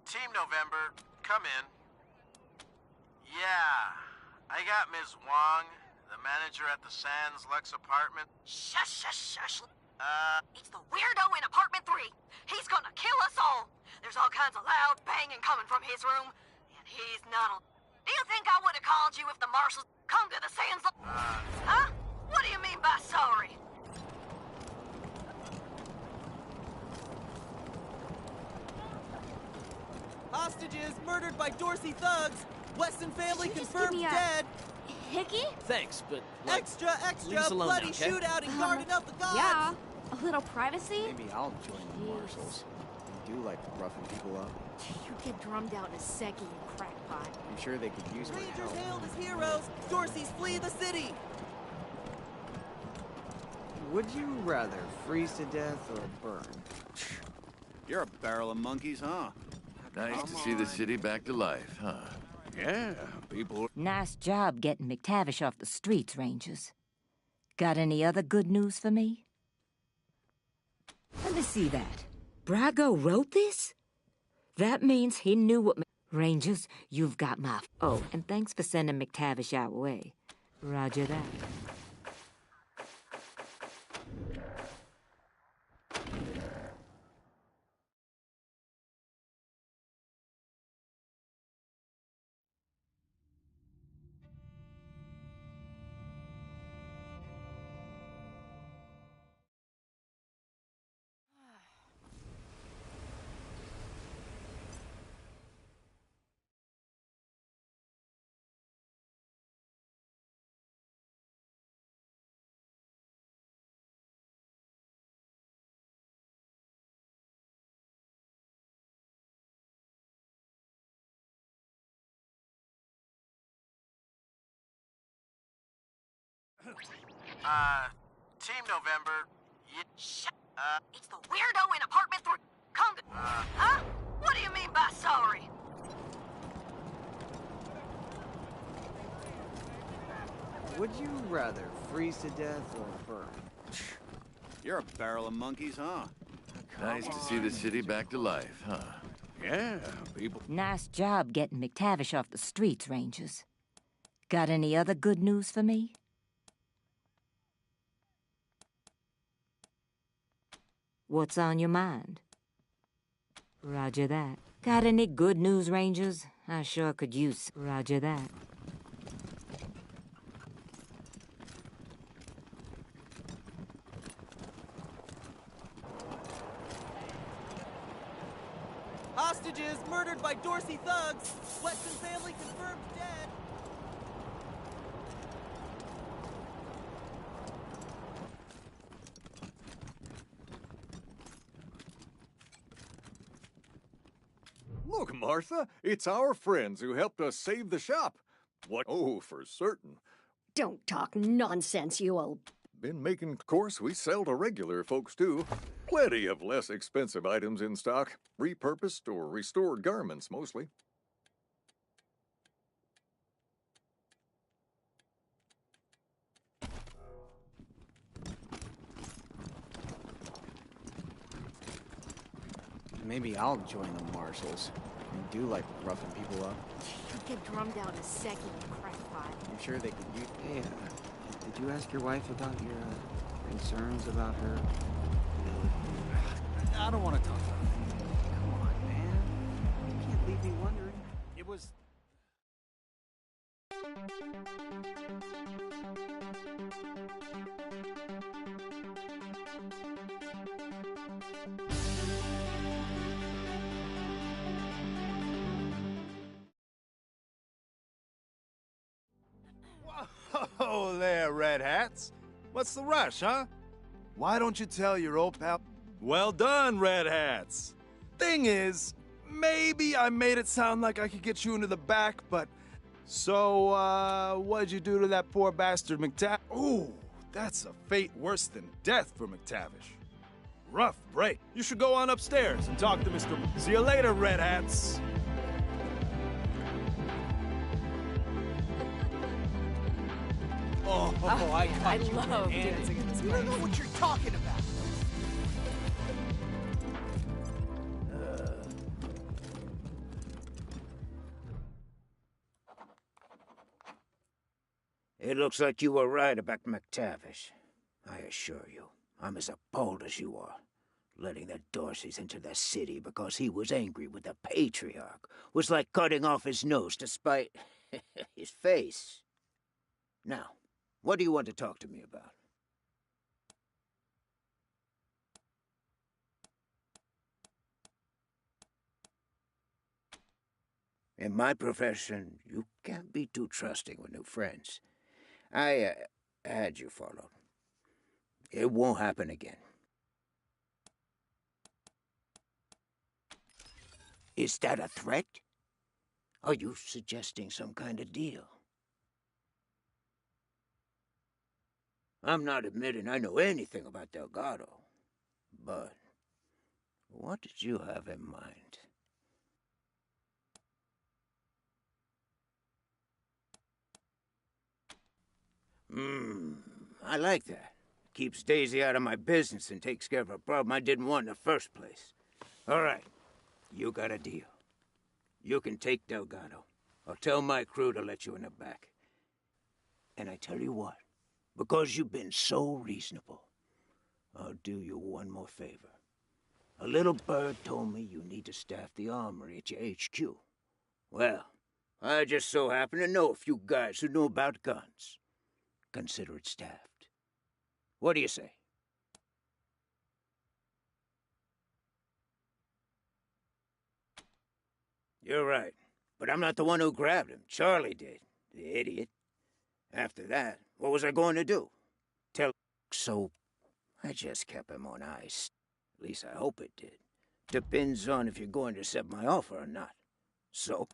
Team November, come in. Yeah, I got Ms. Wong, the manager at the Sands Lux apartment. Shush. It's the weirdo in apartment 3. He's gonna kill us all. There's all kinds of loud banging coming from his room, and he's not. Do you think I would have called you if the marshals come to the Sands? Huh? What do you mean by sorry? Hostages murdered by Dorsey thugs. Weston family confirmed dead. Hickey? Thanks, but Extra, leave us alone bloody now, okay? shootout in Garden of the Gods. Yeah, a little privacy? Maybe I'll join the marshals. They do like roughing people up. You get drummed out in a second, you crackpot. I'm sure they could use my Rangers help. hailed as heroes. Dorseys flee the city. Would you rather freeze to death or burn? You're a barrel of monkeys, huh? Nice to see the city back to life, huh? Yeah, people... Nice job getting McTavish off the streets, Rangers. Got any other good news for me? Let me see that. Brago wrote this? That means he knew what... Rangers, you've got my... Oh, and thanks for sending McTavish our way. Roger that. Team November. It's the weirdo in apartment 3. Huh? What do you mean by sorry? Would you rather freeze to death or burn? You're a barrel of monkeys, huh? Nice to see the city back to life, huh? Yeah, people... Nice job getting McTavish off the streets, Rangers. Got any other good news for me? What's on your mind? Roger that. Got any good news, Rangers? I sure could use... Roger that. Hostages murdered by Dorsey thugs. Weston family confirmed dead. Look, Martha, it's our friends who helped us save the shop. What? Oh, for certain. Don't talk nonsense, you old... Been making... Of course, we sell to regular folks, too. Plenty of less expensive items in stock. Repurposed or restored garments, mostly. Maybe I'll join the marshals. I do like roughing people up. You get drummed out a second, you crackpot. I'm sure they could use... Hey, did you ask your wife about your concerns about her? I don't want to talk about it. Come on, man. You can't leave me wondering. It was... Whoa there, Red Hats. What's the rush, huh? Why don't you tell your old pal... Well done, Red Hats. Thing is, maybe I made it sound like I could get you into the back, but... So, what'd you do to that poor bastard McTavish? Ooh, that's a fate worse than death for McTavish. Rough break. You should go on upstairs and talk to Mr. See you later, Red Hats. Oh, I love dancing in this. You don't know what you're talking about. It looks like you were right about McTavish. I assure you, I'm as appalled as you are. Letting the Dorseys into the city because he was angry with the Patriarch was like cutting off his nose to spite his face. Now, what do you want to talk to me about? In my profession, you can't be too trusting with new friends. I had you followed. It won't happen again. Is that a threat? Are you suggesting some kind of deal? I'm not admitting I know anything about Delgado, but what did you have in mind? I like that. Keeps Daisy out of my business and takes care of a problem I didn't want in the first place. All right, you got a deal. You can take Delgado. I'll tell my crew to let you in the back. And I tell you what, because you've been so reasonable, I'll do you one more favor. A little bird told me you need to staff the armory at your HQ. Well, I just so happen to know a few guys who know about guns. Consider it staffed. What do you say? You're right, but I'm not the one who grabbed him. Charlie did, the idiot. After that, what was I going to do? So I just kept him on ice. At least I hope it did. Depends on if you're going to accept my offer or not. So?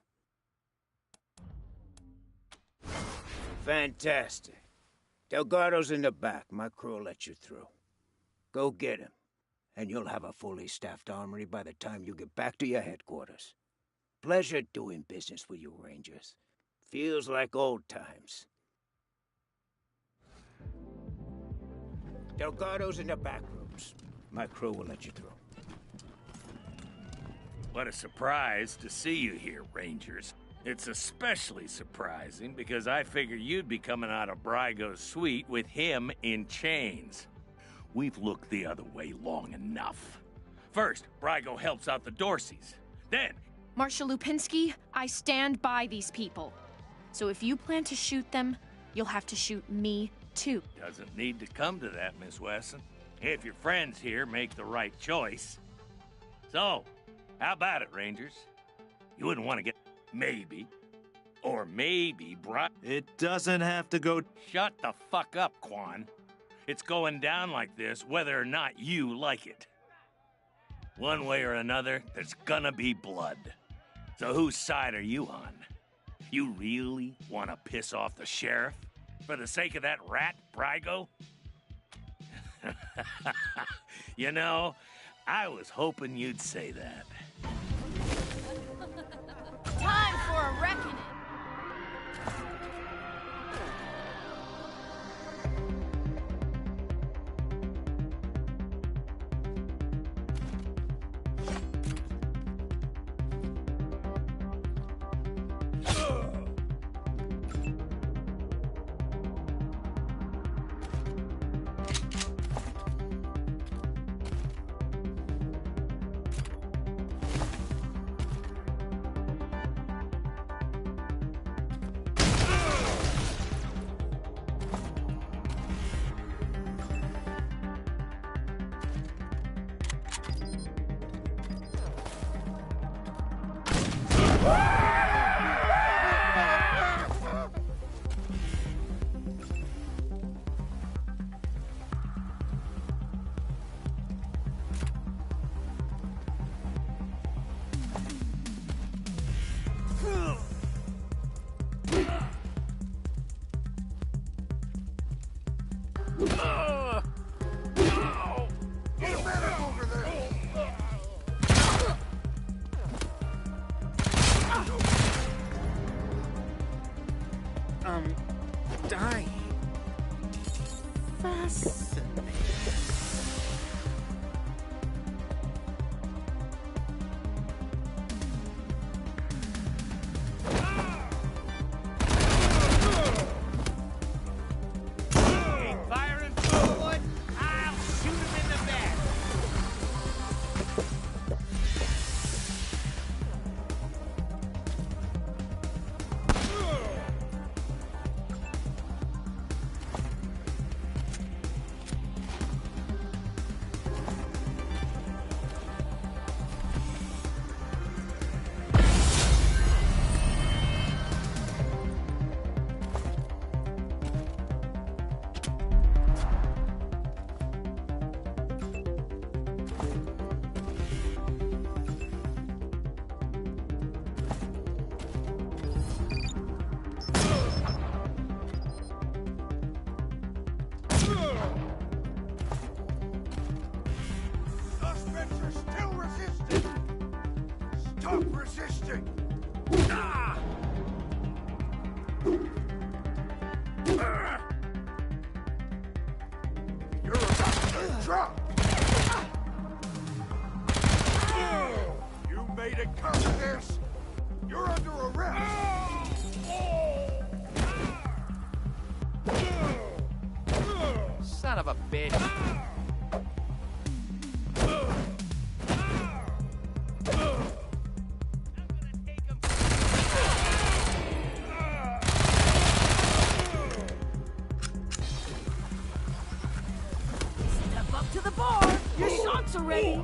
Fantastic. Delgado's in the back. My crew will let you through. Go get him, and you'll have a fully staffed armory by the time you get back to your headquarters. Pleasure doing business with you, Rangers. Feels like old times. Delgado's in the back rooms. My crew will let you through. What a surprise to see you here, Rangers. It's especially surprising because I figured you'd be coming out of Brygo's suite with him in chains. We've looked the other way long enough. First, Brygo helps out the Dorseys. Then... Marshal Lupinski, I stand by these people. So if you plan to shoot them, you'll have to shoot me, too. Doesn't need to come to that, Miss Wesson. If your friends here make the right choice. So, how about it, Rangers? You wouldn't want to get... maybe. Or maybe It doesn't have to go... Shut the fuck up, Quan. It's going down like this whether or not you like it. One way or another, there's gonna be blood. So whose side are you on? You really want to piss off the sheriff? For the sake of that rat, Brygo? You know, I was hoping you'd say that. Time for a reckoning. Dying. Fascinating. Keep firing forward, I'll shoot him in the back. resisting! Ah! You're about to drop! You made it come to this! You're under arrest! Son of a bitch. Step up to the bar! Your shots are ready!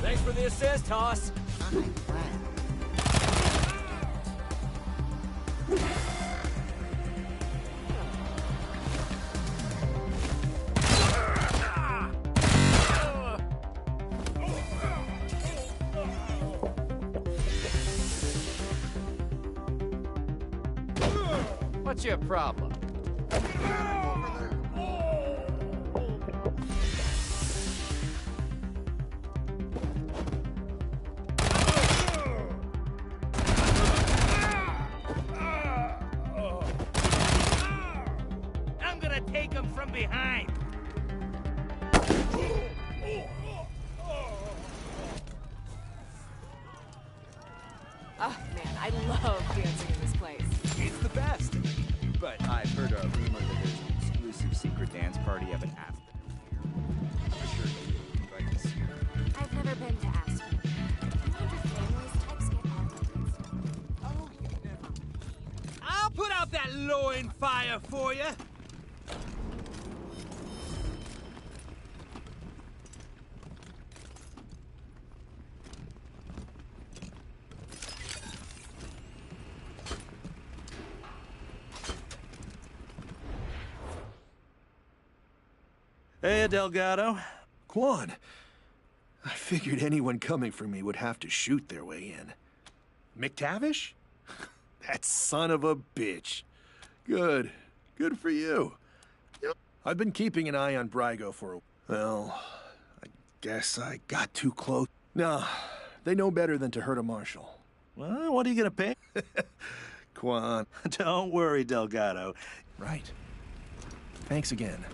Thanks for the assist, Hoss. What's your problem? I'm gonna take him from behind. Oh, man, I love dancing in this place. It's the best. But I've heard a rumor that there's an exclusive secret dance party up in Aspen every year. For sure, you'd like to see it. I've never been to Aspen. I wonder if families types get all Oh, you never. I'll put out that loin fire for you. Hey, Delgado. Quan, I figured anyone coming for me would have to shoot their way in. McTavish? That son of a bitch. Good. Good for you. I've been keeping an eye on Brygo for a... Well, I guess I got too close. No, they know better than to hurt a marshal. Well, what are you gonna pay? Quan. Don't worry, Delgado. Right. Thanks again.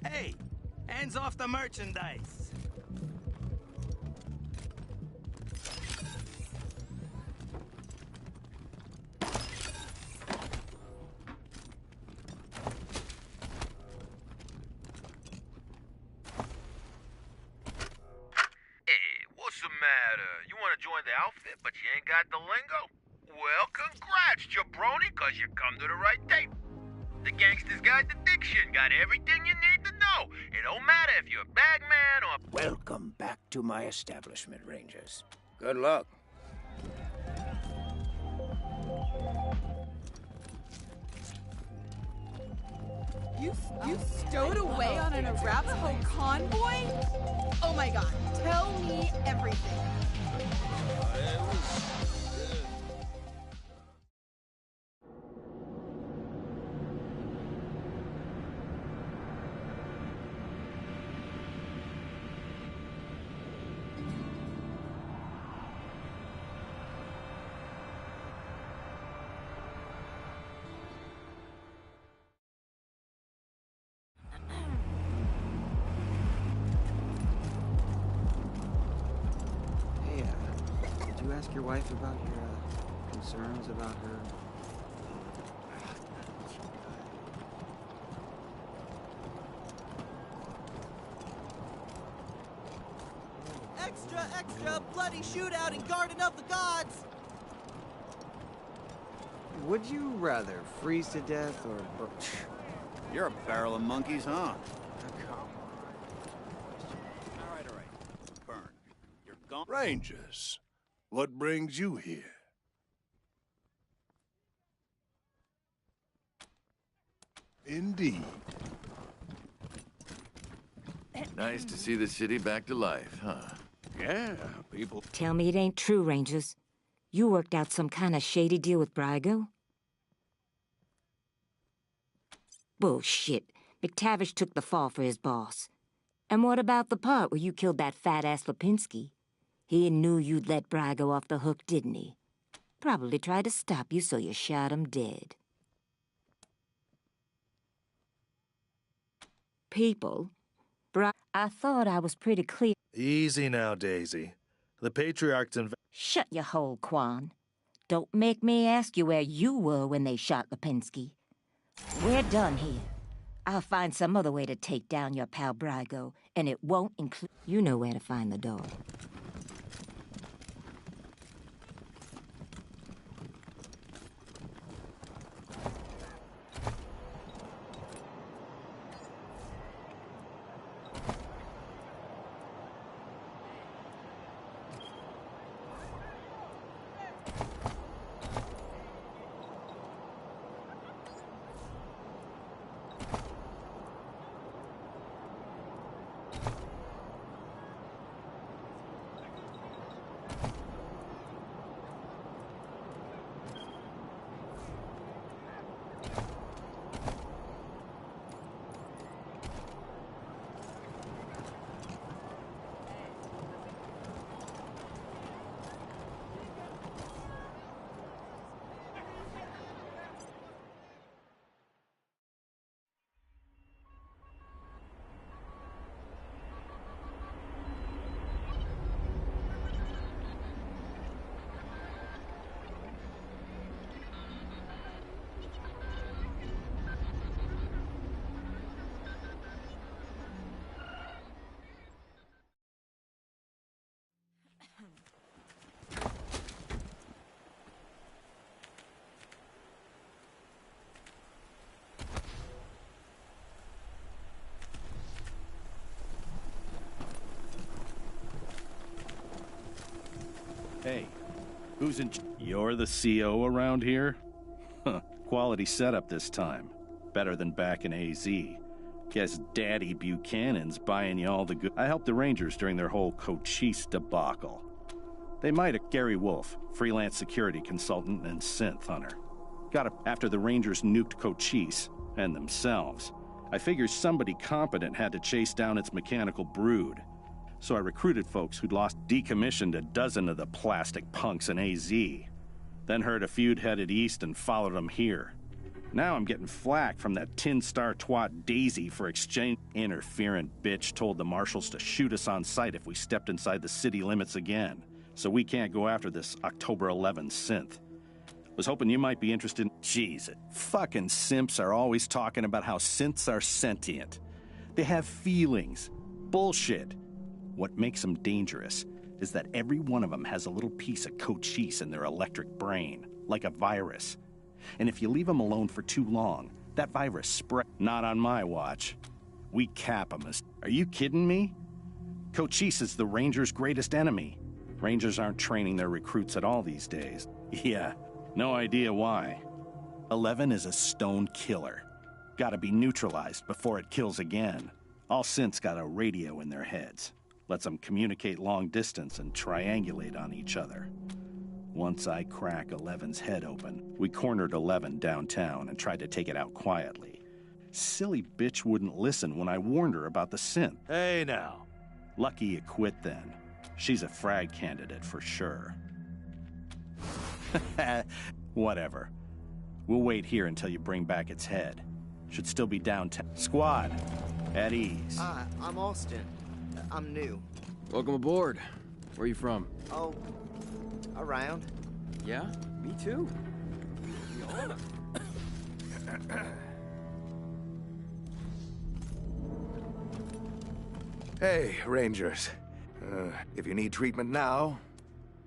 Hey, hands off the merchandise. What's the matter? You want to join the outfit, but you ain't got the lingo? Well, congrats, jabroni, cause you come to the right tape. The Gangster's Guide to Diction got everything you need to know. It don't matter if you're a bagman or... Welcome back to my establishment, Rangers. Good luck. You stowed away on an Arapaho convoy? Oh my god, tell me everything. ask your wife about your concerns about her? Extra, extra! Bloody shootout in Garden of the Gods! Would you rather freeze to death or... You're a barrel of monkeys, huh? Come All right. Burn. You're gone. Rangers, what brings you here? Indeed. Nice to see the city back to life, huh? Yeah, people... Tell me it ain't true, Rangers. You worked out some kind of shady deal with Brygo? Bullshit. McTavish took the fall for his boss. And what about the part where you killed that fat-ass Lipinski? He knew you'd let Brygo off the hook, didn't he? Probably tried to stop you, so you shot him dead. People, I thought I was pretty clear. Easy now, Daisy. The Patriarch's Shut your hole, Quan. Don't make me ask you where you were when they shot Lipinski. We're done here. I'll find some other way to take down your pal Brygo, and it won't include... You know where to find the door. Hey, who's in... You're the CO around here? Huh, quality setup this time. Better than back in AZ. Guess Daddy Buchanan's buying you all the good... I helped the Rangers during their whole Cochise debacle. They might have... Gary Wolf, freelance security consultant and synth hunter. Got it after the Rangers nuked Cochise, and themselves. I figured somebody competent had to chase down its mechanical brood. So I recruited folks who'd decommissioned a dozen of the plastic punks in AZ. Then heard a feud headed east and followed them here. Now I'm getting flack from that tin star twat Daisy for exchange. Interferent bitch told the marshals to shoot us on sight if we stepped inside the city limits again. So we can't go after this October 11 synth. Was hoping you might be interested in... Jeez, fucking simps are always talking about how synths are sentient. They have feelings. Bullshit. What makes them dangerous is that every one of them has a little piece of Cochise in their electric brain, like a virus. And if you leave them alone for too long, that virus spread. Not on my watch. We cap them as... Are you kidding me? Cochise is the Rangers' greatest enemy. Rangers aren't training their recruits at all these days. Yeah, no idea why. 11 is a stone killer. Gotta be neutralized before it kills again. All synths got a radio in their heads. Lets them communicate long distance and triangulate on each other. Once I crack 11's head open, we cornered 11 downtown and tried to take it out quietly. Silly bitch wouldn't listen when I warned her about the synth. Hey now. Lucky you quit then. She's a frag candidate for sure. Whatever. We'll wait here until you bring back its head. Should still be downtown. Squad, at ease. Hi, I'm Austin. I'm new. Welcome aboard. Where are you from? Oh, Around. Yeah, me too. Hey, Rangers. If you need treatment now,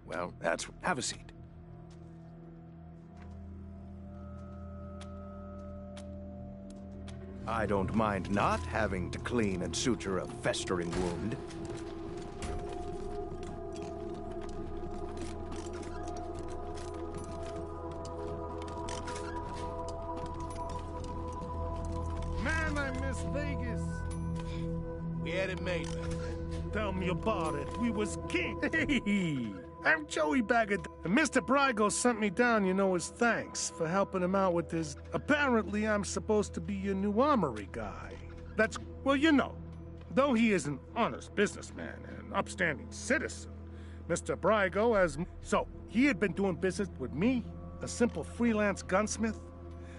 well, have a seat. I don't mind not having to clean and suture a festering wound. Man, I miss Vegas. We had it made, man. Tell me about it. We was king. Hey, I'm Joey Baggett. And Mr. Brygo sent me down, as thanks for helping him out with his... Apparently, I'm supposed to be your new armory guy. That's, well, though he is an honest businessman and an upstanding citizen, Mr. Brygo has... So, he had been doing business with me, a simple freelance gunsmith,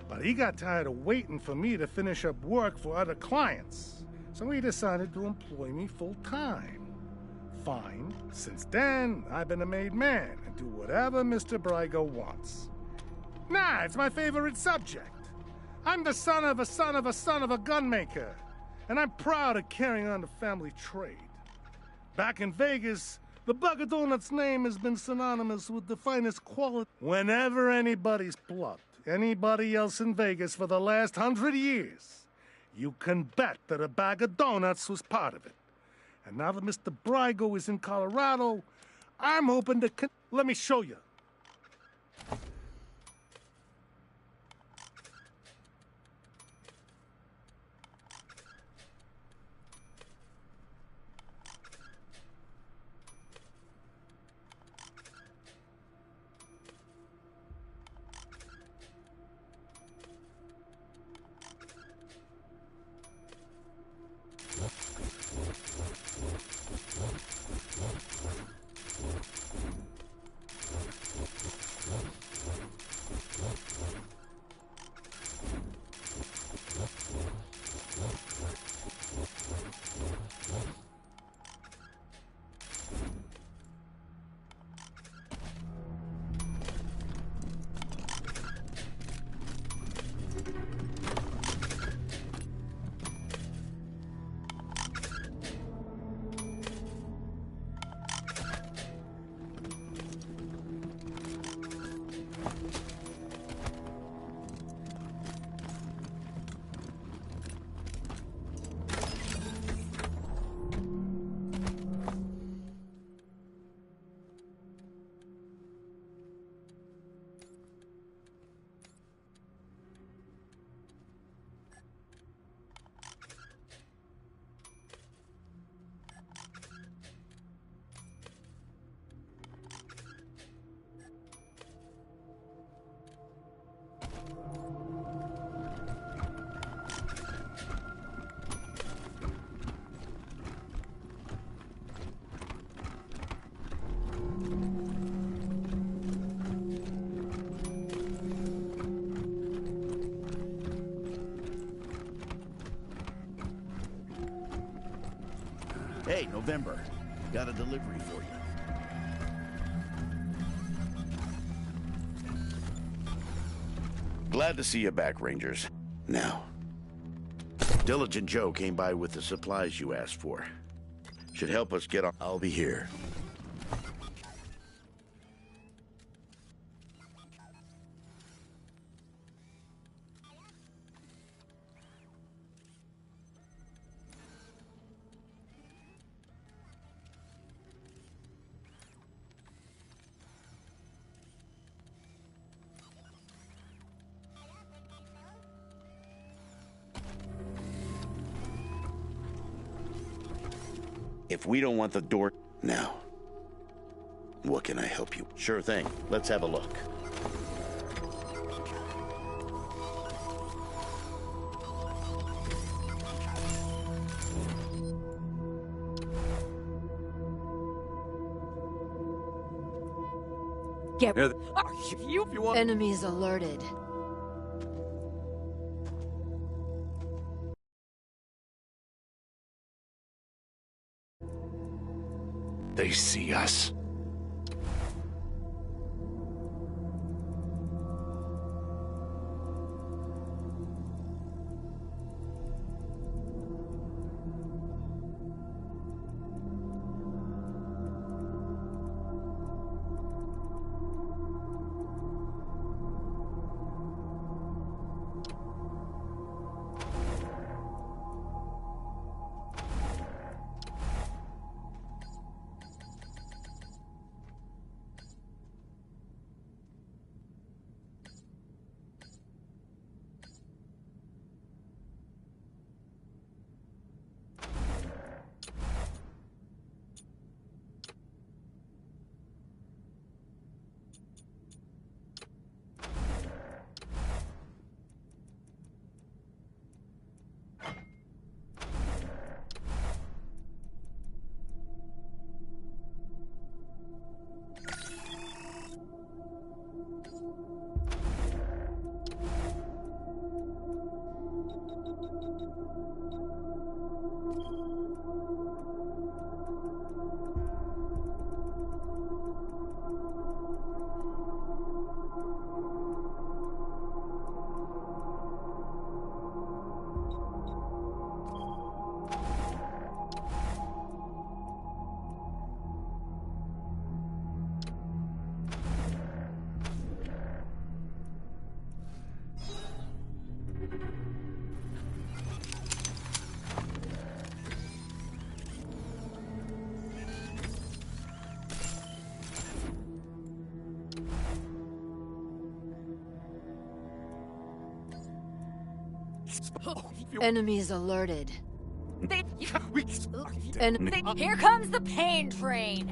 but he got tired of waiting for me to finish up work for other clients. So he decided to employ me full-time. Fine. Since then, I've been a made man and do whatever Mr. Brygo wants. Nah, it's my favorite subject. I'm the son of a son of a son of a gunmaker, and I'm proud of carrying on the family trade. Back in Vegas, the Bug of Donuts name has been synonymous with the finest quality. Whenever anybody's plucked anybody else in Vegas for the last 100 years, you can bet that a bag of donuts was part of it. And now that Mr. Brygo is in Colorado, I'm hoping to... Let me show you. Hey, November. Got a delivery for you. Glad to see you back, Rangers. Now, Diligent Joe came by with the supplies you asked for. Should help us get on. I'll be here. If we don't want the door... Now, what can I help you? Sure thing. Let's have a look. Get... Are you want... Enemies alerted. They see us. Enemies alerted. Here comes the pain train!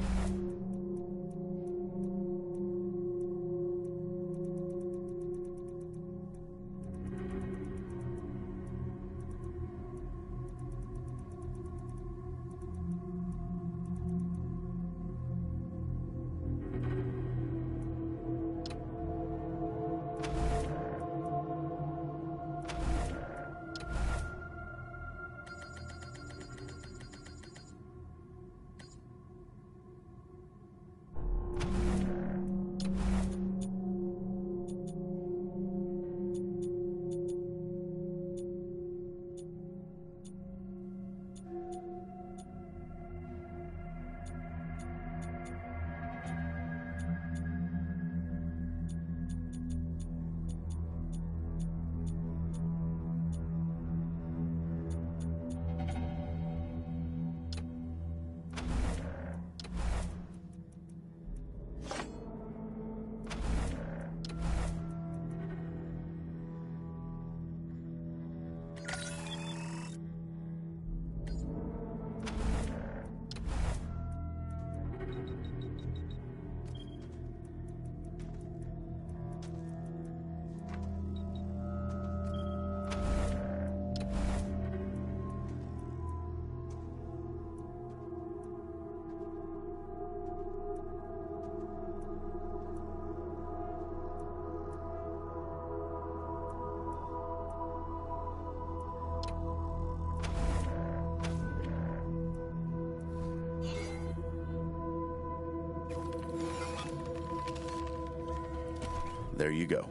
There you go.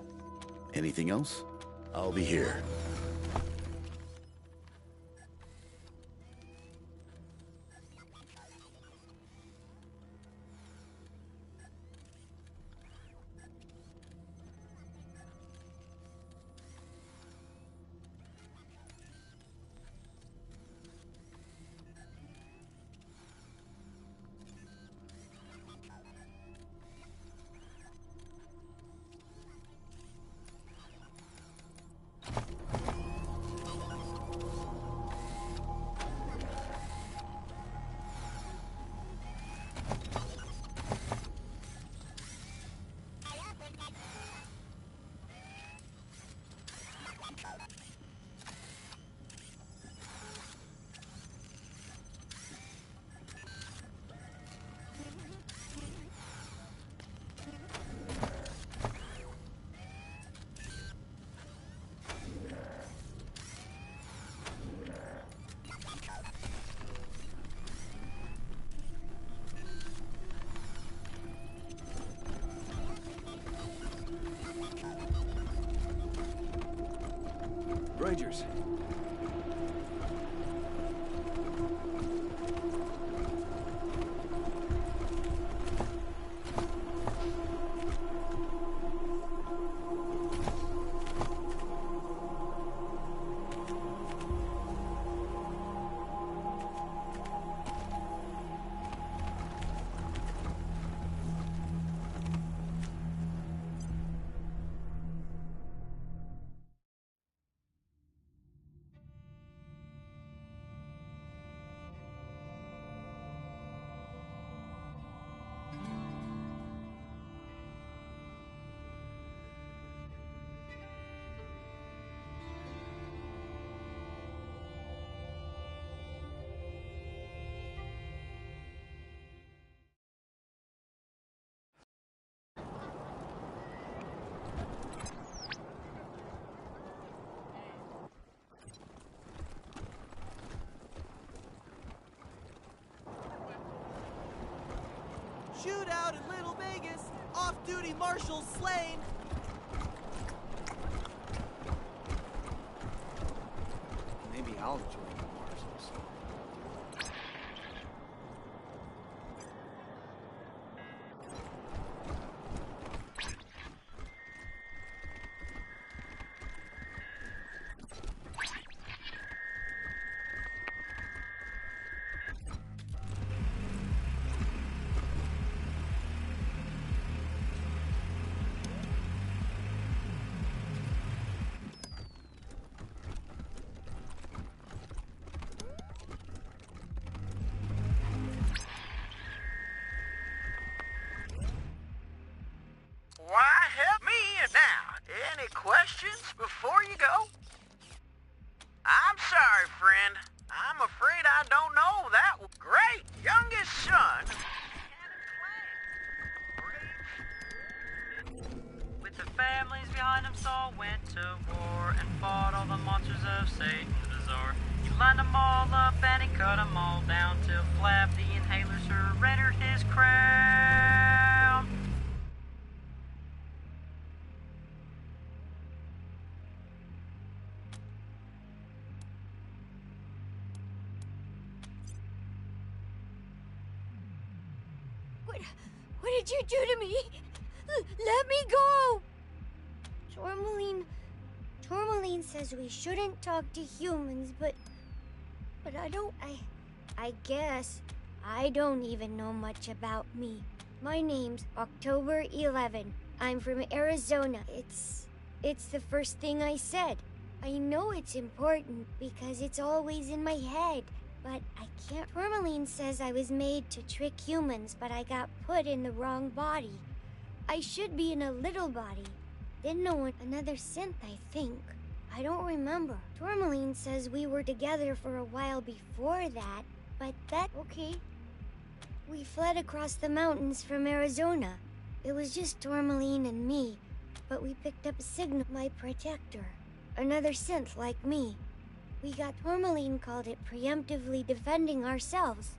Anything else? I'll be here. Rangers. Shootout in Little Vegas. Off-duty marshals slain. Maybe I'll join the marshals. Why, help me now. Any questions before you go? I'm sorry, friend. I'm afraid I don't know that great youngest son. With the families behind him, Saul went to war and fought all the monsters of Satan's bazaar. He lined them all up and he cut them all down till Flap the Inhaler surrendered his crown. What did you do to me? Let me go! Tourmaline says we shouldn't talk to humans, but I guess I don't even know much about me. My name's October 11. I'm from Arizona. It's the first thing I said. I know it's important because it's always in my head. But I can't. Tourmaline says I was made to trick humans, but I got put in the wrong body. I should be in a little body. Didn't know another synth, I think. I don't remember. Tourmaline says we were together for a while before that, but okay. We fled across the mountains from Arizona. It was just Tourmaline and me, but we picked up a signal. My protector. Another synth like me. We got Tourmaline called it preemptively defending ourselves.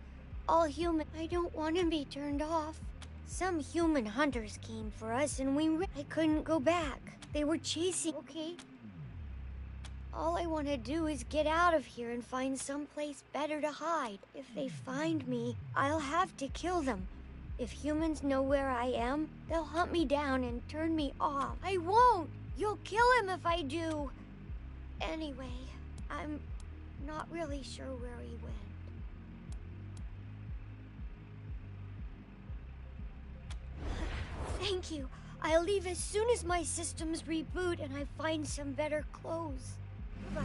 All human. I don't want to be turned off. Some human hunters came for us and I couldn't go back. They were chasing. Okay. All I want to do is get out of here and find someplace better to hide. If they find me, I'll have to kill them. If humans know where I am, they'll hunt me down and turn me off. I won't! You'll kill him if I do! Anyway, I'm not really sure where he went. Thank you. I'll leave as soon as my systems reboot and I find some better clothes. Bye.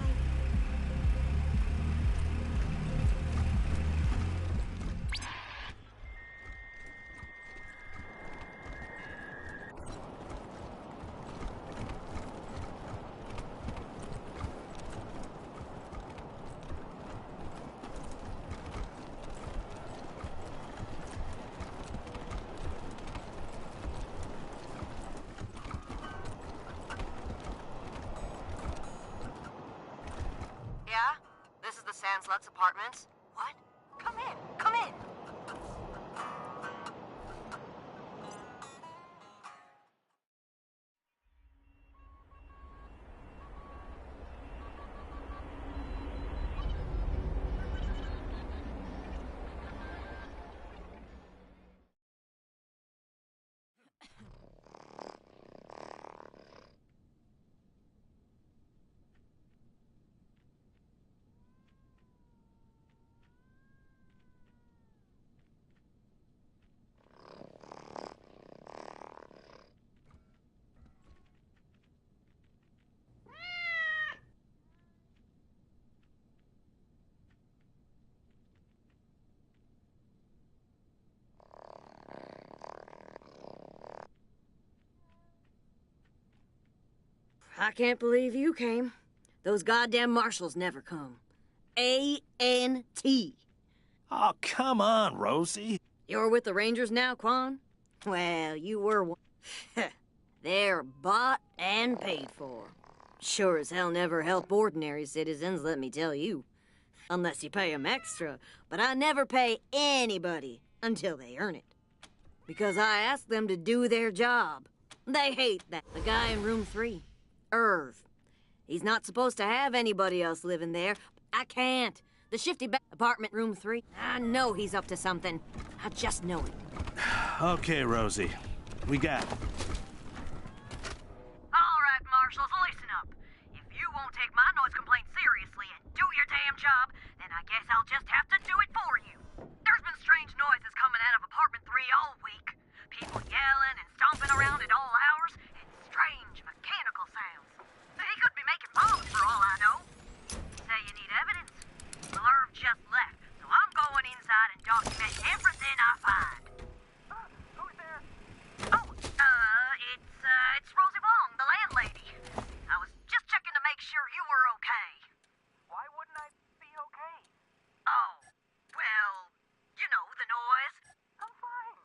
Lutz apartments? What? Come in. Come in. I can't believe you came. Those goddamn marshals never come. A-N-T. Oh, come on, Rosie. You're with the Rangers now, Quan? Well, you were one. They're bought and paid for. Sure as hell never help ordinary citizens, let me tell you. Unless you pay them extra. But I never pay anybody until they earn it. Because I asked them to do their job. They hate that. The guy in room 3, Irv. He's not supposed to have anybody else living there. I can't. The shifty apartment room 3. I know he's up to something. I just know it. Okay, Rosie. We got it. All right, Marshals, listen up. If you won't take my noise complaint seriously and do your damn job, then I guess I'll just have to do it for you. There's been strange noises coming out of apartment 3 all week. People yelling and stomping around at all hours, and strange mechanical sounds. He could be making bombs for all I know. Say you need evidence? Well, Irv just left, so I'm going inside and document everything I find. Who's there? Oh, it's Rosie Wong, the landlady. I was just checking to make sure you were okay. Why wouldn't I be okay? Oh, well, you know, the noise. I'm fine.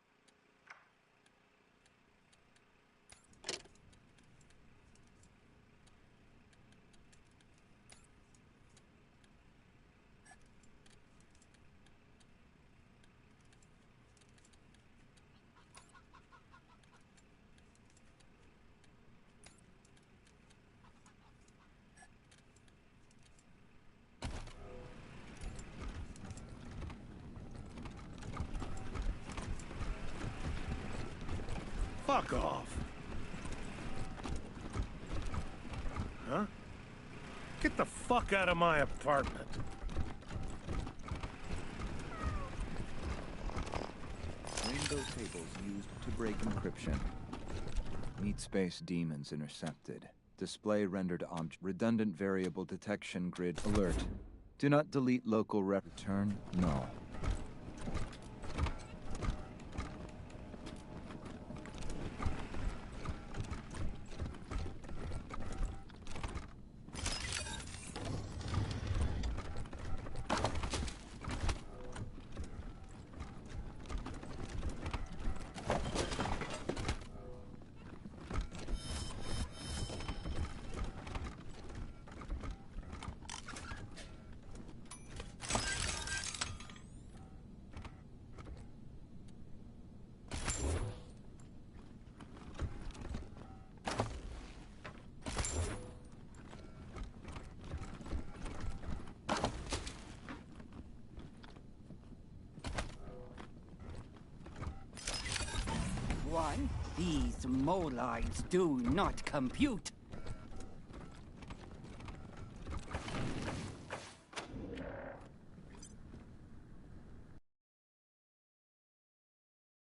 Fuck off. Huh? Get the fuck out of my apartment. Rainbow tables used to break encryption. Meat space demons intercepted. Display rendered object. Redundant variable detection grid alert. Do not delete local return. No. One, these molides do not compute.